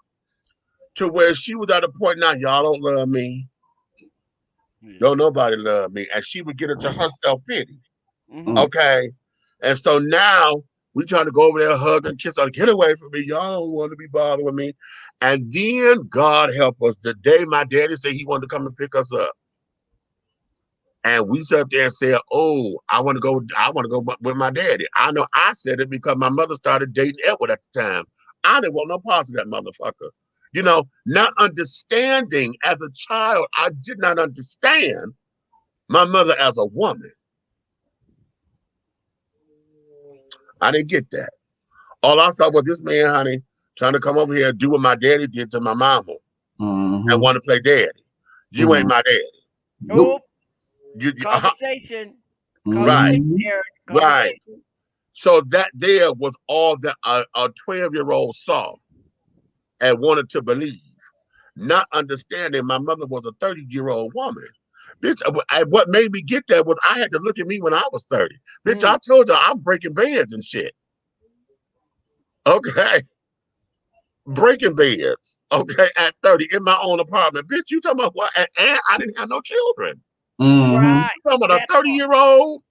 to where she was at a point now, y'all don't love me. Don't nobody love me. And she would get into her self-pity. Okay. And so now we trying to go over there, hug and kiss her, get away from me. Y'all don't want to be bothered with me. And then God help us. The day my daddy said he wanted to come and pick us up. And we sat there and said, oh, I want to go with my daddy. I know I said it because my mother started dating Edward at the time. I didn't want no parts of that motherfucker. You know, not understanding as a child, I did not understand my mother as a woman. I didn't get that. All I saw was this man, honey, trying to come over here and do what my daddy did to my mama and want to play daddy. You ain't my daddy. Nope. You, conversation. Right. Conversation. Right. So that there was all that a 12-year-old saw and wanted to believe, not understanding my mother was a 30-year-old woman. Bitch, what made me get that was I had to look at me when I was 30. Bitch, I told you I'm breaking beds and shit. Okay. Breaking beds, okay, at 30 in my own apartment. Bitch, you talking about what? And I didn't have no children. Right. You talking about a 30-year-old,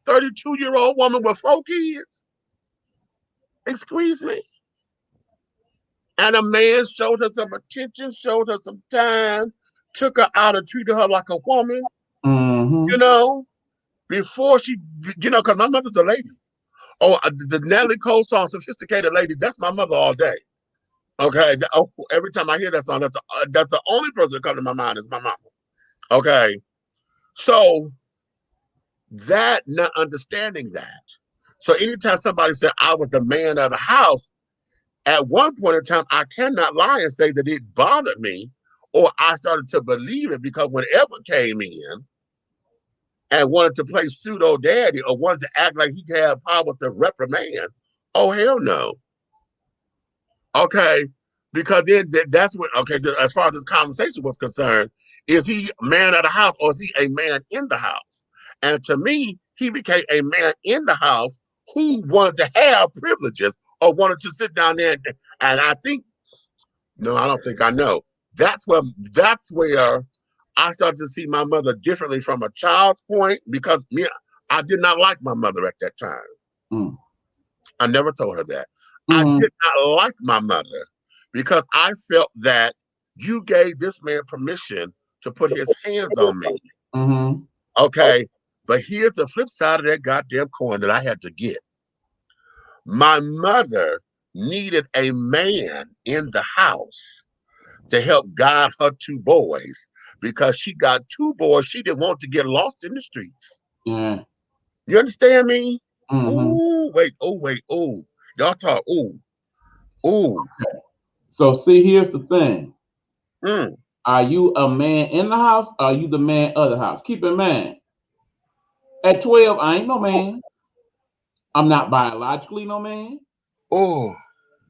32-year-old woman with 4 kids? Excuse me. And a man showed her some attention, showed her some time, took her out and treated her like a woman. You know, before she, you know, because my mother's a lady. Oh, the Natalie Cole song, Sophisticated Lady, that's my mother all day. Okay, every time I hear that song, that's the only person that comes to my mind is my mama. Okay, so that, not understanding that. So anytime somebody said I was the man of the house, at one point in time, I cannot lie and say that it bothered me, or I started to believe it because when Edward came in and wanted to play pseudo daddy or wanted to act like he had power to reprimand, oh hell no. Okay, because then that's what, okay, as far as this conversation was concerned, is he a man of the house or is he a man in the house? And to me, he became a man in the house who wanted to have privileges or wanted to sit down there. And I think, no, I don't think I know. That's where I started to see my mother differently from a child's point because I did not like my mother at that time. I never told her that. I did not like my mother because I felt that you gave this man permission to put his hands on me. Okay. But here's the flip side of that goddamn coin that I had to get. My mother needed a man in the house to help guide her 2 boys because she got 2 boys she didn't want to get lost in the streets. Yeah. You understand me? Mm-hmm. Ooh, wait, oh. Y'all talk, ooh. Okay. So see, here's the thing. Mm. Are you a man in the house? Or are you the man of the house? Keep in mind, at 12, I ain't no man. I'm not biologically no man. Oh,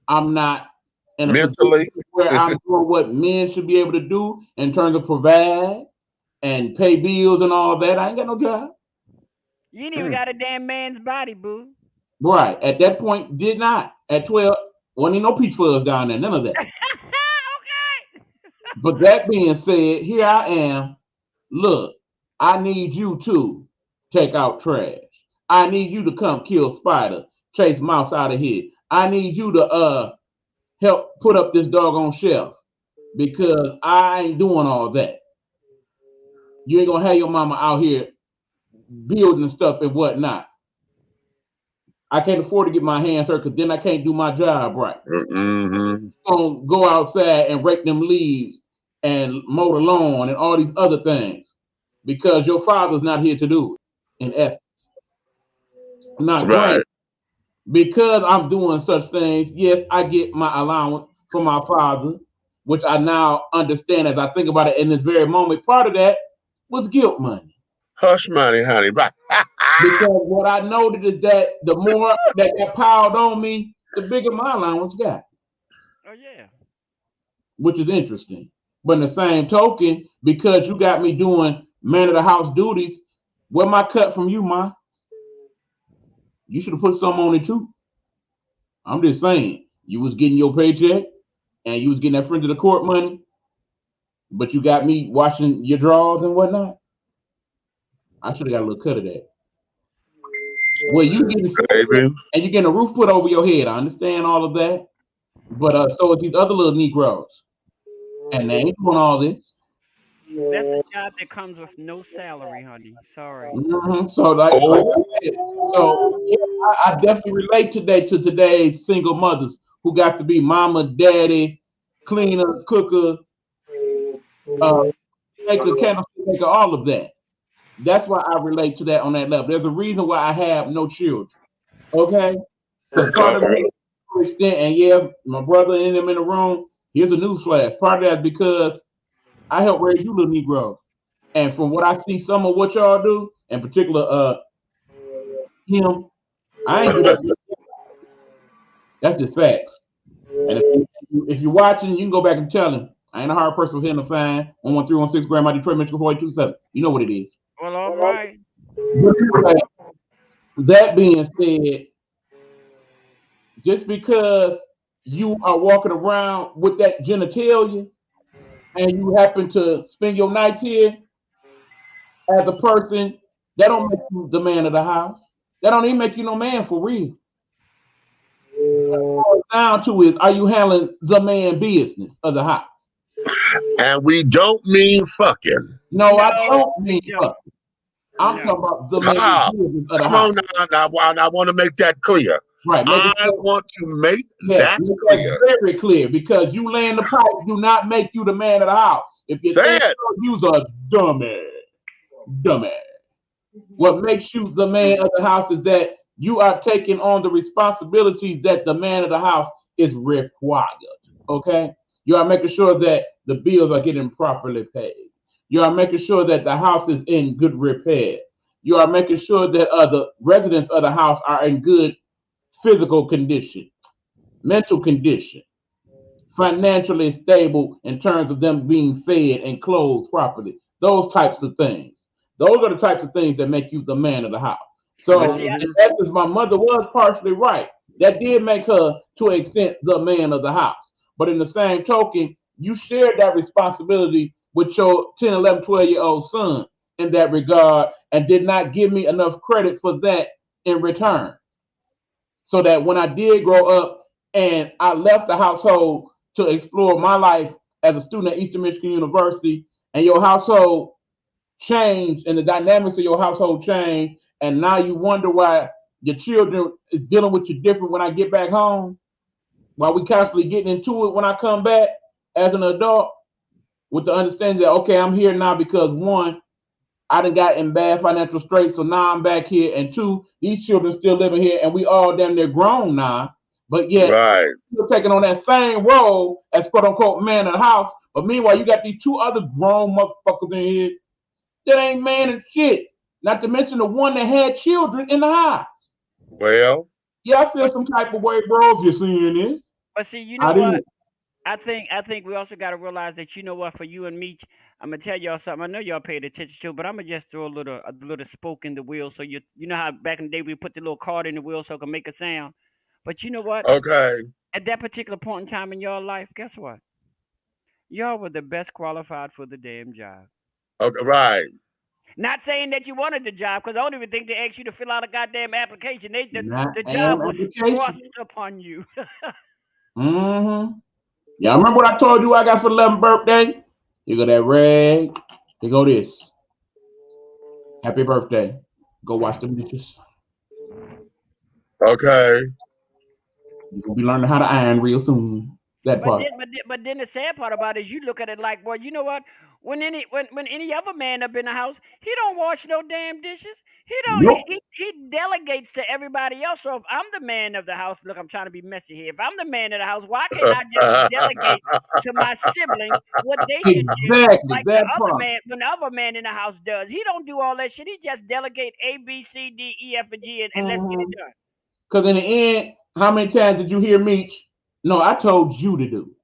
I'm not in a mentally. position where I'm doing what men should be able to do in terms of provide and pay bills and all that. I ain't got no job. You ain't even got a damn man's body, boo. Right. At that point, did not. At 12, wasn't even no peach fuzz down there. None of that. Okay. But that being said, here I am. Look, I need you to take out trash. I need you to come kill spider, chase mouse out of here. I need you to help put up this doggone shelf because I ain't doing all that. You ain't gonna have your mama out here building stuff and whatnot. I can't afford to get my hands hurt because then I can't do my job right. Mm-hmm. Gonna go outside and rake them leaves and mow the lawn and all these other things because your father's not here to do it, in essence. Not Right. great. Because I'm doing such things, yes, I get my allowance from my father, which I now understand as I think about it in this very moment. Part of that was guilt money. Hush money, honey. Right. Because what I noted is that the more that got piled on me, the bigger my allowance got. Oh yeah. Which is interesting. But in the same token, because you got me doing man of the house duties, where my cut from you, Ma? You should have put some on it too. I'm just saying, you was getting your paycheck and you was getting that friend of the court money, but you got me washing your drawers and whatnot. I should have got a little cut of that. Well, you getting food and you getting a roof put over your head. I understand all of that, but so is these other little Negroes, and they ain't doing all this. That's a job that comes with no salary, honey. Sorry. Mm-hmm. So like I said, so yeah, I definitely relate today to today's single mothers who got to be mama, daddy, cleaner, cooker, maker, candlestick maker, all of that. That's why I relate to that on that level. There's a reason why I have no children. Okay? Because part of me, to extent, and yeah, my brother and them in the room, here's a news flash. Part of that is because I helped raise you little Negroes. And from what I see some of what y'all do, in particular him, I ain't do that. That's just facts. And if you're watching, you can go back and tell him. I ain't a hard person for him to find. 11316 Grandma Detroit, Michigan 4827. You know what it is. Well, all right. That being said, just because you are walking around with that genitalia and you happen to spend your nights here as a person, that don't make you the man of the house. That don't even make you no man for real. What it down to is, are you handling the man business of the house? And we don't mean fucking. No, I don't mean fucking. I'm talking about the man business of the Come house. on now, I want to make that clear. Right. I want to make that clear. Very clear, because you laying the pipe do not make you the man of the house. If you think you's a dummy. What makes you the man of the house is that you are taking on the responsibilities that the man of the house is required. Okay? You are making sure that the bills are getting properly paid. You are making sure that the house is in good repair. You are making sure that the residents of the house are in good physical condition, mental condition, financially stable in terms of them being fed and clothed properly. Those types of things. Those are the types of things that make you the man of the house. So, in essence, my mother was partially right. That did make her, to an extent, the man of the house. But in the same token, you shared that responsibility with your 10, 11, 12-year-old son in that regard and did not give me enough credit for that in return. So that when I did grow up and I left the household to explore my life as a student at Eastern Michigan University, and your household changed and the dynamics of your household changed, and now you wonder why your children is dealing with you different when I get back home, while we constantly getting into it when I come back as an adult, with the understanding that, okay, I'm here now because one, I done got in bad financial straits, so now I'm back here, and two, these children still living here, and we all damn near grown now, but yet Right. you're taking on that same role as quote unquote man of the house. But meanwhile, you got these two other grown motherfuckers in here that ain't man and shit. Not to mention the one that had children in the house. Well, Yeah, I feel some type of way, bro, if you're seeing this. But see, you know I what? do. I think we also got to realize that, you know what, for you and me, I'm gonna tell y'all something. I know y'all paid attention to, but I'm gonna just throw a little spoke in the wheel, so you know how back in the day we put the little card in the wheel so it can make a sound. But you know what? okay. At that particular point in time in your life, guess what? Y'all were the best qualified for the damn job. Okay, right. Not saying that you wanted the job, because I don't even think they asked you to fill out a goddamn application. Not The an job was application. thrust upon you. Mm-hmm. Y'all remember what I told you I got for 11th birthday? Here go that rag. Here go this. Happy birthday. Go watch them bitches. Okay. You're gonna be learning how to iron real soon. That part. But then the sad part about it is you look at it like, well, you know what? When any other man up in the house, he don't wash no damn dishes. He don't. Nope. He delegates to everybody else. So if I'm the man of the house, look, I'm trying to be messy here. If I'm the man of the house, why can't I just delegate to my siblings what they should do? Exactly. Like That the other part. man, when the other man in the house does, he don't do all that shit. He just delegate A, B, C, D, E, F, and G, and let's get it done. Because in the end, how many times did you hear me? No, I told you to do.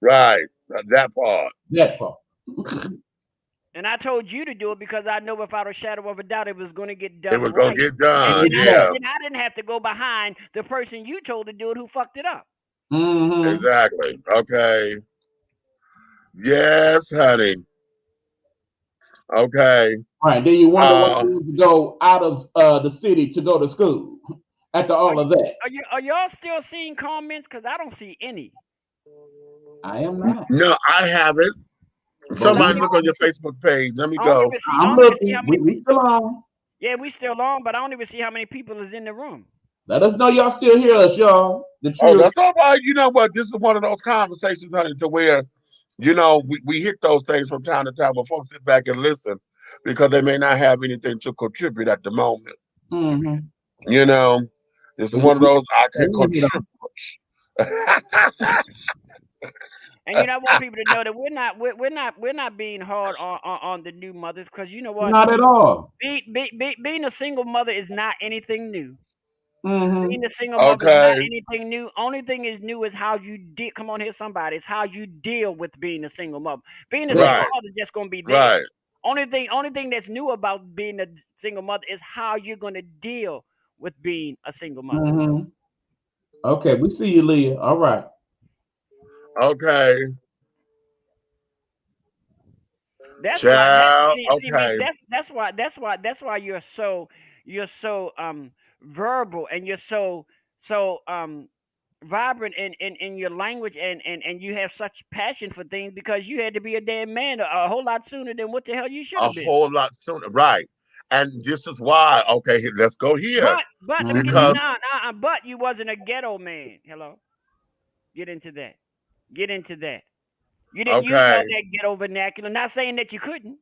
Right. That part. That part. And I told you to do it because I know without a shadow of a doubt it was going to get done. It was going to get done. And Yeah. I didn't have to go behind the person you told to do it who fucked it up. Mm-hmm. Exactly. Okay. Yes, honey. Okay. Right. Then you wonder what to go out of the city to go to school after all of that. Are y'all still seeing comments? Because I don't see any. I am not. No, I haven't. Somebody look on your Facebook page. Let me go. I'm looking. We still on. Yeah, we still on, but I don't even see how many people is in the room. Let us know y'all still hear us, y'all. Oh, that's all right. You know what? This is one of those conversations, honey, to where, you know, we hit those things from time to time, but folks sit back and listen because they may not have anything to contribute at the moment. Mm-hmm. You know, this is one of those I can contribute. And you know, I want people to know that we're not being hard on the new mothers, because you know what? Not at all. Being a single mother is not anything new. Mm-hmm. Being a single mother is not anything new. Only thing is new is how you deal. Come on here, somebody. It's how you deal with being a single mother. Being a single mother is just gonna be there. Right. Only thing that's new about being a single mother is how you're gonna deal with being a single mother. Mm-hmm. Okay, we see you, Leah. All right. Okay. That's Child. why. That's why you're so verbal, and you're so vibrant in your language, and you have such passion for things, because you had to be a damn man a whole lot sooner than what the hell you should have been. A whole lot sooner, right? And this is why. Okay, let's go here. But let me get but you wasn't a ghetto man. Hello. Get into that. You didn't use all that ghetto vernacular. Not saying that you couldn't,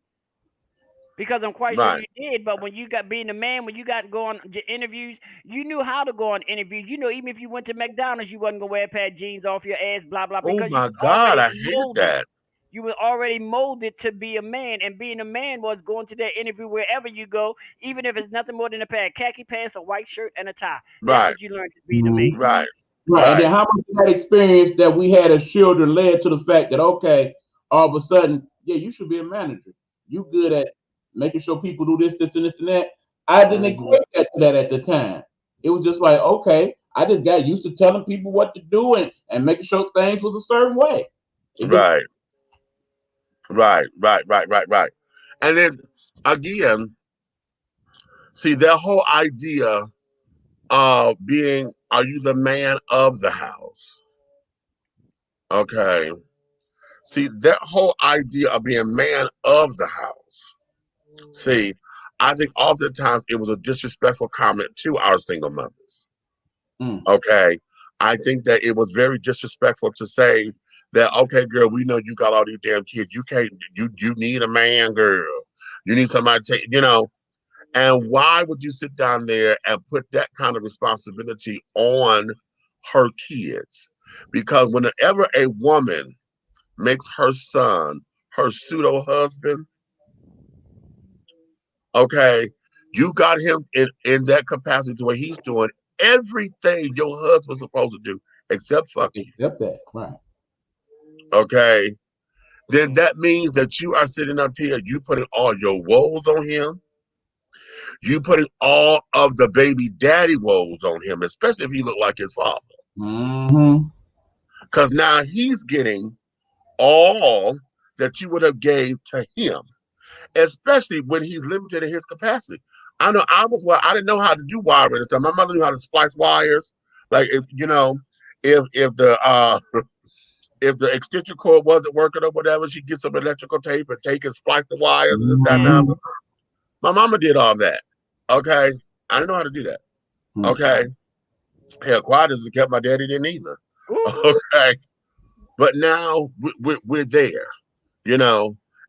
because I'm quite sure you did. But when you got being a man, when you got to go on interviews, you knew how to go on interviews. You know, even if you went to McDonald's, you wasn't gonna wear pad jeans off your ass, blah blah. Oh my God, I hate that. You were already molded to be a man, and being a man was going to that interview wherever you go, even if it's nothing more than a pair of khaki pants, a white shirt, and a tie. That's what you learned to be a man. Right. Right. And then how much of that experience that we had as children led to the fact that, okay, all of a sudden, yeah, you should be a manager. You good at making sure people do this, and this, and that. I didn't equate that to that at the time. It was just like, okay, I just got used to telling people what to do and making sure things was a certain way. Right. And then again, see, that whole idea of being, are you the man of the house? Okay. See, that whole idea of being man of the house. See, I think oftentimes it was a disrespectful comment to our single mothers. Mm. Okay. I think that it was very disrespectful to say that, okay, girl, we know you got all these damn kids. You can't, you need a man, girl. You need somebody to take, and why would you sit down there and put that kind of responsibility on her kids? Because whenever a woman makes her son her pseudo husband, okay, you got him in that capacity to where he's doing everything your husband's supposed to do except fucking you. Except that, right? Okay, then that means that you are sitting up here, you putting all your woes on him. You putting all of the baby daddy woes on him, especially if he looked like his father. Mm-hmm. Because now he's getting all that you would have gave to him, especially when he's limited in his capacity. I know I didn't know how to do wiring and stuff. My mother knew how to splice wires. Like if if the if the extension cord wasn't working or whatever, she'd get some electrical tape and take and splice the wires and this, that, and the other. My mama did all that. Okay. I didn't know how to do that. Okay. Hell, quiet as it kept, my daddy didn't either. Okay. But now we're there,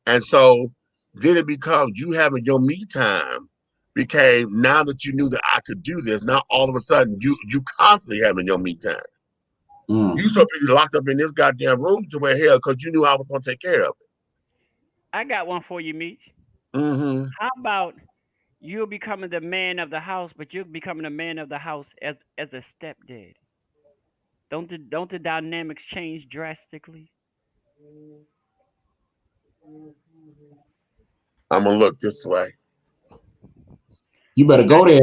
and so then it becomes you having your me time became, now that you knew that I could do this, now all of a sudden you constantly having your me time. You so busy locked up in this goddamn room to where hell, because you knew I was going to take care of it. I got one for you, Meech. Mm-hmm. How about you're becoming the man of the house, but you're becoming the man of the house as a stepdad? Don't the dynamics change drastically? I'm gonna look this way. You better go there.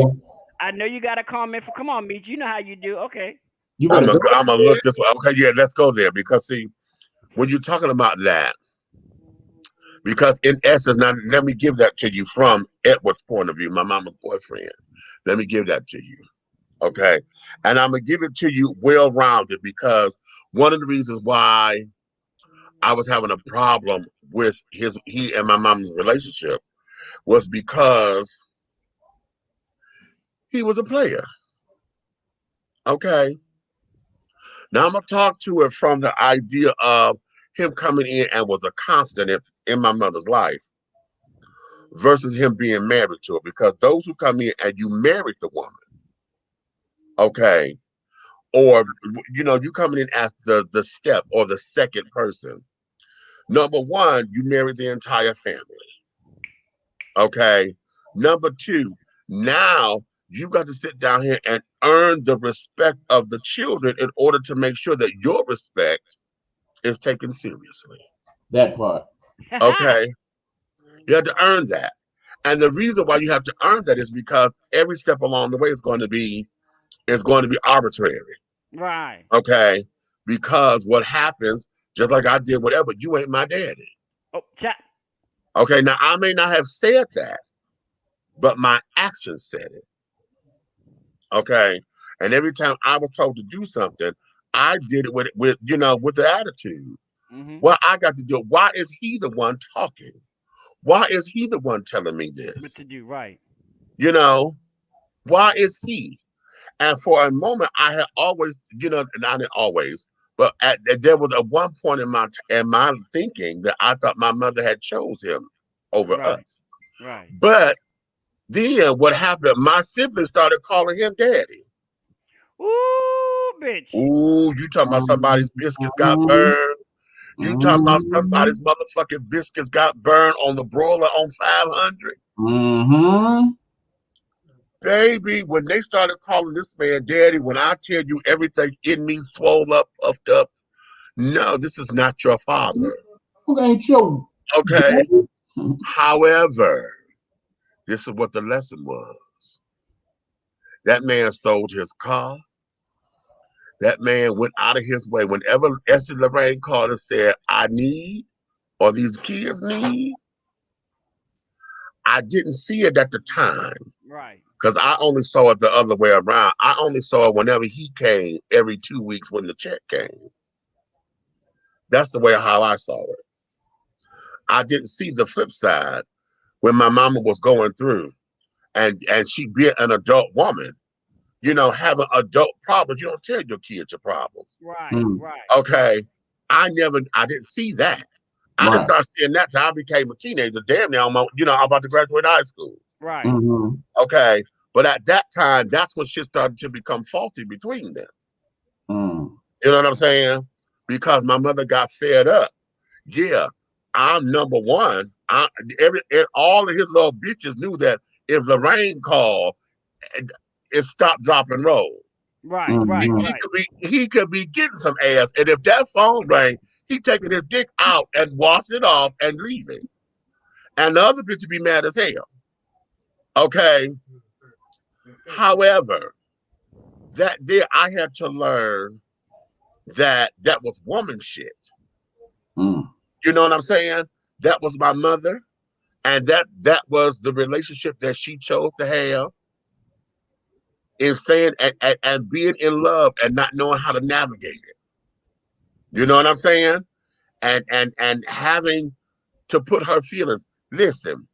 I know you got a comment for. Come on, Meech. You know how you do. Okay. You better go. I'm gonna look this way. Okay, yeah, let's go there because see, when you're talking about that, because in essence, now let me give that to you from Edward's point of view, my mama's boyfriend. Let me give that to you. Okay. And I'm gonna give it to you well-rounded because one of the reasons why I was having a problem with he and my mom's relationship was because he was a player. Okay. Now I'm gonna talk to it from the idea of him coming in and was a constant in my mother's life versus him being married to her. Because those who come in and you married the woman, okay, or you coming in as the step or the second person. Number one, you married the entire family. Okay. Number two, now you got to sit down here and earn the respect of the children in order to make sure that your respect is taken seriously. That part. Okay. You have to earn that. And the reason why you have to earn that is because every step along the way is going to be arbitrary. Right. Okay. Because what happens, just like I did whatever, you ain't my daddy. Oh, chat. Okay, now I may not have said that, but my actions said it. Okay. And every time I was told to do something, I did it with the attitude. Mm-hmm. Well, I got to do it. Why is he the one talking? Why is he the one telling me this? What to do, right? Why is he? And for a moment, I had always, not always, but there was at one point in my thinking that I thought my mother had chose him over us. Right. But then what happened? My siblings started calling him daddy. Ooh, bitch. Ooh, you talking about somebody's biscuits got burned? You talking about somebody's motherfucking biscuits got burned on the broiler on 500? Mm-hmm. Baby, when they started calling this man daddy, when I tell you everything in me swole up, puffed up, no, this is not your father. Who ain't your okay. However, this is what the lesson was. That man sold his car. That man went out of his way. Whenever Essie Lorraine called and said, I need, or these kids need, I didn't see it at the time. Right. Because I only saw it the other way around. I only saw it whenever he came every 2 weeks when the check came. That's the way how I saw it. I didn't see the flip side when my mama was going through. and she be an adult woman, you know, having adult problems. You don't tell your kids your problems. Right, right. Okay. I didn't see that. I didn't start seeing that till I became a teenager. Damn, now I'm about to graduate high school. Right. Okay. But at that time, that's when shit started to become faulty between them. You know what I'm saying? Because my mother got fed up. Yeah, I'm number one. All of his little bitches knew that if Lorraine called, it stopped, drop, and roll. Right, right, right. He could be getting some ass, and if that phone rang, he taking his dick out and wash it off and leaving. And the other bitch would be mad as hell. Okay. However, that there I had to learn that was woman shit. You know what I'm saying? That was my mother, and that was the relationship that she chose to have. In saying and being in love and not knowing how to navigate it. You know what I'm saying? And having to put her feelings. Listen,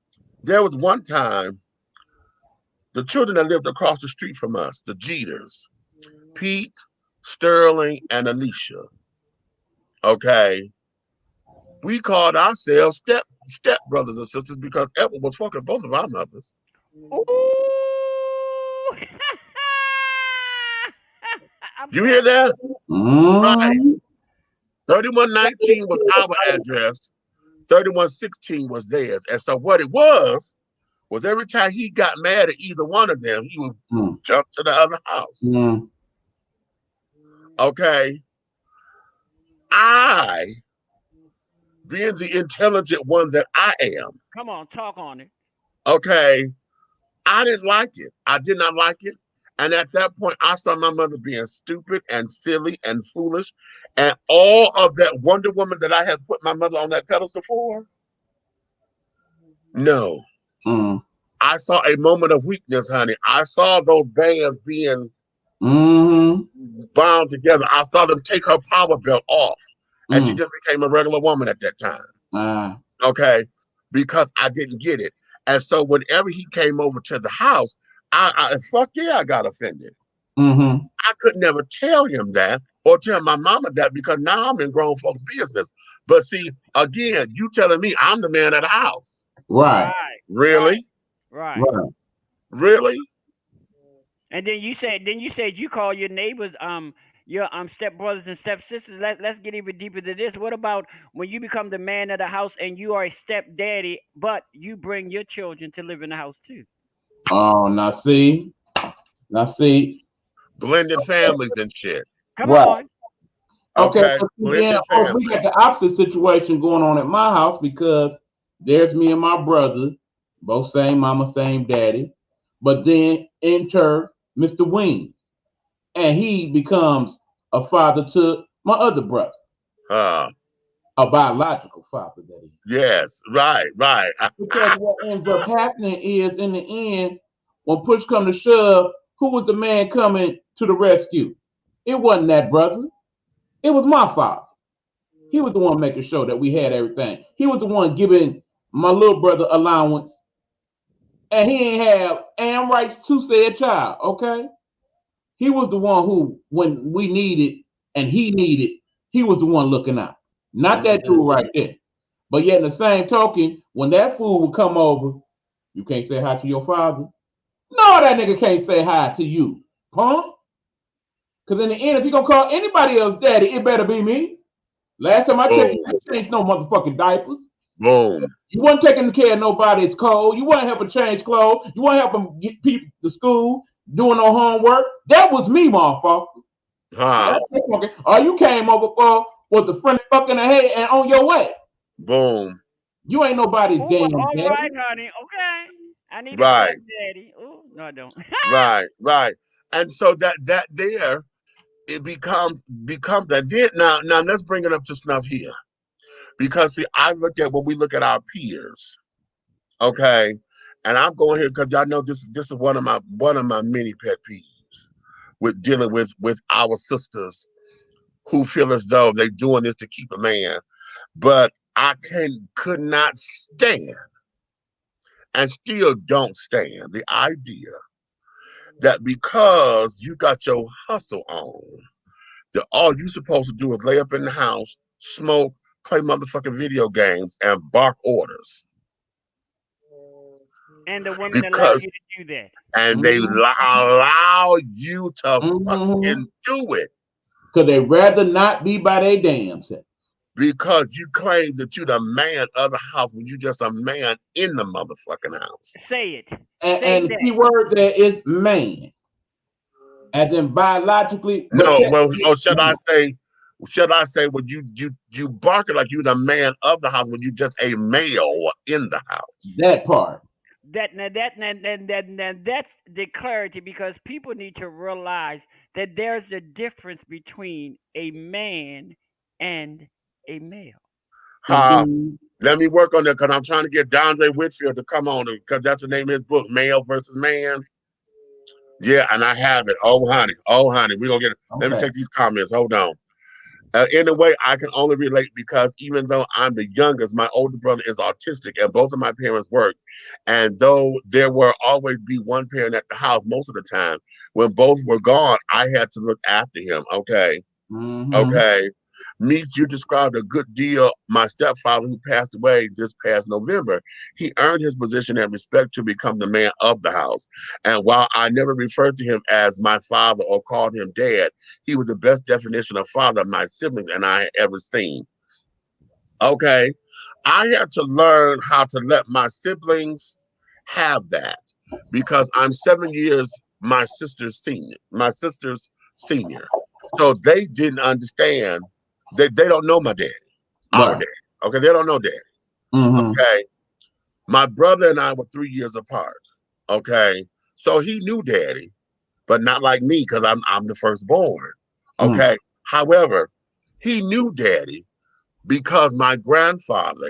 there was one time the children that lived across the street from us, the Jeters, Pete, Sterling, and Alicia. Okay. We called ourselves step brothers and sisters because Edward was fucking both of our mothers. Ooh. You hear that? Right. 3119 was our address. 3116 was theirs. And so what it was every time he got mad at either one of them, he would jump to the other house. Okay. I, being the intelligent one that I am. Come on, talk on it. Okay. I didn't like it. I did not like it. And at that point, I saw my mother being stupid and silly and foolish. And all of that Wonder Woman that I had put my mother on that pedestal for, no. I saw a moment of weakness, honey. I saw those bands being bound together. I saw them take her power belt off. And she just became a regular woman at that time. Okay? Because I didn't get it. And so whenever he came over to the house, I got offended. I could never tell him that or tell my mama that because now I'm in grown folks' business. But see, again, you telling me I'm the man of the house. Right. Really? Right. Really? And then you said you call your neighbors your step brothers and step sisters. Let's get even deeper to this. What about when you become the man of the house and you are a stepdaddy, but you bring your children to live in the house too? Oh, now see. Blended families and shit. Come on. Okay. Then, we got the opposite situation going on at my house because there's me and my brother, both same mama, same daddy. But then enter Mr. Wing, and he becomes a father to my other brother. A biological father, that is. Yes, right. Because what ends up happening is, in the end, when push comes to shove, who was the man coming to the rescue? It wasn't that brother. It was my father. He was the one making sure that we had everything. He was the one giving my little brother allowance. And he ain't have and rights to said child, okay? He was the one who, when we needed and he needed, he was the one looking out. Not that dude right there. But yet in the same token, when that fool would come over, you can't say hi to your father. No, that nigga can't say hi to you, punk. Because in the end, if he gonna call anybody else daddy, it better be me. Last time I checked, you changed no motherfucking diapers. Boom. You wasn't taking care of nobody's clothes. You wasn't helping change clothes. You wasn't helping get people to school, doing no homework. That was me, motherfucker. All you came over for was a friend fucking ahead and on your way. Boom. You ain't nobody's damn daddy. All right, honey. Okay. I need a daddy. Ooh, no, I don't. Right. And so that there, it becomes that. Now let's bring it up to snuff here. Because see, when we look at our peers, okay, and I'm going here because y'all know this is one of my many pet peeves with dealing with our sisters who feel as though they're doing this to keep a man. But I could not stand and still don't stand the idea that because you got your hustle on, that all you supposed to do is lay up in the house, smoke, play motherfucking video games, and bark orders. And the women allow Because you to do that. and they allow you to fucking do it. Because they rather not be by their damn self. Because you claim that you're the man of the house when you just a man in the motherfucking house. Say it. And the key word there is man. As in biologically. No, well, should I say when you bark it like you the man of the house when you just a male in the house. That part. That's the clarity, because people need to realize that there's a difference between a man and a male. Let me work on that, because I'm trying to get Dondre Whitfield to come on, because that's the name of his book, Male versus Man. Yeah, and I have it. Oh, honey, we're going to get it. Okay. Let me take these comments. Hold on. In a way, I can only relate because even though I'm the youngest, my older brother is autistic and both of my parents worked. And though there will always be one parent at the house most of the time, when both were gone, I had to look after him. Okay. Okay. Meets, you described a good deal. My stepfather, who passed away this past November, he earned his position and respect to become the man of the house. And while I never referred to him as my father or called him dad, he was the best definition of father my siblings and I had ever seen. Okay. I had to learn how to let my siblings have that because I'm 7 years my sister's senior. So they didn't understand. They don't know my daddy, our daddy. Okay, they don't know daddy. Okay, my brother and I were 3 years apart. Okay, so he knew daddy, but not like me because I'm the firstborn. Okay, however, he knew daddy because my grandfather.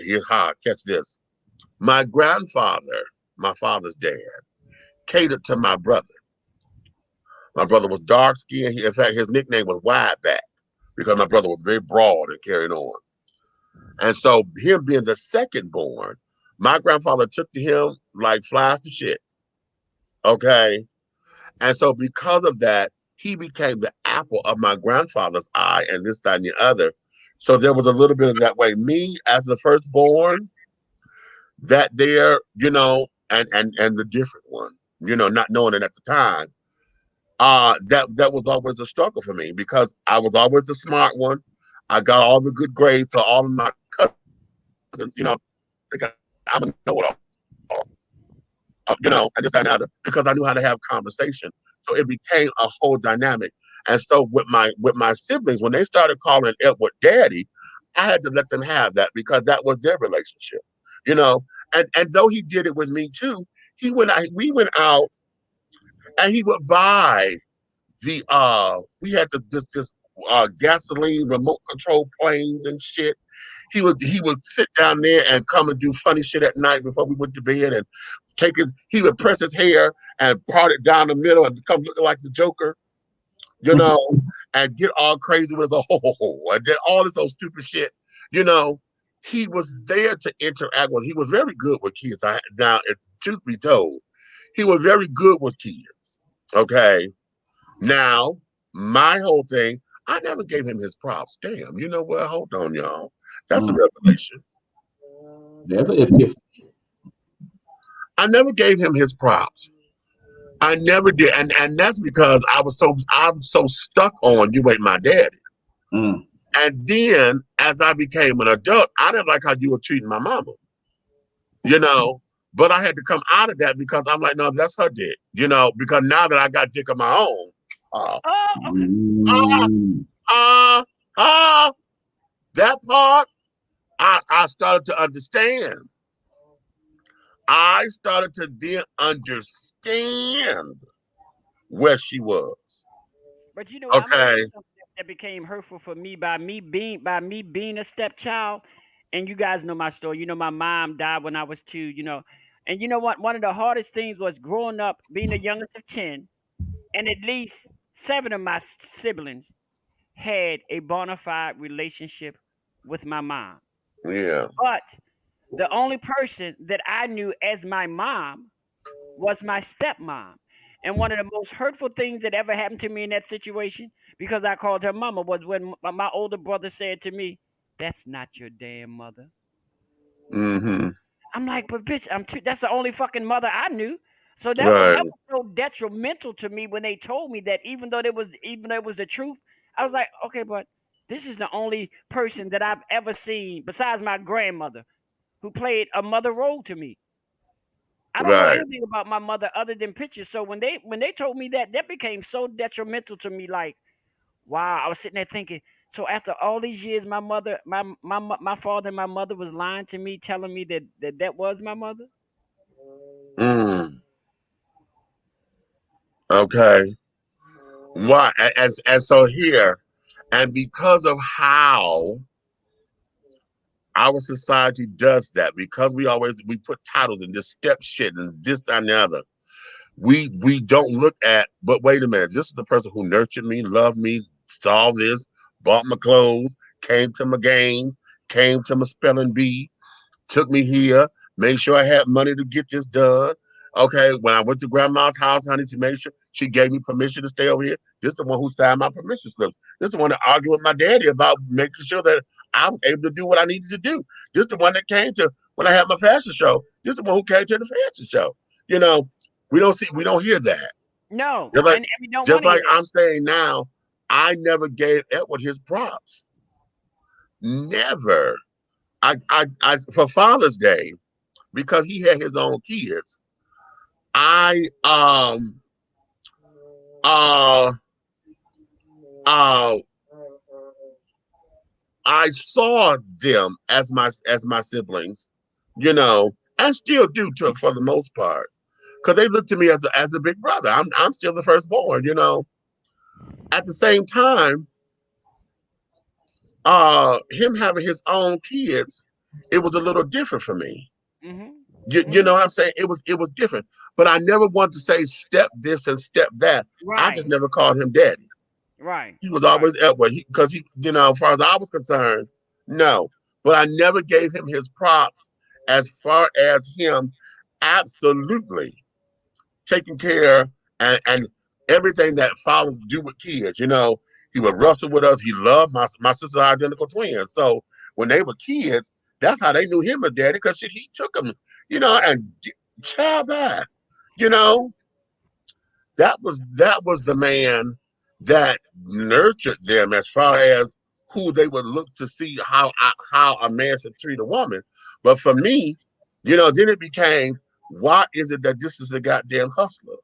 Catch this. My grandfather, my father's dad, catered to my brother. My brother was dark skinned. In fact, his nickname was Wide Back, because my brother was very broad and carrying on. And so him being the second born, my grandfather took to him like flies to shit. Okay. And so because of that, he became the apple of my grandfather's eye and this, that, and the other. So there was a little bit of that way. Me as the firstborn, that there, and the different one, not knowing it at the time. That was always a struggle for me because I was always the smart one. I got all the good grades, so all of my cousins, I'm a know-it-all. I just found out because I knew how to have conversation. So it became a whole dynamic. And so with my siblings, when they started calling Edward daddy, I had to let them have that because that was their relationship. And though he did it with me too, we went out and he would buy we had this gasoline remote control planes and shit. He would sit down there and come and do funny shit at night before we went to bed and he would press his hair and part it down the middle and become looking like the Joker, and get all crazy with a ho and did all this old stupid shit. He was there to interact with. He was very good with kids. Now, truth be told, he was very good with kids. Okay. Now, my whole thing, I never gave him his props. Damn, you know what? Hold on, y'all. That's a revelation. I never gave him his props. I never did, and that's because I was so stuck on you ain't my daddy. And then as I became an adult, I didn't like how you were treating my mama. But I had to come out of that because I'm like, no, that's her dick. Because now that I got dick of my own. That part, I started to understand. I started to then understand where she was. But okay, that became hurtful for me by me being a stepchild. And you guys know my story. My mom died when I was 2. And you know what? One of the hardest things was growing up, being the youngest of 10, and at least 7 of my siblings had a bona fide relationship with my mom. Yeah. But the only person that I knew as my mom was my stepmom. And one of the most hurtful things that ever happened to me in that situation, because I called her mama, was when my older brother said to me, "That's not your damn mother." Mm-hmm. I'm like, "But bitch, that's the only fucking mother I knew." So Right. that was so detrimental to me when they told me that, even though it was the truth. I was like, okay, but this is the only person that I've ever seen besides my grandmother who played a mother role to me. I don't know Right. anything about my mother other than pictures. So when they told me that became so detrimental to me. Like, wow, I was sitting there thinking. So after all these years, my father and my mother was lying to me, telling me that was my mother. Mm. Okay. Why? As so here, and because of how our society does that, because we put titles and this step shit and this that, and the other. We don't look at, but wait a minute, this is the person who nurtured me, loved me, saw this, bought my clothes, came to my games, came to my spelling bee, took me here, made sure I had money to get this done. Okay, when I went to grandma's house, honey, she made sure she gave me permission to stay over here. This is the one who signed my permission slips. This is the one that argued with my daddy about making sure that I was able to do what I needed to do. This is the one that came to when I had my fashion show. This is the one who came to the fashion show. You know, we don't hear that. No, Just like, and we don't want just to hear like that. I'm saying now, I never gave Edward his props. Never. I for Father's Day, because he had his own kids. I uh uh I saw them as my siblings, you know, and still do to for the most part, because they look to me as a big brother. I'm still the firstborn, you know. At the same time, him having his own kids, it was a little different for me. You know what I'm saying? It was different, but I never wanted to say step this and step that. I Right, just never called him daddy. right, He was right. always Edward because you know, as far as I was concerned, no. But I never gave him his props as far as him absolutely taking care and everything that fathers do with kids. You know, he would wrestle with us. He loved my sister's identical twins. So when they were kids, that's how they knew him as daddy, because he took them, you know, and child back, you know, that was the man that nurtured them as far as who they would look to see how a man should treat a woman. But for me, you know, then it became, why is it that this is a goddamn hustler?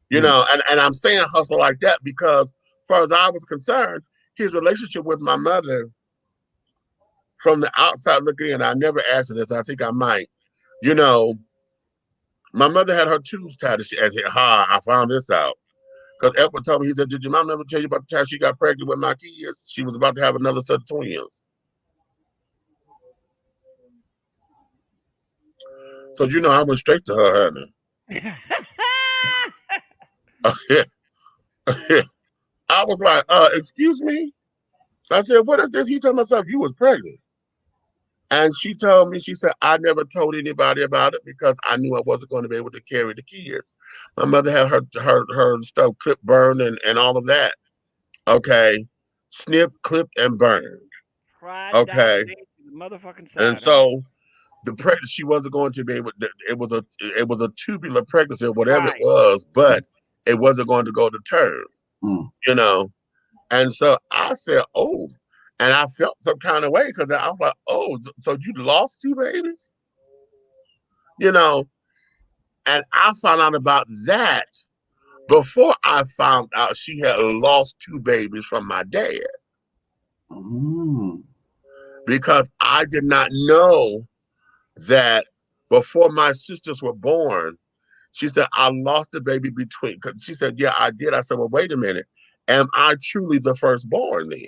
You know, and I'm saying hustle like that because, as far as I was concerned, his relationship with my mother, from the outside looking in, I never asked her this. I think I might. You know, my mother had her tubes tied. I found this out. Because Edward told me, he said, "Did your mom ever tell you about the time she got pregnant with my kids? She was about to have another set of twins." So, you know, I went straight to her, honey. I was like, excuse me? I said, what is this? He told myself you was pregnant. And she told me, she said, I never told anybody about it because I knew I wasn't going to be able to carry the kids. My mother had her stuff clipped, burned, and all of that. Okay. Snipped, clipped, and burned. Fried down Okay. the motherfucking And side, huh? so the pregnancy, she wasn't going to be able to, it was a tubular pregnancy or whatever it Right. was, but it wasn't going to go to term, Mm. you know. And so I said, oh, and I felt some kind of way because I was like, oh, so you lost two babies? You know, and I found out about that before I found out she had lost two babies from my dad, Mm. because I did not know that before my sisters were born. She said, I lost the baby between, cause she said, yeah, I did. I said, well, wait a minute. Am I truly the firstborn then?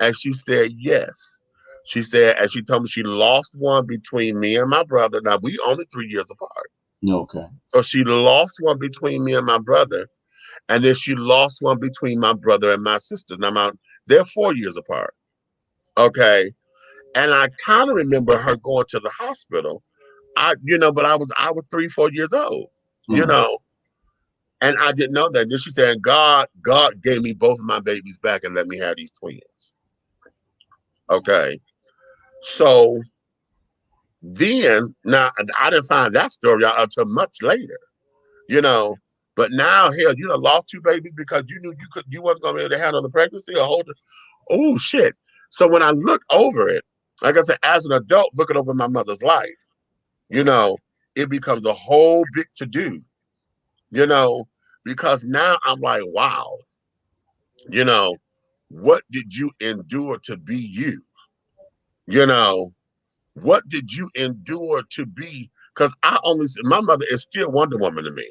And she said, yes. She said, and she told me she lost one between me and my brother. Now, we only 3 years apart. Okay. So she lost one between me and my brother. And then she lost one between my brother and my sister. Now, they're 4 years apart. Okay. And I kind of remember her going to the hospital. But I was 3-4 years old, and I didn't know that. Then she said, God gave me both of my babies back and let me have these twins. Okay. So then, now I didn't find that story out until much later, But now, hell, you done lost 2 babies because you knew you wasn't gonna be able to handle the pregnancy or hold it. Oh shit. So when I look over it, like I said, as an adult looking over my mother's life, it becomes a whole big to-do, because now I'm like, wow, what did you endure to be you? What did you endure to be? Because my mother is still Wonder Woman to me.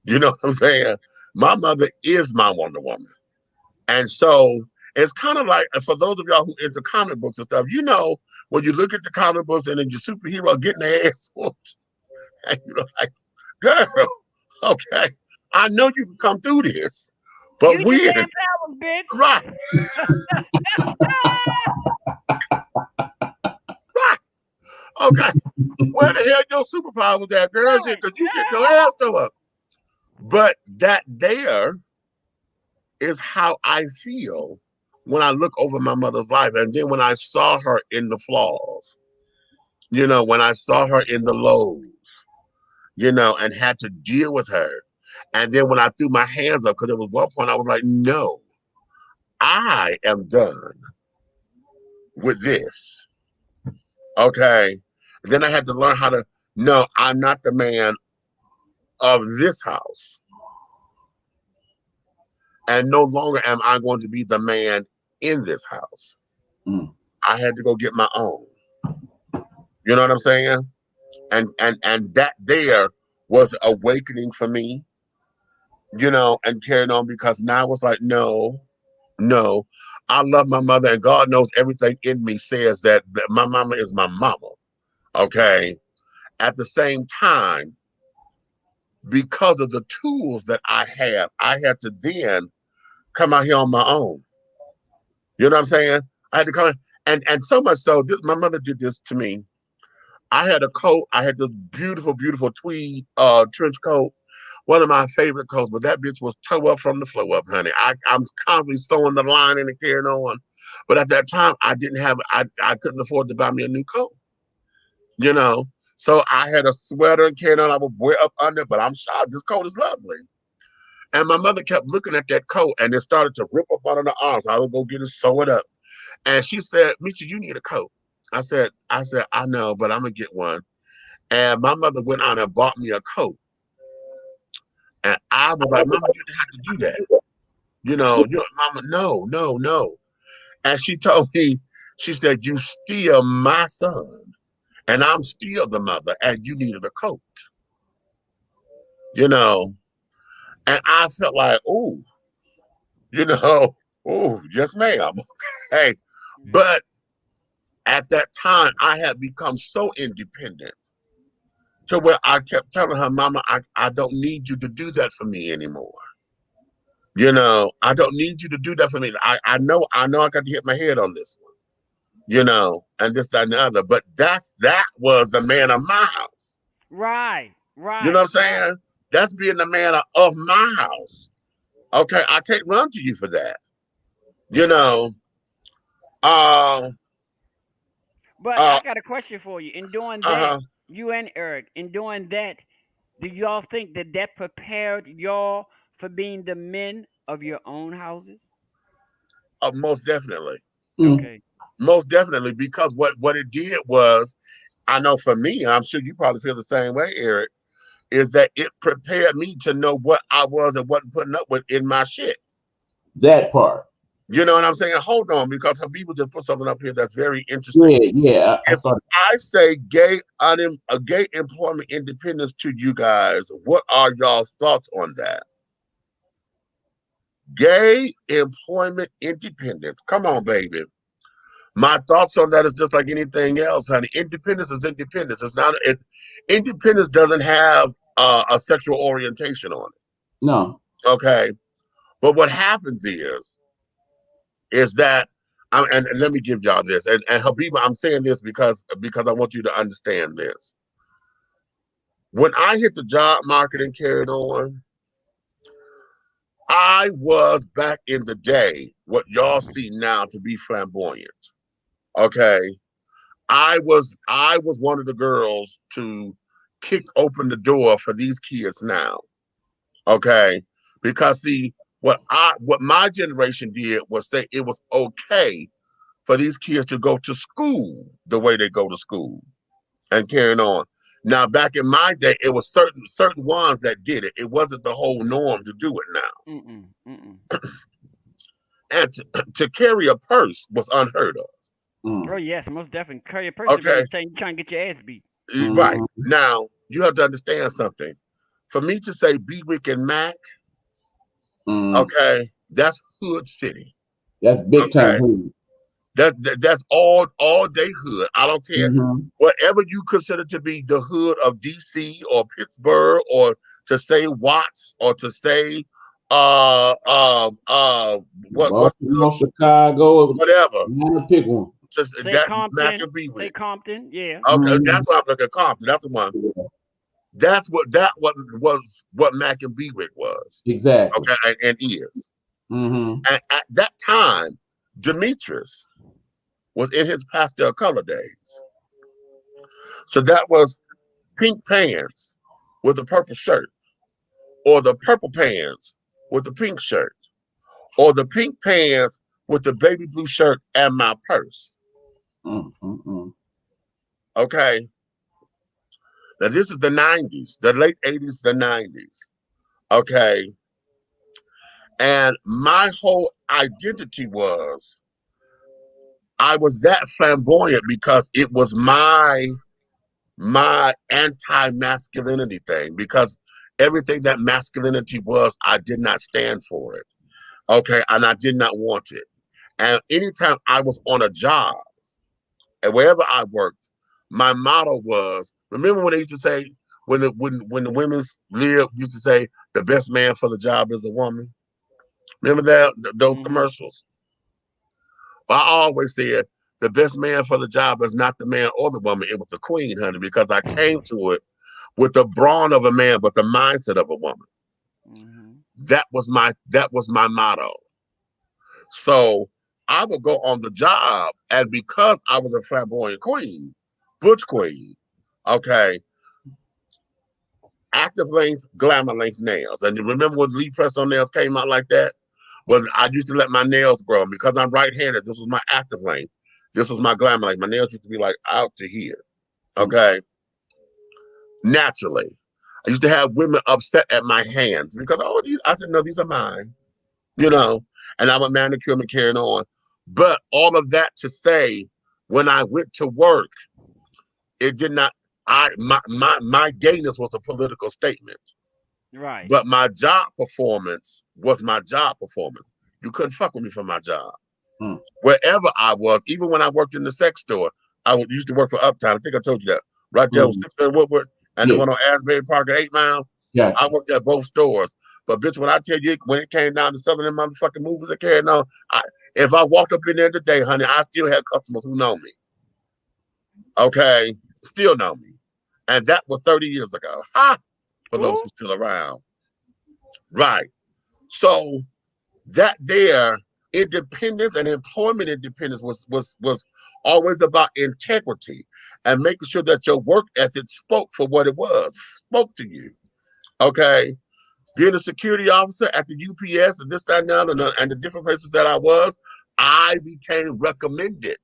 You know what I'm saying? My mother is my Wonder Woman. And so it's kind of like, for those of y'all who into comic books and stuff, when you look at the comic books and then your superhero getting their ass whooped, and you're like, girl, okay, I know you can come through this, but use your damn powers, bitch. Right. Right. Okay. Where the hell your superpower was at, girl? Because you get your ass to her. But that there is how I feel when I look over my mother's life. And then when I saw her in the flaws, when I saw her in the lows, and had to deal with her. And then when I threw my hands up, because there was one point I was like, no, I am done with this. Okay. And then I had to learn how to, no, I'm not the man of this house. And no longer am I going to be the man in this house. I had to go get my own. You know what I'm saying? And that there was awakening for me, and carrying on, because now it's like, no, I love my mother, and God knows everything in me says that my mama is my mama. Okay. At the same time, because of the tools that I had to then come out here on my own. You know what I'm saying? I had to come, and so much so, my mother did this to me. I had a coat. I had this beautiful, beautiful tweed trench coat, one of my favorite coats, but that bitch was toe up from the flow up, honey. I'm constantly sewing the line and carrying on. But at that time, I couldn't afford to buy me a new coat. So I had a sweater and carrying on. I would wear up under, but I'm shocked. This coat is lovely. And my mother kept looking at that coat, and it started to rip up under the arms. I would go get it, sew it up. And she said, Misha, you need a coat. I said, I know, but I'm gonna get one. And my mother went on and bought me a coat. And I was like, Mama, you didn't have to do that. Mama, no. And she told me, she said, you still my son, and I'm still the mother, and you needed a coat. And I felt like, oh, yes, ma'am. Okay. But at that time, I had become so independent to where I kept telling her, Mama, I don't need you to do that for me anymore. I don't need you to do that for me. I know I got to hit my head on this one, and this, that, and the other. But that was the man of my house. Right. You know what I'm saying? That's being the man of my house. Okay, I can't run to you for that. But I got a question for you. In doing that, you and Eric, in doing that, do y'all think that prepared y'all for being the men of your own houses? Most definitely. Okay. Most definitely, because what it did was, I know for me, and I'm sure you probably feel the same way, Eric, is that it prepared me to know what I was and wasn't putting up with in my shit. That part. You know what I'm saying? Hold on, because Habiba just put something up here that's very interesting. Yeah. If I say gay employment independence to you guys, what are y'all's thoughts on that? Gay employment independence. Come on, baby. My thoughts on that is just like anything else, honey. Independence is independence. It's not. Independence doesn't have a sexual orientation on it. No. Okay. But what happens is that and let me give y'all this. And Habiba, I'm saying this because I want you to understand this. When I hit the job market and carried on, I was back in the day what y'all see now to be flamboyant. Okay. I was one of the girls to kick open the door for these kids now. Okay. Because see, what my generation did was say it was okay for these kids to go to school the way they go to school and carrying on. Now, back in my day, it was certain ones that did it. It wasn't the whole norm to do it now. And to carry a purse was unheard of. Oh yes, most definitely. Carry a purse Okay. trying to get your ass beat. Right. Now, you have to understand something. For me to say Bewick and Mac, okay, that's hood city. That's big time hood. That's all day hood. I don't care. Whatever you consider to be the hood of DC or Pittsburgh, or to say Watts, or to say what's Chicago, whatever. Pick one. Just say that Compton, Mac and Bewick. Say Compton, yeah. Okay, that's what I'm looking at. Compton. That's the one. That's what Mac and Bewick was. Exactly. Okay, and is. And at that time, Demetrius was in his pastel color days. So that was pink pants with a purple shirt, or the purple pants with the pink shirt, or the pink pants with the baby blue shirt and my purse. Okay. Now this is the 90s, the late 80s, the 90s. Okay. And my whole identity was, I was that flamboyant because it was my anti-masculinity thing, because everything that masculinity was, I did not stand for it. Okay. And I did not want it. And anytime I was on a job, and wherever I worked, my motto was, remember when they used to say, when the women's lib used to say, the best man for the job is a woman? Remember those commercials? Well, I always said, the best man for the job is not the man or the woman, it was the queen, honey, because I came to it with the brawn of a man, but the mindset of a woman. That was my motto. So I would go on the job, and because I was a flamboyant queen, butch queen, okay, active length, glamour length nails. And you remember when Lee press-on nails came out like that? Well, I used to let my nails grow, because I'm right-handed. This was my active length. This was my glamour length. My nails used to be like out to here, okay? Naturally. I used to have women upset at my hands because, I said, no, these are mine, and I would manicure them and carrying on. But all of that to say, when I went to work, it did not, my gayness was a political statement. Right. But my job performance was my job performance. You couldn't fuck with me for my job. Wherever I was, even when I worked in the sex store, used to work for Uptown. I think I told you that. Right there was 6th and Woodward, and the one on Asbury Park at 8 Mile. Yeah. I worked at both stores. But bitch, when I tell you, when it came down to some of them motherfucking movies that carried on, if I walked up in there today, honey, I still had customers who know me. Okay? Still know me. And that was 30 years ago. Ha! For those who still around. Right. So that there, independence and employment independence was always about integrity and making sure that your work ethic spoke for what it was, spoke to you. Okay. Being a security officer at the UPS and this, that, and the other, and the different places that I was, I became recommended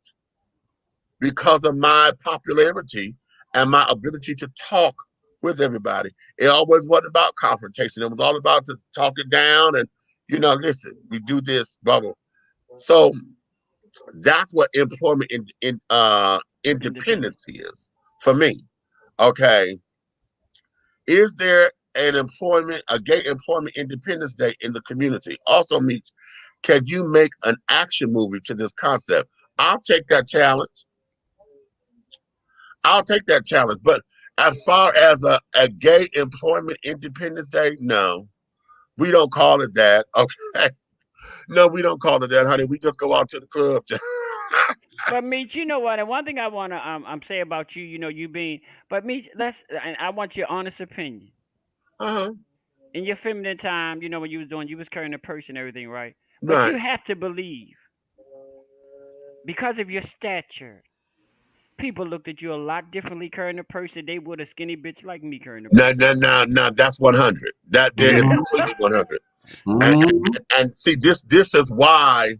because of my popularity and my ability to talk with everybody. It always wasn't about confrontation. It was all about to talk it down and, listen, we do this, bubble. So that's what employment independence is for me. Okay. Is there a gay employment independence day in the community? Also means, can you make an action movie to this concept? I'll take that challenge. But as far as a gay employment independence day, no, we don't call it that. Okay. No, we don't call it that, honey. We just go out to the club. But Meech, you know what? And one thing I wanna say about you, you being, but Meech, and I want your honest opinion. Uh-huh. In your feminine time, when you was carrying a purse and everything, right? But Right. you have to believe, because of your stature, people looked at you a lot differently carrying a purse than they would a skinny bitch like me carrying a purse. No, that's 100. That there is completely 100. And see, this is why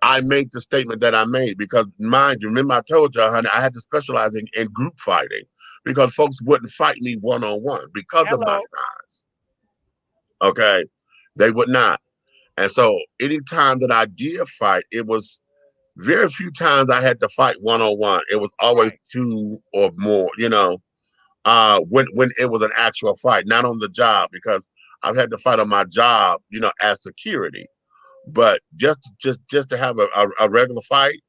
I made the statement that I made, because mind you, remember I told you, honey, I had to specialize in group fighting because folks wouldn't fight me one-on-one because of my Hello. size. Okay. They would not. And so anytime that I did fight, it was very few times I had to fight one-on-one. It was always Right. two or more, when it was an actual fight, not on the job, because I've had to fight on my job, as security. But just to have a regular fight,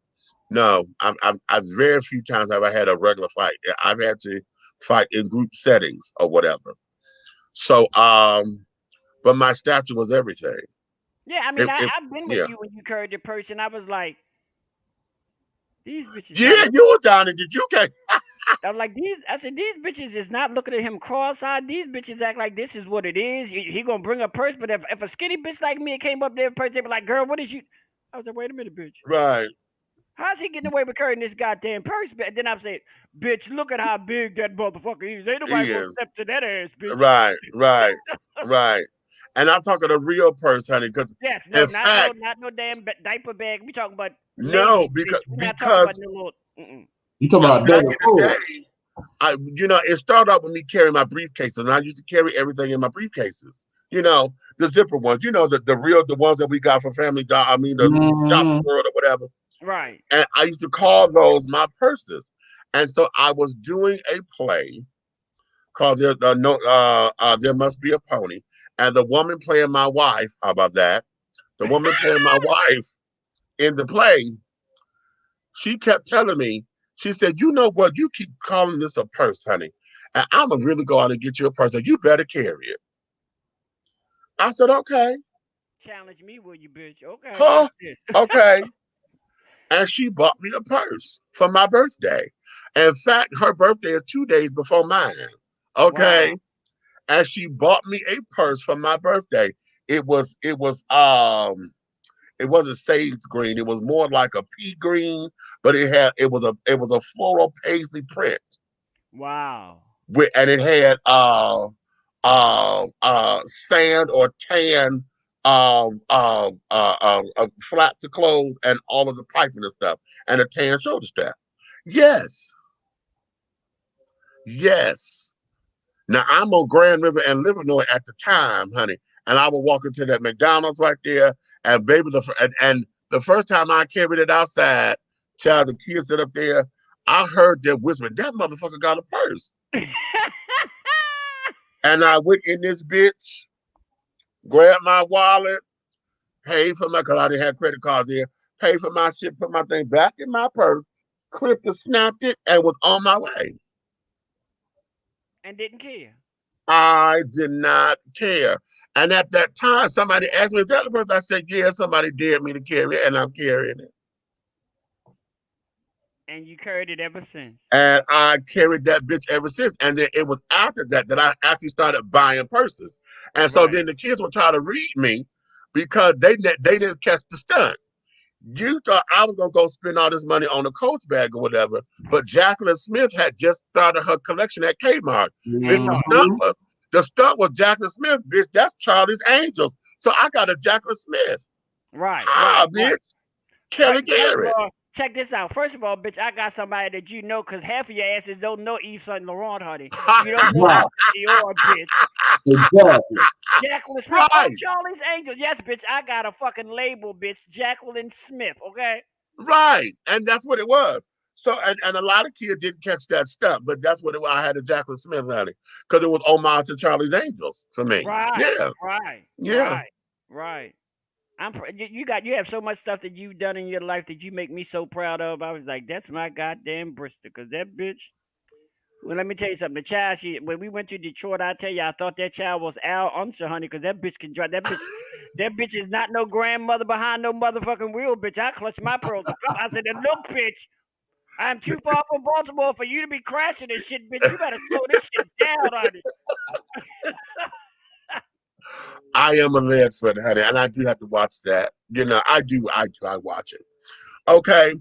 no. I've very few times have I had a regular fight. I've had to fight in group settings or whatever. So but my stature was everything. Yeah, I mean, I've been with Yeah. you when you carried the purse, and I was like, these bitches not Yeah, looking. you were down in the UK. I was like, I said, these bitches is not looking at him cross-eyed. These bitches act like this is what it is. He gonna bring a purse, but if a skinny bitch like me came up there, purse, they be like, girl, what is you? I was like, wait a minute, bitch. Right. How's he getting away with carrying this goddamn purse? And then I'm saying, bitch, look at how big that motherfucker is. Ain't nobody He gonna is. step to that ass, bitch. Right. And I'm talking a real purse, honey, because Yes, no, in fact, not no damn diaper bag. We talking about no, ladies, because bitch. We're not talking about because no little. Mm-mm. You talking about back Devin in the Ford? day, it started out with me carrying my briefcases, and I used to carry everything in my briefcases. The zipper ones. The ones that we got from Family Dollar. I mean, the Shopping World or whatever. Right. And I used to call those my purses. And so I was doing a play called There Must Be a Pony, and the woman playing my wife. How about that? The woman playing my wife in the play. She kept telling me, she said, you know what? You keep calling this a purse, honey. And I'm going to really go out and get you a purse. And you better carry it. I said, okay. Challenge me, will you, bitch? Okay, Huh? watch this. Okay. And she bought me a purse for my birthday. In fact, her birthday is 2 days before mine. Okay. Wow. And she bought me a purse for my birthday. It wasn't sage green. It was more like a pea green, but it was a floral paisley print. Wow. And it had sand or tan flap to clothes and all of the piping and stuff, and a tan shoulder strap. Yes. Yes. Now I'm on Grand River and Livernois at the time, honey, and I would walk into that McDonald's right there, and baby, and the first time I carried it outside, child, the kids sit up there, I heard them whispering, "That motherfucker got a purse," and I went in this bitch, grabbed my wallet, paid for cause I didn't have credit cards there, paid for my shit, put my thing back in my purse, clipped it, snapped it, and was on my way. And didn't care. I did not care. And at that time, somebody asked me, is that the purse? I said, yeah, somebody dared me to carry it, and I'm carrying it. And you carried it ever since. And I carried that bitch ever since. And then it was after that I actually started buying purses. And so then the kids would try to read me because they didn't catch the stunt. You thought I was gonna go spend all this money on a Coach bag or whatever, but Jacqueline Smith had just started her collection at Kmart. Bitch, the stunt was Jacqueline Smith, bitch. That's Charlie's Angels. So I got a Jacqueline Smith. Right, bitch. right. Kelly First of Garrett. all, check this out. First of all, bitch, I got somebody that you know, because half of your asses don't know Yves Saint Laurent, honey. You don't know Dior, bitch. Exactly. Jacqueline Smith. Right. Oh, Charlie's Angels. Yes, bitch, I got a fucking label, bitch. Jacqueline Smith, okay? Right. And that's what it was. So, and a lot of kids didn't catch that stuff, but that's what it was. I had a Jacqueline Smith, honey, because it was homage to Charlie's Angels for me. Right. Yeah. Right. Yeah. Right. You have so much stuff that you've done in your life that you make me so proud of. I was like, that's my goddamn Bristol, because that bitch, Well, let me tell you something. The child, when we went to Detroit, I tell you, I thought that child was Al Unser, honey, because that bitch can drive. That bitch is not no grandmother behind no motherfucking wheel, bitch. I clutched my pearls. I said, look, bitch, I'm too far from Baltimore for you to be crashing this shit, bitch. You better slow this shit down, honey. I am a Ledford, honey, and I do have to watch that. You know, I watch it. Okay.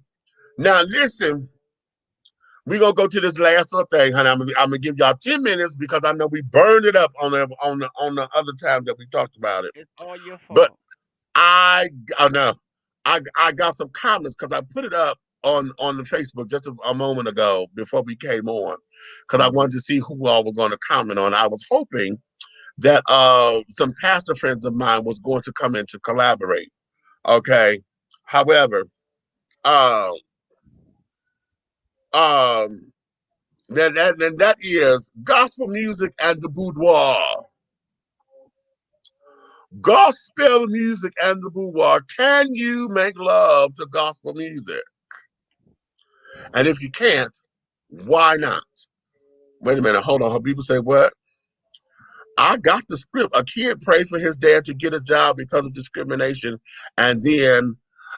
Now listen, we're gonna go to this last little thing, honey. I'm gonna give y'all 10 minutes because I know we burned it up on the other time that we talked about it. It's all your fault. But I got some comments because I put it up on the Facebook just a moment ago before we came on because I wanted to see who all were going to comment on. I was hoping that some pastor friends of mine was going to come in to collaborate. Okay. However, that is gospel music and the boudoir. Gospel music and the boudoir. Can you make love to gospel music? And if you can't, why not? Wait a minute, hold on. People say, what? I got the script. A kid prayed for his dad to get a job because of discrimination, and then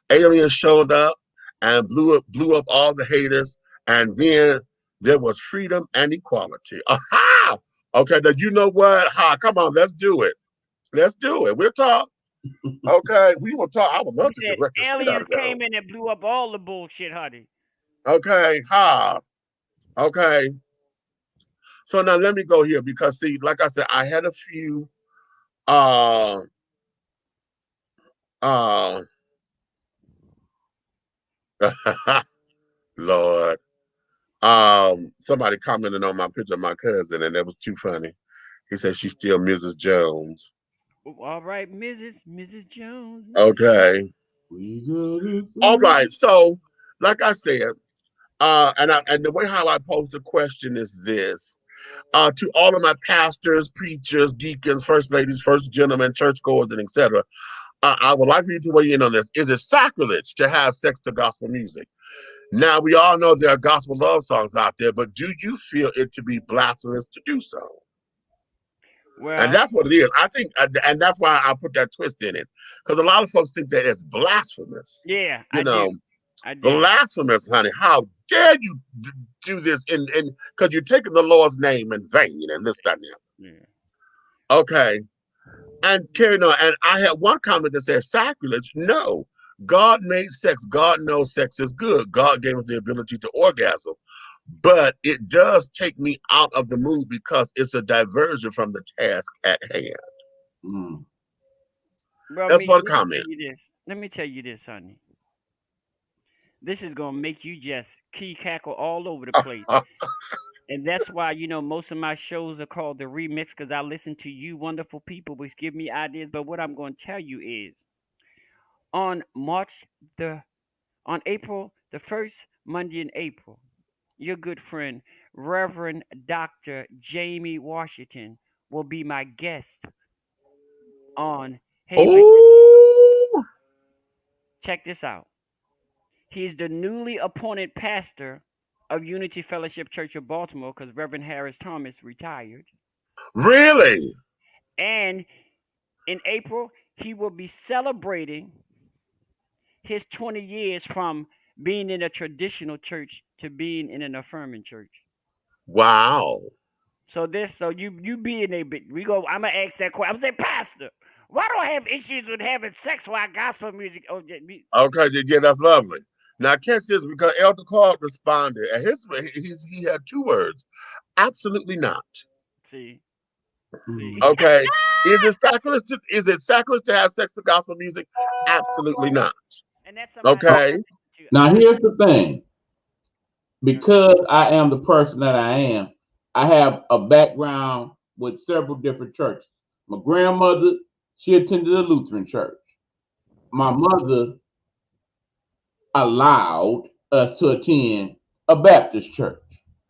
aliens showed up and blew up all the haters, and then there was freedom and equality. Aha! Okay, now you know what? Come on, let's do it. Let's do it. We'll talk. Okay, we will talk. I would love to direct the shit out aliens of that. came in and blew up all the bullshit, honey. Okay, okay. So now let me go here because see, like I said, I had a few Lord. Somebody commented on my picture of my cousin, and that was too funny. He said she's still Mrs. Jones. All right, Mrs. Jones. Okay. All right. So, like I said, and the way how I pose the question is this. To all of my pastors, preachers, deacons, first ladies, first gentlemen, churchgoers, and etc. I would like for you to weigh in on this. Is it sacrilege to have sex to gospel music? Now, we all know there are gospel love songs out there, but do you feel it to be blasphemous to do so? Well, and that's what it is. I think, and that's why I put that twist in it, because a lot of folks think that it's blasphemous. Yeah, I do. Do. Blasphemous, honey. How dare you do this? And because you're taking the Lord's name in vain and this, that, and the other. Yeah. Okay. And carrying on. And I had one comment that said sacrilege. No, God made sex. God knows sex is good. God gave us the ability to orgasm. But it does take me out of the mood because it's a diversion from the task at hand. Well, that's one comment. Let me tell you this, honey. This is gonna make you just cackle all over the place. And that's why, most of my shows are called the remix, because I listen to you wonderful people which give me ideas. But what I'm going to tell you is on April, the first Monday in April, your good friend, Reverend Dr. Jamie Washington, will be my guest on Check this out. He's the newly appointed pastor of Unity Fellowship Church of Baltimore, because Reverend Harris Thomas retired. Really? And in April, he will be celebrating his 20 years from being in a traditional church to being in an affirming church. Wow. So you being a bit, I'm gonna ask that question. I'm gonna say, Pastor, why do I have issues with having sex while gospel music? Okay, yeah, that's lovely. Now, catch this, because Elder Clark responded, and he had two words: absolutely not. See. Okay, is it sacrilege to have sex to gospel music? Absolutely not. And that's okay. Now, here's the thing: because I am the person that I am, I have a background with several different churches. My grandmother, she attended a Lutheran church. My mother allowed us to attend a Baptist church.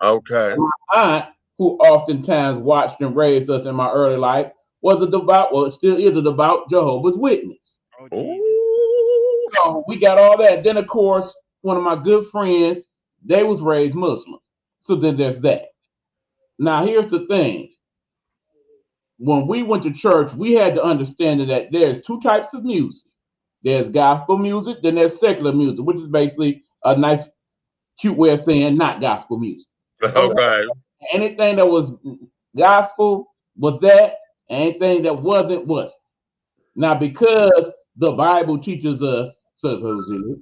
Okay. My aunt, who oftentimes watched and raised us in my early life, was a devout, still is a devout Jehovah's Witness. Oh, so we got all that. Then, of course, one of my good friends, they was raised Muslim. So then there's that. Now, here's the thing. When we went to church, we had to understand that there's two types of music. There's gospel music, then there's secular music, which is basically a nice, cute way of saying not gospel music. Okay? Okay. Anything that was gospel was that, anything that wasn't. Now, because the Bible teaches us, supposedly,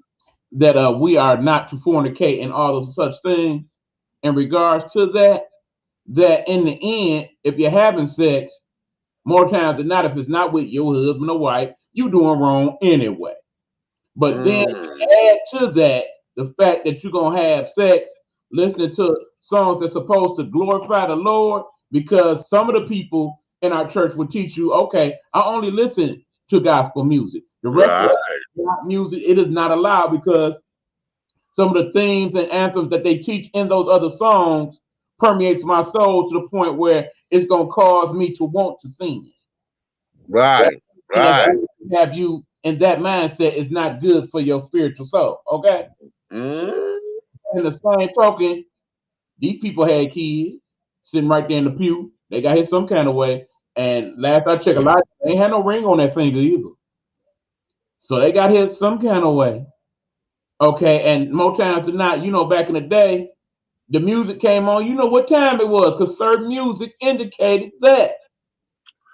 that we are not to fornicate and all of such things, in regards to that, that in the end, if you're having sex, more times than not, if it's not with your husband or wife, you doing wrong anyway. But then add to that the fact that you're gonna have sex listening to songs that's supposed to glorify the Lord, because some of the people in our church will teach you, okay, I only listen to gospel music. The rest of music, it is not allowed, because some of the themes and anthems that they teach in those other songs permeates my soul to the point where it's gonna cause me to want to sing. Right. Have you in that mindset is not good for your spiritual soul. Okay. Mm. In the same token, these people had kids sitting right there in the pew. They got hit some kind of way. And last I checked, a lot they ain't had no ring on that finger either. So they got hit some kind of way. Okay, and more times than not, back in the day, the music came on. You know what time it was, because certain music indicated that.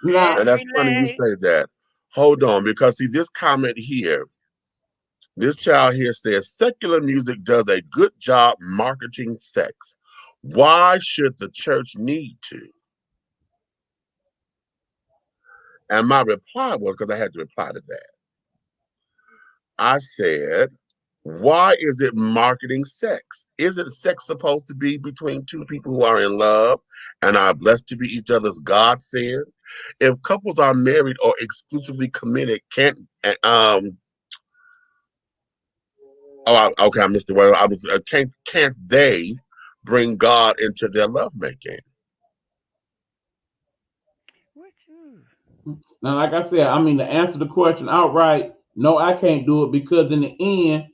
Now, And that's funny you say that. Hold on, because see this comment here, this child here says secular music does a good job marketing sex. Why should the church need to? And my reply was, because I had to reply to that. I said, why is it marketing sex? Isn't sex supposed to be between two people who are in love and are blessed to be each other's godsend? If couples are married or exclusively committed, okay, I missed the word. Can't they bring God into their lovemaking? Now, like I said, to answer the question outright, no, I can't do it, because in the end,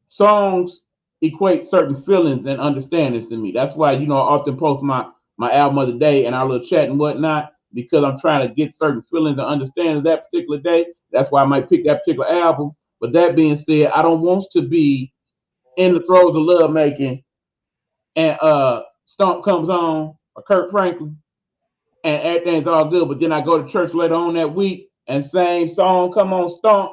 songs equate certain feelings and understandings to me. That's why, I often post my album of the day and our little chat and whatnot, because I'm trying to get certain feelings and understandings that particular day. That's why I might pick that particular album. But that being said, I don't want to be in the throes of love making and Stomp comes on, or Kirk Franklin, and everything's all good. But then I go to church later on that week and same song come on, Stomp.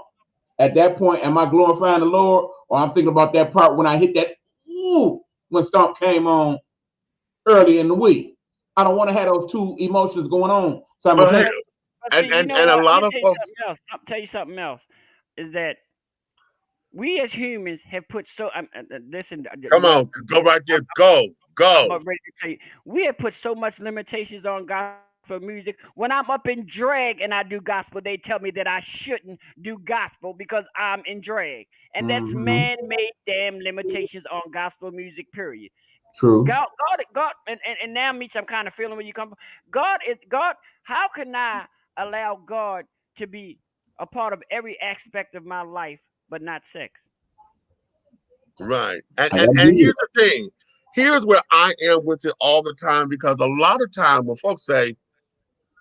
At that point, am I glorifying the Lord, or I'm thinking about that part when I hit that when Stomp came on early in the week? I don't want to have those two emotions going on simultaneously. And a lot of folks. I'll tell you something else. Is that we as humans have put so listen. Come on, go right there. Go. I'm ready to tell you. We have put so much limitations on gospel music. When I'm up in drag and I do gospel, they tell me that I shouldn't do gospel because I'm in drag, and that's man-made damn limitations on gospel music. Period. True. God, and now, Meech, I'm kind of feeling where you come from. God. How can I allow God to be a part of every aspect of my life, but not sex? Right. And here's the thing. Here's where I am with it all the time, because a lot of time when folks say,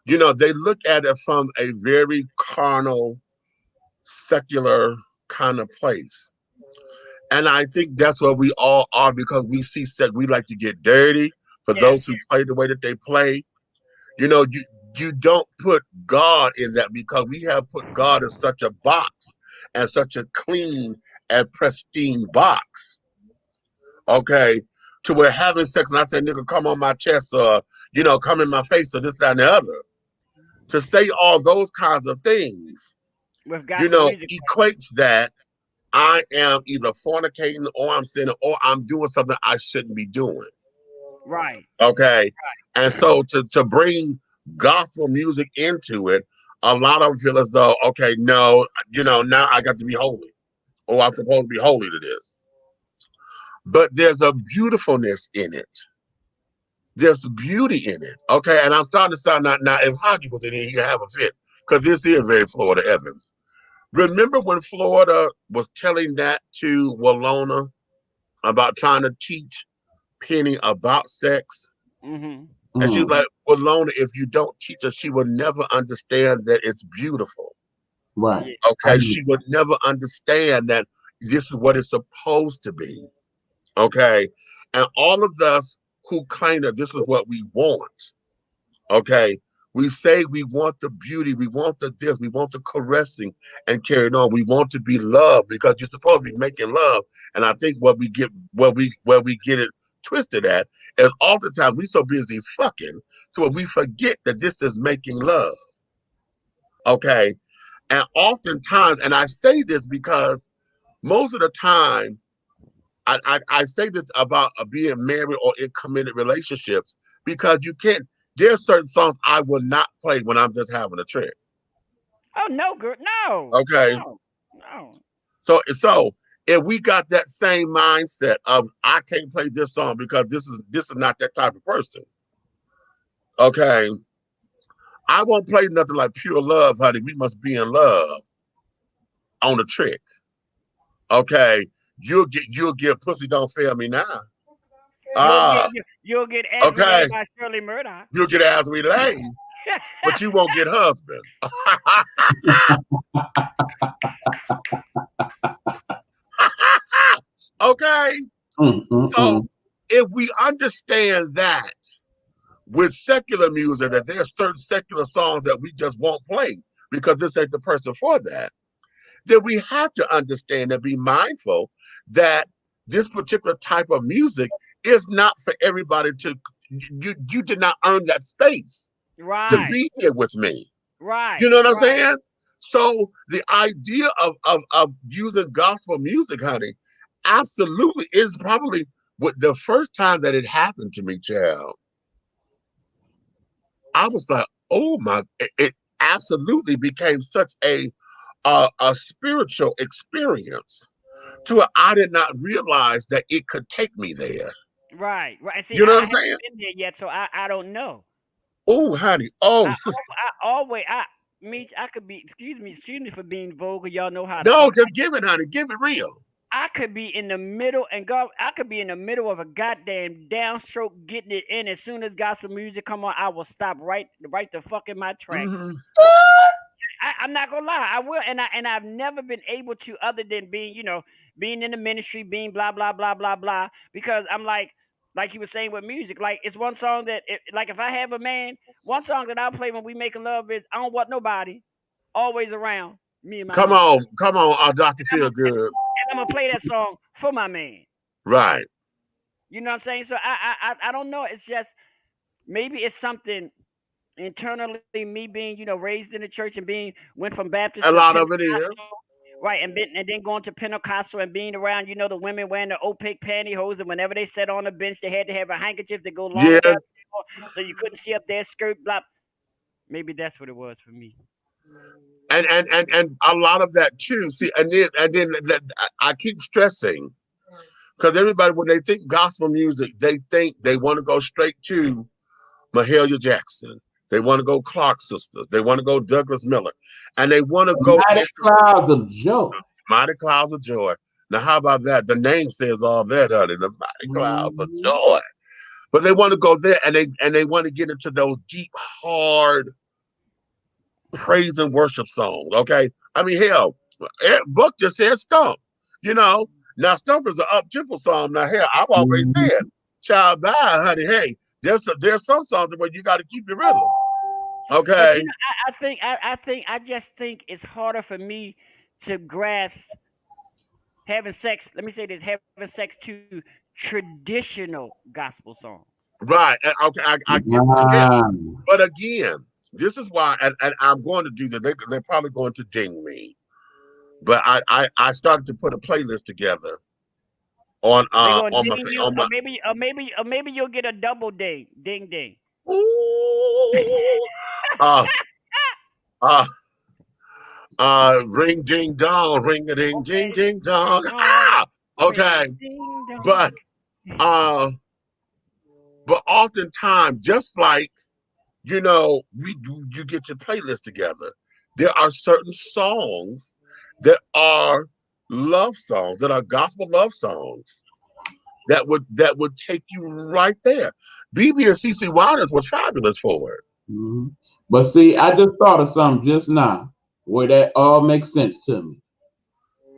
they look at it from a very carnal, secular kind of place. And I think that's where we all are, because we see sex. We like to get dirty. For those who play the way that they play, you don't put God in that, because we have put God in such a box, and such a clean and pristine box. Okay. To where having sex, and I say, nigga, come on my chest, or, come in my face, or this, that, and the other. To say all those kinds of things, equates that I am either fornicating, or I'm sinning, or I'm doing something I shouldn't be doing. Right. Okay. Right. And so to bring gospel music into it, a lot of them feel as though, okay, no, now I got to be holy, or I'm supposed to be holy to this. But there's a beautifulness in it. There's beauty in it. Okay. And I'm starting to sound now if Hockey was in here, you have a fit, because this is very Florida Evans. Remember when Florida was telling that to Walona about trying to teach Penny about sex? Mm-hmm. And she's like, well, Lona, if you don't teach her, she will never understand that it's beautiful. Right. Okay. She would never understand that this is what it's supposed to be. Okay. And all of us who claim that this is what we want. Okay. We say we want the beauty, we want the this, we want the caressing and carrying on. We want to be loved because you're supposed to be making love. And I think what we get where we get it twisted at is all the time we so busy fucking so we forget that this is making love. Okay. And oftentimes, and I say this because most of the time, I say this about being married or in committed relationships because you can't. There are certain songs I will not play when I'm just having a trip. Oh no, girl, no. Okay. No. So if we got that same mindset of I can't play this song because this is not that type of person. Okay. I won't play nothing like Pure Love, honey. We must be in love on the trick. Okay. You'll get Pussy Don't Fail Me Now. You'll get As We Lay by Shirley Murdoch. You'll get As We Lay, but you won't get Husband. Okay. So if we understand that with secular music, that there's certain secular songs that we just won't play because this ain't the person for that, then we have to understand and be mindful that this particular type of music is not for everybody to. You did not earn that space to be here with me. Right. You know what I'm saying? So the idea of using gospel music, honey, absolutely is probably what the first time that it happened to me, child. I was like, oh my! It absolutely became such a spiritual experience to where I did not realize that it could take me there. Right. See, you know what I'm haven't saying? been there yet, so I don't know. Oh, honey. Oh, sister. I could be. Excuse me for being vulgar. Y'all know how. No, just give it, honey. Give it real. I could be in the middle, I could be in the middle of a goddamn downstroke, getting it in. As soon as gospel music come on, I will stop right the fuck in my tracks. Mm-hmm. I'm not gonna lie, I will, and I've never been able to, other than being in the ministry, being blah blah blah blah blah. Because I'm like you were saying with music, like it's one song that, like if I have a man, one song that I'll play when we making love is I don't want nobody, always around me and my Come man. on, Dr. Feelgood. And I'm gonna play that song for my man. Right. You know what I'm saying? So I don't know. It's just maybe it's something internally, me being raised in the church and went from Baptist. A lot of it is. Right, and then going to Pentecostal and being around, the women wearing the opaque pantyhose, and whenever they sat on the bench, they had to have a handkerchief to go long down, so you couldn't see up their skirt. Blah. Maybe that's what it was for me. And a lot of that too. See, and then I keep stressing, because everybody, when they think gospel music, they think they want to go straight to Mahalia Jackson. They want to go Clark Sisters. They want to go Douglas Miller, and they want to go Mighty Clouds of Joy. Mighty Clouds of Joy. Now, how about that? The name says all that, honey. The Mighty Clouds of Joy. But they want to go there, and they want to get into those deep, hard praise and worship songs. Okay, I mean, hell, book just said Stump. Now Stump is an up-tempo song. Now, hell, I've always said, child, bye, honey. Hey, there's some songs where you got to keep your rhythm. Okay. But I just think it's harder for me to grasp having sex. Let me say this: having sex to traditional gospel songs. Right. Okay. I get it. But again, this is why, and I'm going to do that. They're probably going to ding me, but I started to put a playlist together on my maybe you'll get a double ding. Ooh. Ring ding dong, ring a ding ding ding dong. Okay. But oftentimes, just like you get your playlist together, there are certain songs that are love songs, that are gospel love songs, that would take you right there. BB and CC Waters was fabulous for it. Mm-hmm. But see, I just thought of something just now where that all makes sense to me.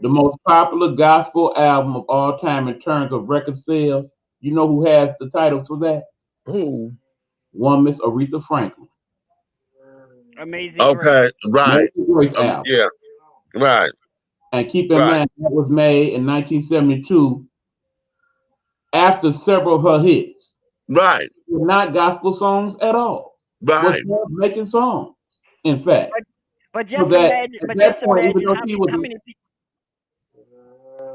The most popular gospel album of all time in terms of record sales, you know who has the title for that? Who? One Miss Aretha Franklin. Amazing Okay, Grace. right. Amazing Grace album. Yeah, right. And keep in Right. mind, that was made in 1972 after several of her hits. Right. Were not gospel songs at all. Was Right. not making songs, in fact. But So just that imagine. at But that just point, even imagine though how she many, was how many people.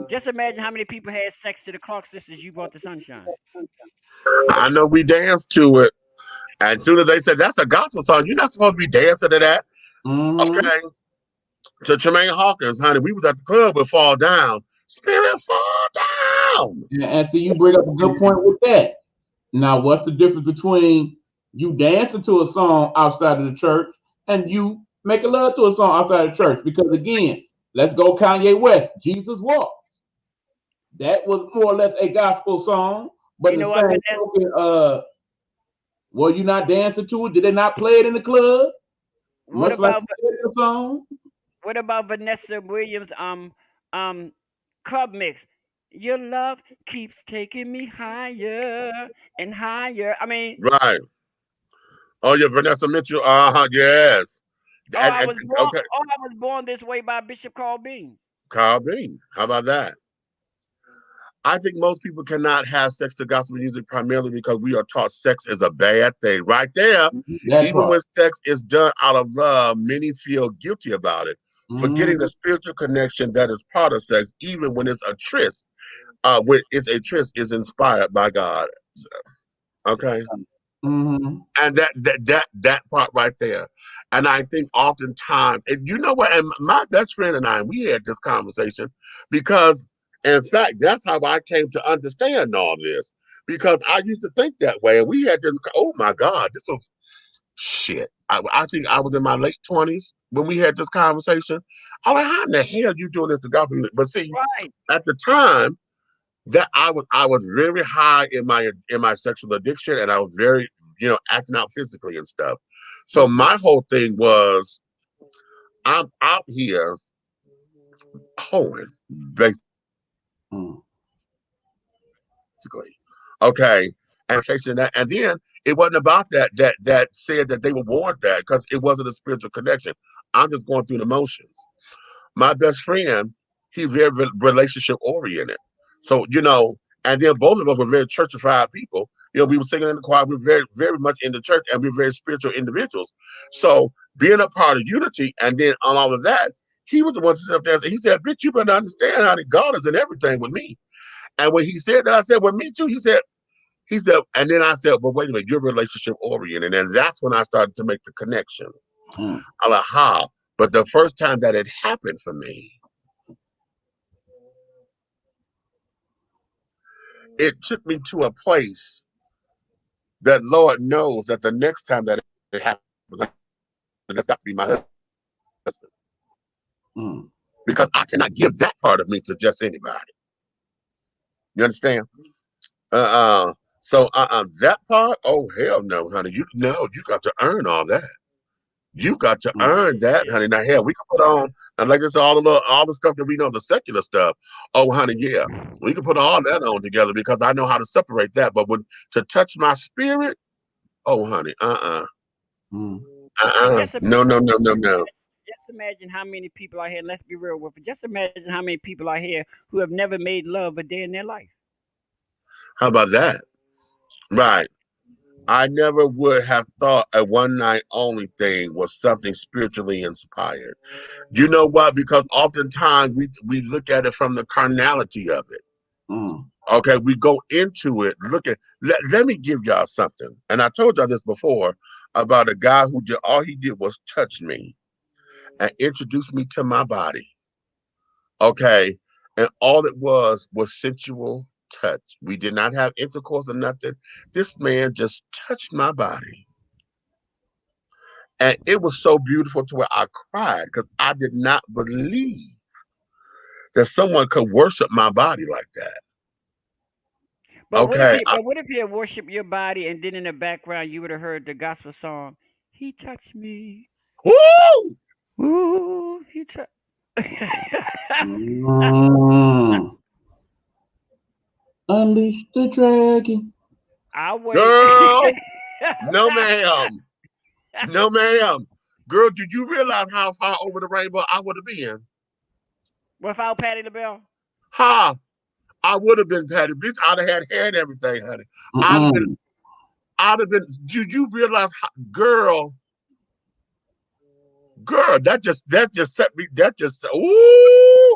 Just imagine how many people had sex to the Clark sisters. You brought the sunshine. I know we danced to it. And as soon as they said that's a gospel song, you're not supposed to be dancing to that. Okay. To Tremaine Hawkins, honey, we was at the club with Fall Down. Spirit Fall Down. And so you bring up a good point with that. Now, what's the difference between you dancing to a song outside of the church and you making love to a song outside of the church? Because again, let's go Kanye West, Jesus Walks. That was more or less a gospel song, but You the know what, same token, were you not dancing to it? Did they not play it in the club? What Much like about the song? what about Vanessa Williams club mix? Your love keeps taking me higher and higher. I mean, Right. Oh, yeah, Vanessa Mitchell. Yes. Okay. I was born this way by Bishop Carl Bean. Carl Bean. How about that? I think most people cannot have sex to gospel music primarily because we are taught sex is a bad thing. Right there, even when sex is done out of love, many feel guilty about it, forgetting the spiritual connection that is part of sex, even when it's a tryst. When it's a tryst is inspired by God. Okay. And that part right there. And I think oftentimes, and you know what, and my best friend and I, we had this conversation because in fact, that's how I came to understand all this. Because I used to think that way. And we had this, oh my God, this was shit. I think I was in my late 20s when we had this conversation. I'm like, how in the hell you doing this to gospel music? But see, at the time, that I was very high in my sexual addiction, and I was very, acting out physically and stuff. So my whole thing was, I'm out here hoeing, basically. Okay. And then it wasn't about that said that they would warrant that because it wasn't a spiritual connection. I'm just going through the motions. My best friend, he's very relationship oriented. So, and then both of us were very churchified people. We were singing in the choir. We were very, very much in the church, and we were very spiritual individuals. So being a part of unity and then on all of that, he was the one to sit up there and say, he said, bitch, you better understand how God is in everything with me. And when he said that, I said, well, me too. He said, and then I said, well, wait a minute, you're relationship oriented. And that's when I started to make the connection. I'm like, how? But the first time that it happened for me, it took me to a place that Lord knows that the next time that it happens, that's got to be my husband. Because I cannot give that part of me to just anybody. You understand? So that part, oh hell no, honey. You got to earn all that. You got to earn that, honey. Now, hell, we can put on, and like this, all the stuff that we know, the secular stuff. Oh, honey, yeah, we can put all that on together because I know how to separate that. But when to touch my spirit, oh, honey, no. Just imagine how many people out here. Let's be real with it. Just imagine how many people out here who have never made love a day in their life. How about that? Right. I never would have thought a one night only thing was something spiritually inspired. You know what? Because oftentimes we look at it from the carnality of it. Okay, we go into it. Let me give y'all something. And I told y'all this before about a guy who all he did was touch me and introduce me to my body. Okay, and all it was sensual touch. We did not have intercourse or nothing. This man just touched my body. And it was so beautiful to where I cried because I did not believe that someone could worship my body like that. But Okay. what if you worship your body and then in the background you would have heard the gospel song, He touched me. Woo! Ooh, he touched. Unleash the dragon. I'll wait. Girl, no ma'am. No ma'am. Girl, did you realize how far over the rainbow I would have been? Without Patty LaBelle? Ha! I would have been Patty. Bitch, I'd have had hair and everything, honey. I'd have been. Did you realize how, girl, that just set me, ooh,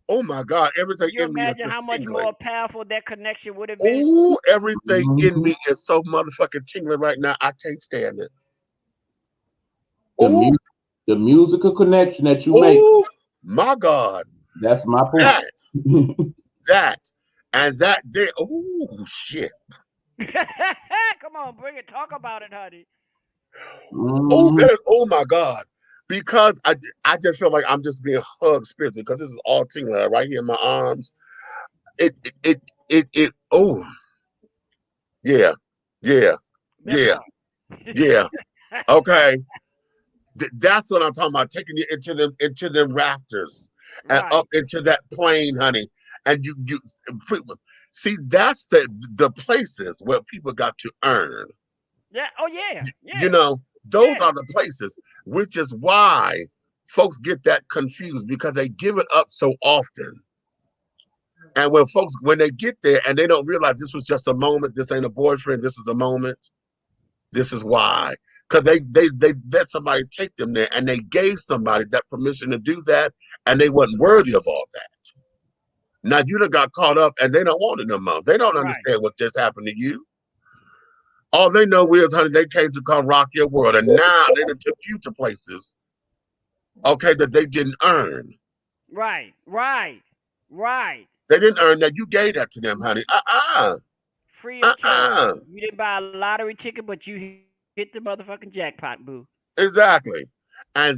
oh my God, everything Can you in me is imagine just how much tingling. more powerful that connection would have been? Ooh, everything in me is so motherfucking tingling right now. I can't stand it. The musical connection that you make. Oh my God. That's my point. That there. Oh shit. Come on, bring it. Talk about it, honey. Oh my God. Because I just feel like I'm just being hugged spiritually because this is all tingling right here in my arms. Oh yeah. Okay. That's what I'm talking about. Taking you into them rafters and up into that plane, honey. And you see, that's the places where people got to earn. Yeah. Oh yeah. You know, those are the places, which is why folks get that confused because they give it up so often. And when they get there and they don't realize this was just a moment, this ain't a boyfriend, this is a moment. This is why. Because they let somebody take them there and they gave somebody that permission to do that and they wasn't worthy of all that. Now you done got caught up and they don't want it no more. They don't understand what just happened to you. All they know is, honey, they came to come rock your world and now they done took you to places, okay, that they didn't earn. Right. They didn't earn that. You gave that to them, honey. Free of charge. You didn't buy a lottery ticket, but you hit the motherfucking jackpot, boo. Exactly. And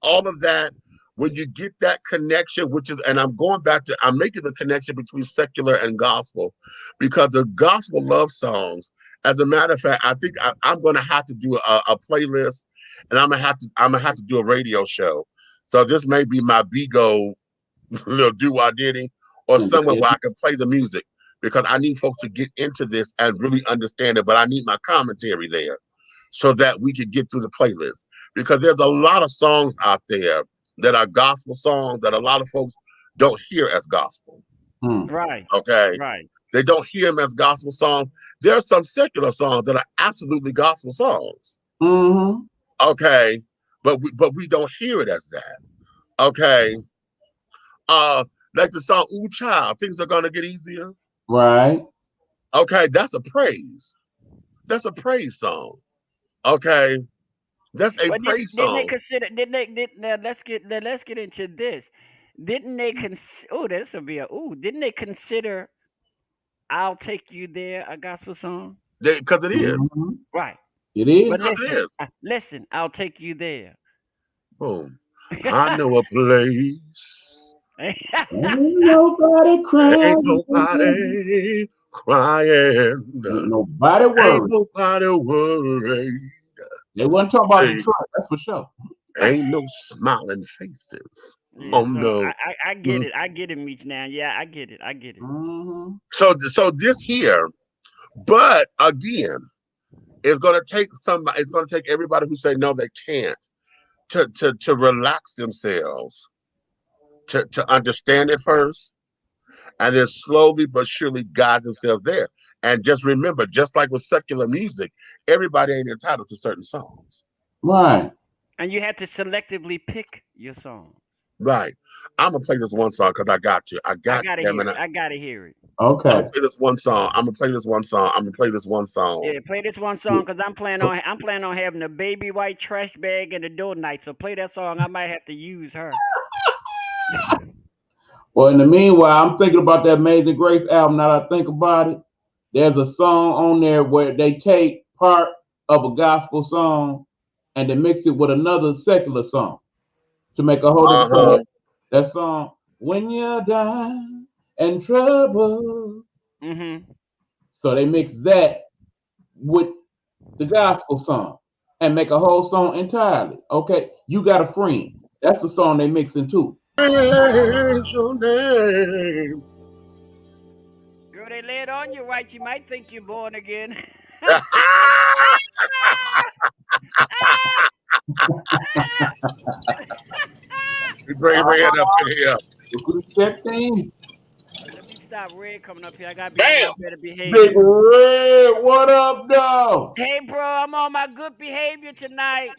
all of that, when you get that connection, which is, and I'm making the connection between secular and gospel, because the gospel love songs, as a matter of fact, I think I'm going to have to do a playlist, and I'm gonna have to do a radio show. So this may be my Bigo little do-wah-diddy, or somewhere where I can play the music, because I need folks to get into this and really understand it, but I need my commentary there so that we can get through the playlist, because there's a lot of songs out there that are gospel songs that a lot of folks don't hear as gospel. Right. Okay. Right. They don't hear them as gospel songs. There are some secular songs that are absolutely gospel songs. Okay. But we don't hear it as that. Okay. Like the song "Ooh Child," things are gonna get easier. Right. Okay, that's a praise. That's a praise song. Okay. That's a praise Didn't they song. consider? Now let's get into this. Didn't they Didn't they consider "I'll Take You There" a gospel song? Because it is. Right. It is. But Because it is. listen, "I'll Take You There." Boom. I know a place. Ain't nobody crying. Ain't nobody crying. Ain't nobody worried. Ain't nobody worried. They wasn't talking about Detroit, that's for sure. Ain't no smiling faces. Yeah, Oh so no. I get it. I get it, Meech. Now, yeah, I get it. So this here, but again, it's gonna take somebody. It's gonna take everybody who say no, they can't, to relax themselves, to understand it first, and then slowly but surely guide themselves there. And just remember, just like with secular music, everybody ain't entitled to certain songs. Right. And you have to selectively pick your song. Right. I'm gonna play this one song because I got to. I gotta hear it. Okay. I'm gonna play this one song. I'm gonna play this one song. Yeah, play this one song because I'm planning on having a baby white trash bag and a door night. So play that song. I might have to use her. Well, in the meanwhile, I'm thinking about that Amazing Grace album. Now that I think about it, there's a song on there where they take part of a gospel song and they mix it with another secular song to make a whole different song. That song, "When You Die and trouble. Mm-hmm. So they mix that with the gospel song and make a whole song entirely. Okay, You Got a Friend. That's the song they mixing too. Praise your name. Girl, they lay it on you right. You might think you're born again. You bring Red up in here. Look at that thing. Let me stop. Red coming up here. I gotta be Bam! on my better behavior. Big Red, what up, though? Hey, bro, I'm on my good behavior tonight.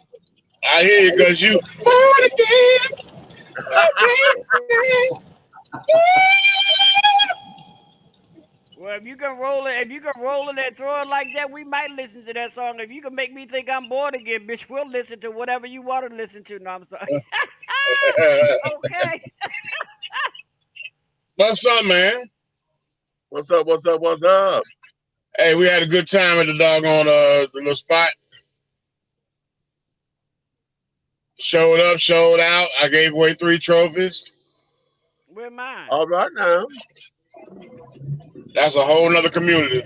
I hear you because you born again. Well, if you can roll it and throw it like that, we might listen to that song. If you can make me think I'm bored again, bitch, we'll listen to whatever you want to listen to. No, I'm sorry. Okay. What's up, man? What's up? What's up? What's up? Hey, we had a good time at the doggone the little spot. Showed up, showed out. I gave away 3 trophies. Where mine? All right now. That's a whole nother community.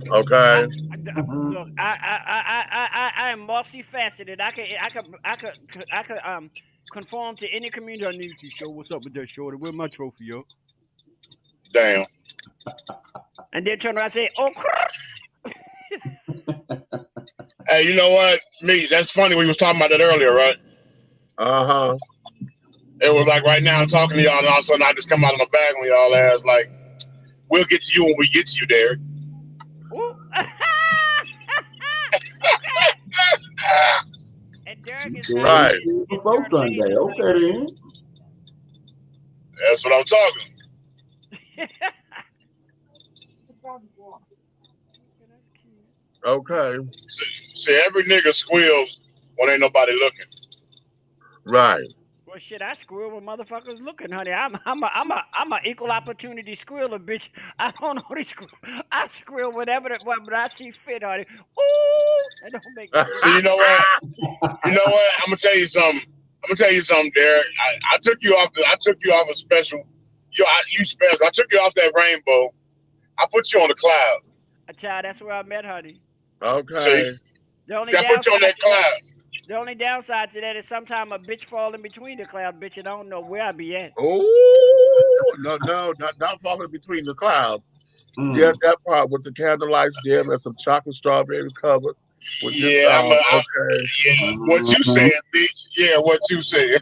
Okay. Look, I am multifaceted. I could conform to any community I need to. Show what's up with that shorty. Where's my trophy, yo? Damn. And then turn around and say, oh, crap. Hey, you know what? Me, that's funny. We was talking about that earlier, right? Uh-huh. It was like right now I'm talking to y'all, and all of a sudden I just come out of my bag on y'all ass like, we'll get to you when we get to you, Derek. And Derek is right. Both Sunday. Okay, then. That's what I'm talking. Okay. See, every nigga squeals when ain't nobody looking. Right. Well, shit, I squeal when motherfuckers looking, honey. I'm a equal opportunity squealer, bitch. I don't know these squeal. I squeal whatever but I see fit, honey. Ooh, that don't make sense. See, you know what? You know what? I'm gonna tell you something. Derek. I took you off a special. You special. I took you off that rainbow. I put you on the cloud. Child, that's where I met, honey. Okay. See, I put you on that cloud. The only downside to that is sometimes a bitch fall in between the clouds, bitch, and I don't know where I be at. Oh, no, not falling between the clouds. Yeah, that part with the candlelights dim and some chocolate strawberry covered. With this okay. Yeah, what you said, bitch. Yeah, what you said.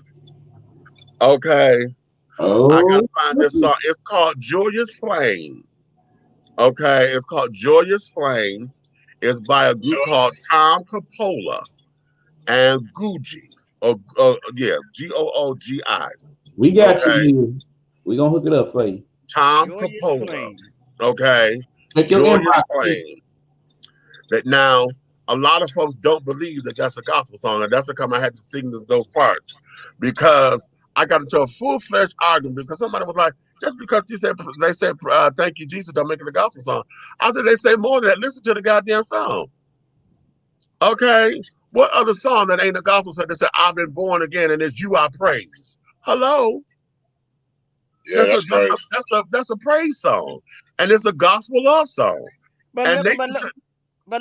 Okay. Oh. I gotta find this song. It's called Joyous Flame. Okay, it's called Joyous Flame. It's by a group called Tom Coppola and Googi. Googi. We got you here. We gonna hook it up for you. Tom Coppola. Okay. Joyous Flame. That now a lot of folks don't believe that that's a gospel song, and that's the time I had to sing those parts because I got into a full-fledged argument because somebody was like, just because they said thank you, Jesus, don't make it a gospel song. I said, they say more than that. Listen to the goddamn song. Okay. What other song that ain't a gospel song that said, I've been born again and it's you I praise? Hello? Yeah, that's a praise song. And it's a gospel love song. But and look,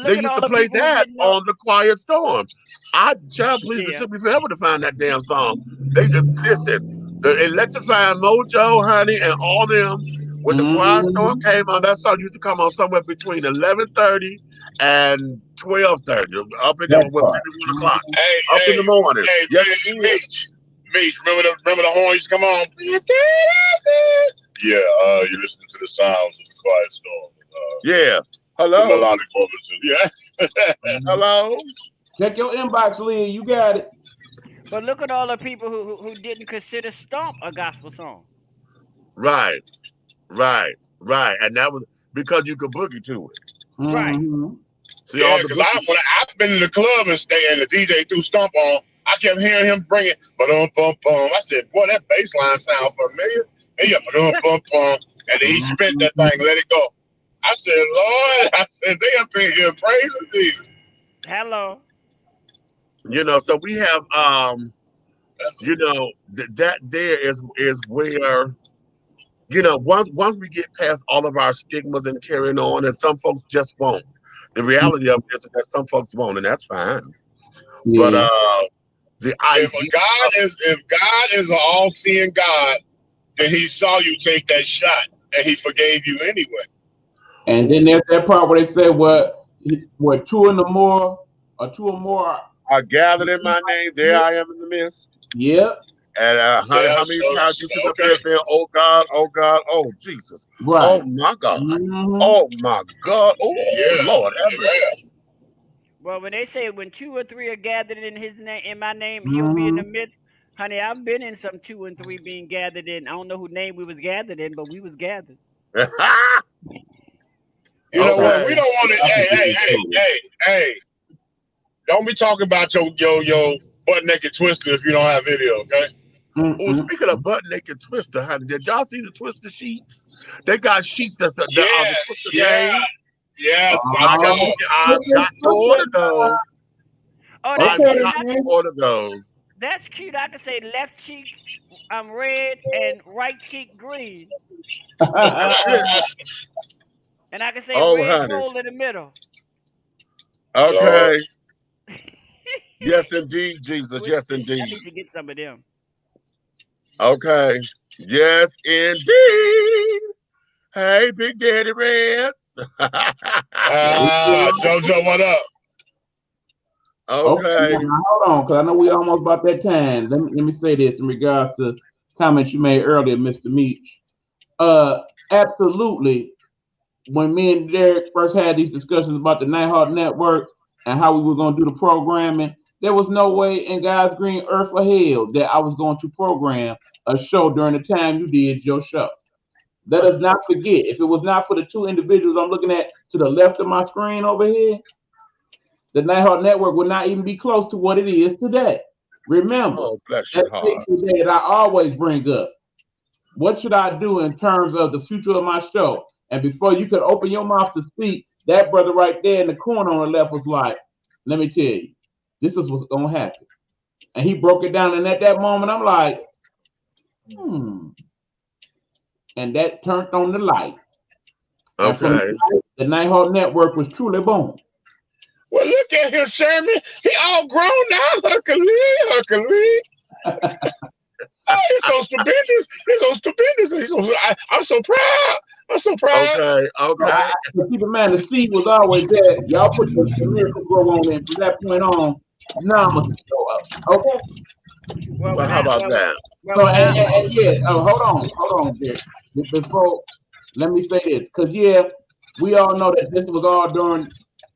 they used to play that on The Quiet Storm. Please it took me forever to find that damn song. They just listen. The Electrifying Mojo, honey, and all them. When The Quiet Storm came on, that song used to come on somewhere between 11:30 and 12:30. Up in maybe 1 o'clock. In the morning. Hey, Meech, remember the horn used to come on? Yeah, you're listening to the sounds of The Quiet Storm. Yeah. Hello. The melodic vocals. Yes. Hello. Check your inbox, Lee. You got it. But look at all the people who didn't consider Stomp a gospel song. Right. And that was because you could boogie to it. Right. See, yeah, because I've been in the club and the DJ threw Stomp on. I kept hearing him bring it, ba-dum-bum-bum. I said, boy, that bass line sound familiar. And yeah, ba-dum-bum-bum. And then he spent that thing, let it go. I said, Lord, they up in here praising Jesus. Hello. So we have, that there is where you know, once we get past all of our stigmas and carrying on, and some folks just won't. The reality of this is that some folks won't, and that's fine. But Yeah. the If idea God is an all-seeing God, then He saw you take that shot and He forgave you anyway. And then there's that part where they say, "What two or more are gathered in my name, there I am in the midst." Yeah. And how many times you sit up there saying, "Oh God, oh Jesus, Right. oh my God, oh my God, oh Lord." Well, when they say when 2 or 3 are gathered in His name, in my name, He'll be in the midst. Honey, I've been in some 2 and 3 being gathered in. I don't know whose name we was gathered in, but we was gathered. You know what? We don't want to. Hey! Don't be talking about your butt naked twister if you don't have video, okay? Well, speaking of butt naked twister, honey, did y'all see the twister sheets? They got sheets that's the twister game. Yes, I got to order those. Oh, I got to order those. That's cute. I could say left cheek red and right cheek green. And I can say red gold in the middle. Okay. Yes, indeed, Jesus. Yes, indeed. I need to get some of them. Okay. Yes, indeed. Hey, Big Daddy Red. Jojo, what up? Okay. Now, hold on, because I know we almost about that time. Let me say this in regards to comments you made earlier, Mr. Meach. Absolutely. When me and Derek first had these discussions about the Nighthawk Network and how we were going to do the programming, there was no way in God's green earth or hell that I was going to program a show during the time you did your show. Let us not forget, if it was not for the 2 individuals I'm looking at to the left of my screen over here, the Nighthawk Network would not even be close to what it is today. Remember, bless your heart. That I always bring up. What should I do in terms of the future of my show? And before you could open your mouth to speak, that brother right there in the corner on the left was like, let me tell you, this is what's going to happen. And he broke it down. And at that moment, I'm like, And that turned on the light. Okay. And from the Nighthawk Network was truly born. Well, look at him, Sherman. He all grown now. Huckily. Oh, he's so stupendous. I'm so proud. Okay. Keep in mind, the seed was always there. Y'all put the miracle grow on it. From that point on, now I'm going to show up. Okay? Well, how about that? Hold on, Jerry. Before, let me say this. Because, we all know that this was all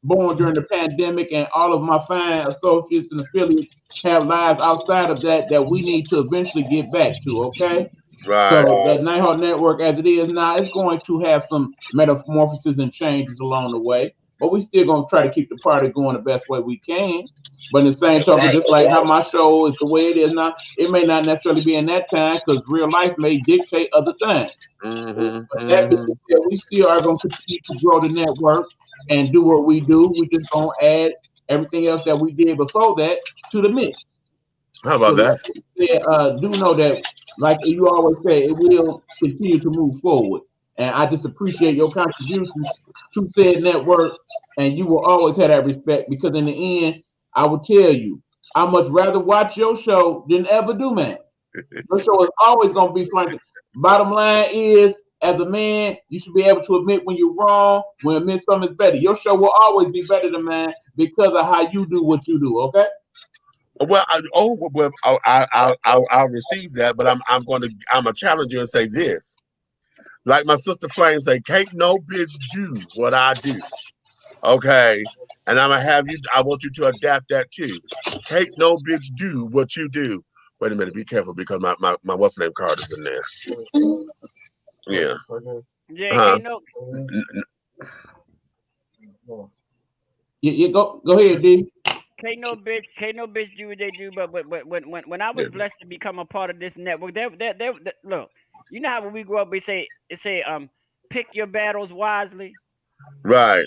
born during the pandemic, and all of my fine associates and affiliates have lives outside of that we need to eventually get back to, okay? Right. So that Nighthawk Network, as it is now, it's going to have some metamorphoses and changes along the way, but we still going to try to keep the party going the best way we can. But in the same token, just like how my show is the way it is now, it may not necessarily be in that time because real life may dictate other things. But that being said, we still are going to continue to grow the network and do what we do. We just going to add everything else that we did before that to the mix. How about that? Do know that, like you always say, it will continue to move forward. And I just appreciate your contributions to said network. And you will always have that respect because in the end, I will tell you, I much rather watch your show than ever do, man. Your show is always going to be fun. Bottom line is, as a man, you should be able to admit when you're wrong, when admit something is better. Your show will always be better than mine because of how you do what you do, okay? Well, I'll receive that, but I'm a challenger and say this. Like my sister Flame say, can't no bitch do what I do. Okay. And I want you to adapt that too. Can't no bitch do what you do. Wait a minute, be careful because my what's the name card is in there. Yeah. Yeah, can't You go ahead, D. Can't no bitch do what they do. But when I was blessed to become a part of this network, look, you know how when we grow up, we say pick your battles wisely. Right.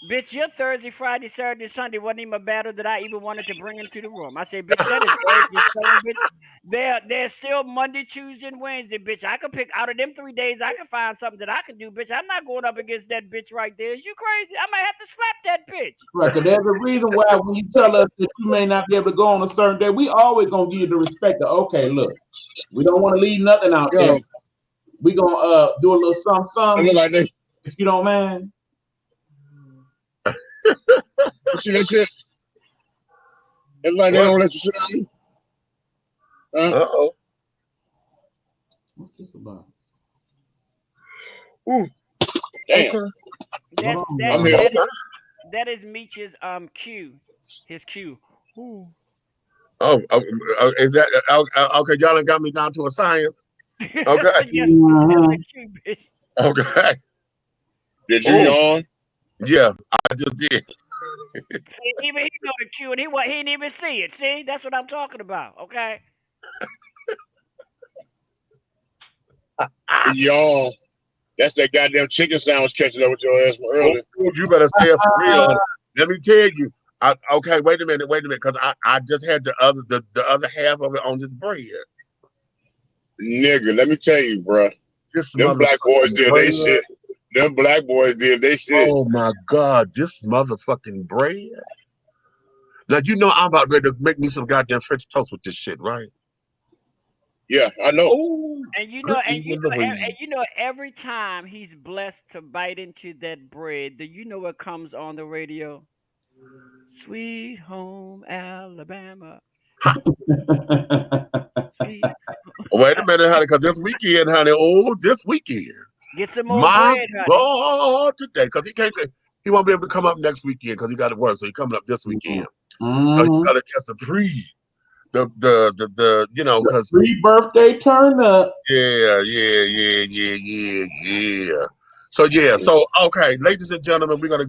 Bitch, your Thursday, Friday, Saturday, Sunday wasn't even a battle that I even wanted to bring into the room. I said, bitch, that is Thursday, Sunday, bitch. There's still Monday, Tuesday, and Wednesday, bitch. I could pick out of them 3 days. I can find something that I can do, bitch. I'm not going up against that bitch right there. Is you crazy? I might have to slap that bitch. Right, 'cause there's a reason why when you tell us that you may not be able to go on a certain day, we always gonna give you the respect of, okay, look, we don't want to leave nothing out there. We gonna do a little something, like that. If you don't mind. You see that shit? It's like they don't let you sit down. Uh-oh. What's this about? Ooh. Damn. Okay. That is Meech's cue. His cue. Ooh. Oh, is that okay? Y'all done got me down to a science. Okay. Yes, cue, bitch. Okay. Did you yawn? Yeah, I just did. Even he know the cue, and he didn't even see it. See, that's what I'm talking about. Okay. Yawn. That's that goddamn chicken sandwich catching up with your ass from earlier. Oh, you better say it for real. Let me tell you. Okay, wait a minute, because I just had the other half of it on this bread. Nigga, let me tell you, bro. Them black boys did they shit. Them black boys did they shit. Oh my God, this motherfucking bread. Now you know I'm about ready to make me some goddamn French toast with this shit, right? Yeah, I know. Ooh, and you know, every time he's blessed to bite into that bread, do you know what comes on the radio? Sweet home Alabama. Sweet. Wait a minute, honey, because this weekend, honey. Oh, this weekend. Get some more My bread, honey. God, today, because he won't be able to come up next weekend because he got to work, so he's coming up this weekend. So you gotta catch the because pre-birthday turn up. Yeah. So okay, ladies and gentlemen, we're gonna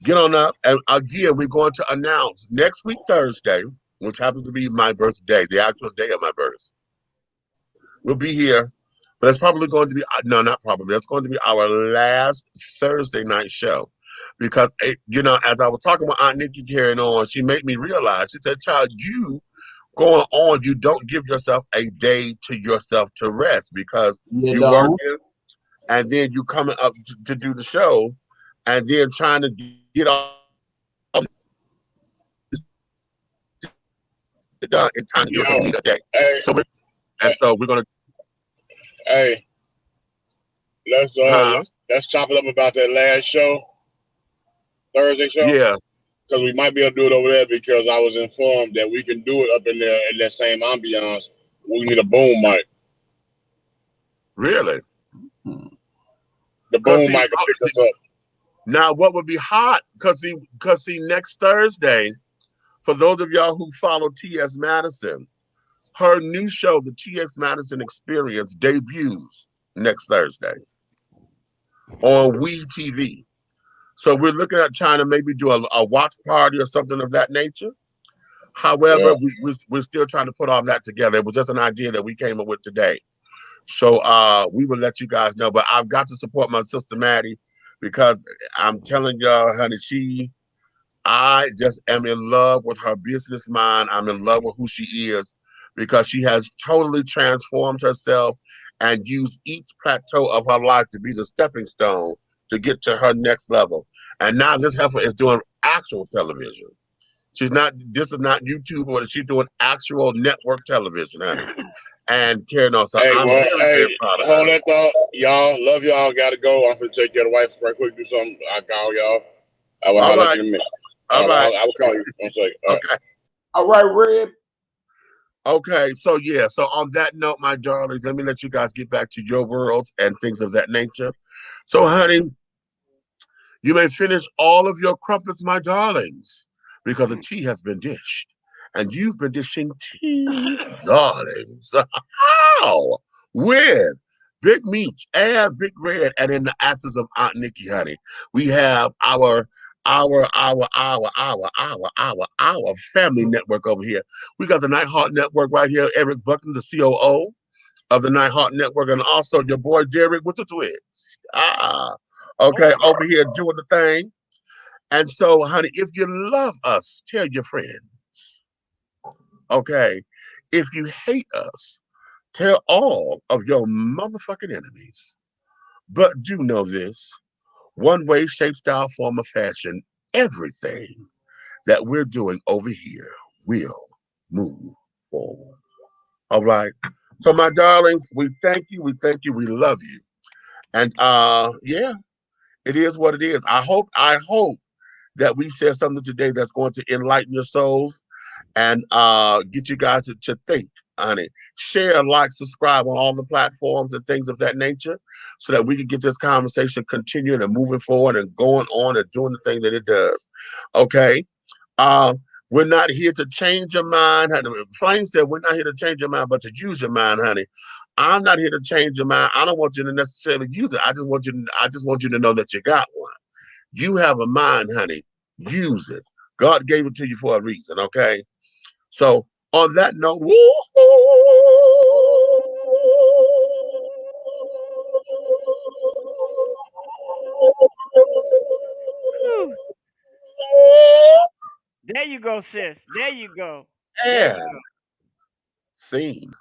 get on up, and again, we're going to announce next week Thursday, which happens to be my birthday, the actual day of my birth. We'll be here, but it's probably going to be not probably. It's going to be our last Thursday night show. Because as I was talking with Aunt Nikki carrying on, she made me realize. She said, "Child, you going on, you don't give yourself a day to yourself to rest because you're working, and then you coming up to do the show, and then trying to get all done in time to do something a day." Hey, so we're gonna. Hey, let's chop it up about that last show. Thursday show? Yeah. Because we might be able to do it over there because I was informed that we can do it up in there in that same ambiance. We need a boom mic. Really? The boom mic will pick us up. Now, what would be hot, because next Thursday, for those of y'all who follow T.S. Madison, her new show, the T.S. Madison Experience, debuts next Thursday on We TV. So we're looking at trying to maybe do a watch party or something of that nature. However, we're still trying to put all that together. It was just an idea that we came up with today. So we will let you guys know. But I've got to support my sister Maddie because I'm telling y'all, honey, I just am in love with her business mind. I'm in love with who she is because she has totally transformed herself and used each plateau of her life to be the stepping stone to get to her next level. And now this heifer is doing actual television. This is not YouTube, but she's doing actual network television, honey. And carrying on. So I'm very proud of her. Hold that thought. Y'all, love y'all. Gotta go. I'm gonna take care of the wife right quick, do something. I'll call y'all. I will holler at you in a minute. All right. I will call you. One second. Okay. All right, Red. Okay, so on that note, my darlings, let me let you guys get back to your worlds and things of that nature. So, honey, you may finish all of your crumpets, my darlings, because the tea has been dished. And you've been dishing tea, darlings. With Big Meech and Big Red, and in the absence of Aunt Nikki, honey, we have our family network over here. We got the Nighthawk Network right here. Eric Buckton, the COO of the Nighthawk Network, and also your boy Derek with the twins. Okay, over here doing the thing. And so, honey, if you love us, tell your friends. Okay. If you hate us, tell all of your motherfucking enemies. But do know this: one way, shape, style, form, or fashion, everything that we're doing over here will move forward. All right. So, my darlings, we thank you. We thank you. We love you. And yeah, it is what it is. I hope that we've said something today that's going to enlighten your souls and get you guys to think on it. Share, like, subscribe on all the platforms and things of that nature so that we can get this conversation continuing and moving forward and going on and doing the thing that it does. Okay. Uh, we're not here to change your mind. Flame said we're not here to change your mind, but to use your mind, honey. I'm not here to change your mind. I don't want you to necessarily use it. I just want you to know that you got one. You have a mind, honey. Use it. God gave it to you for a reason, okay? So on that note, Whew. There you go, sis. There you go. There you and go. scene.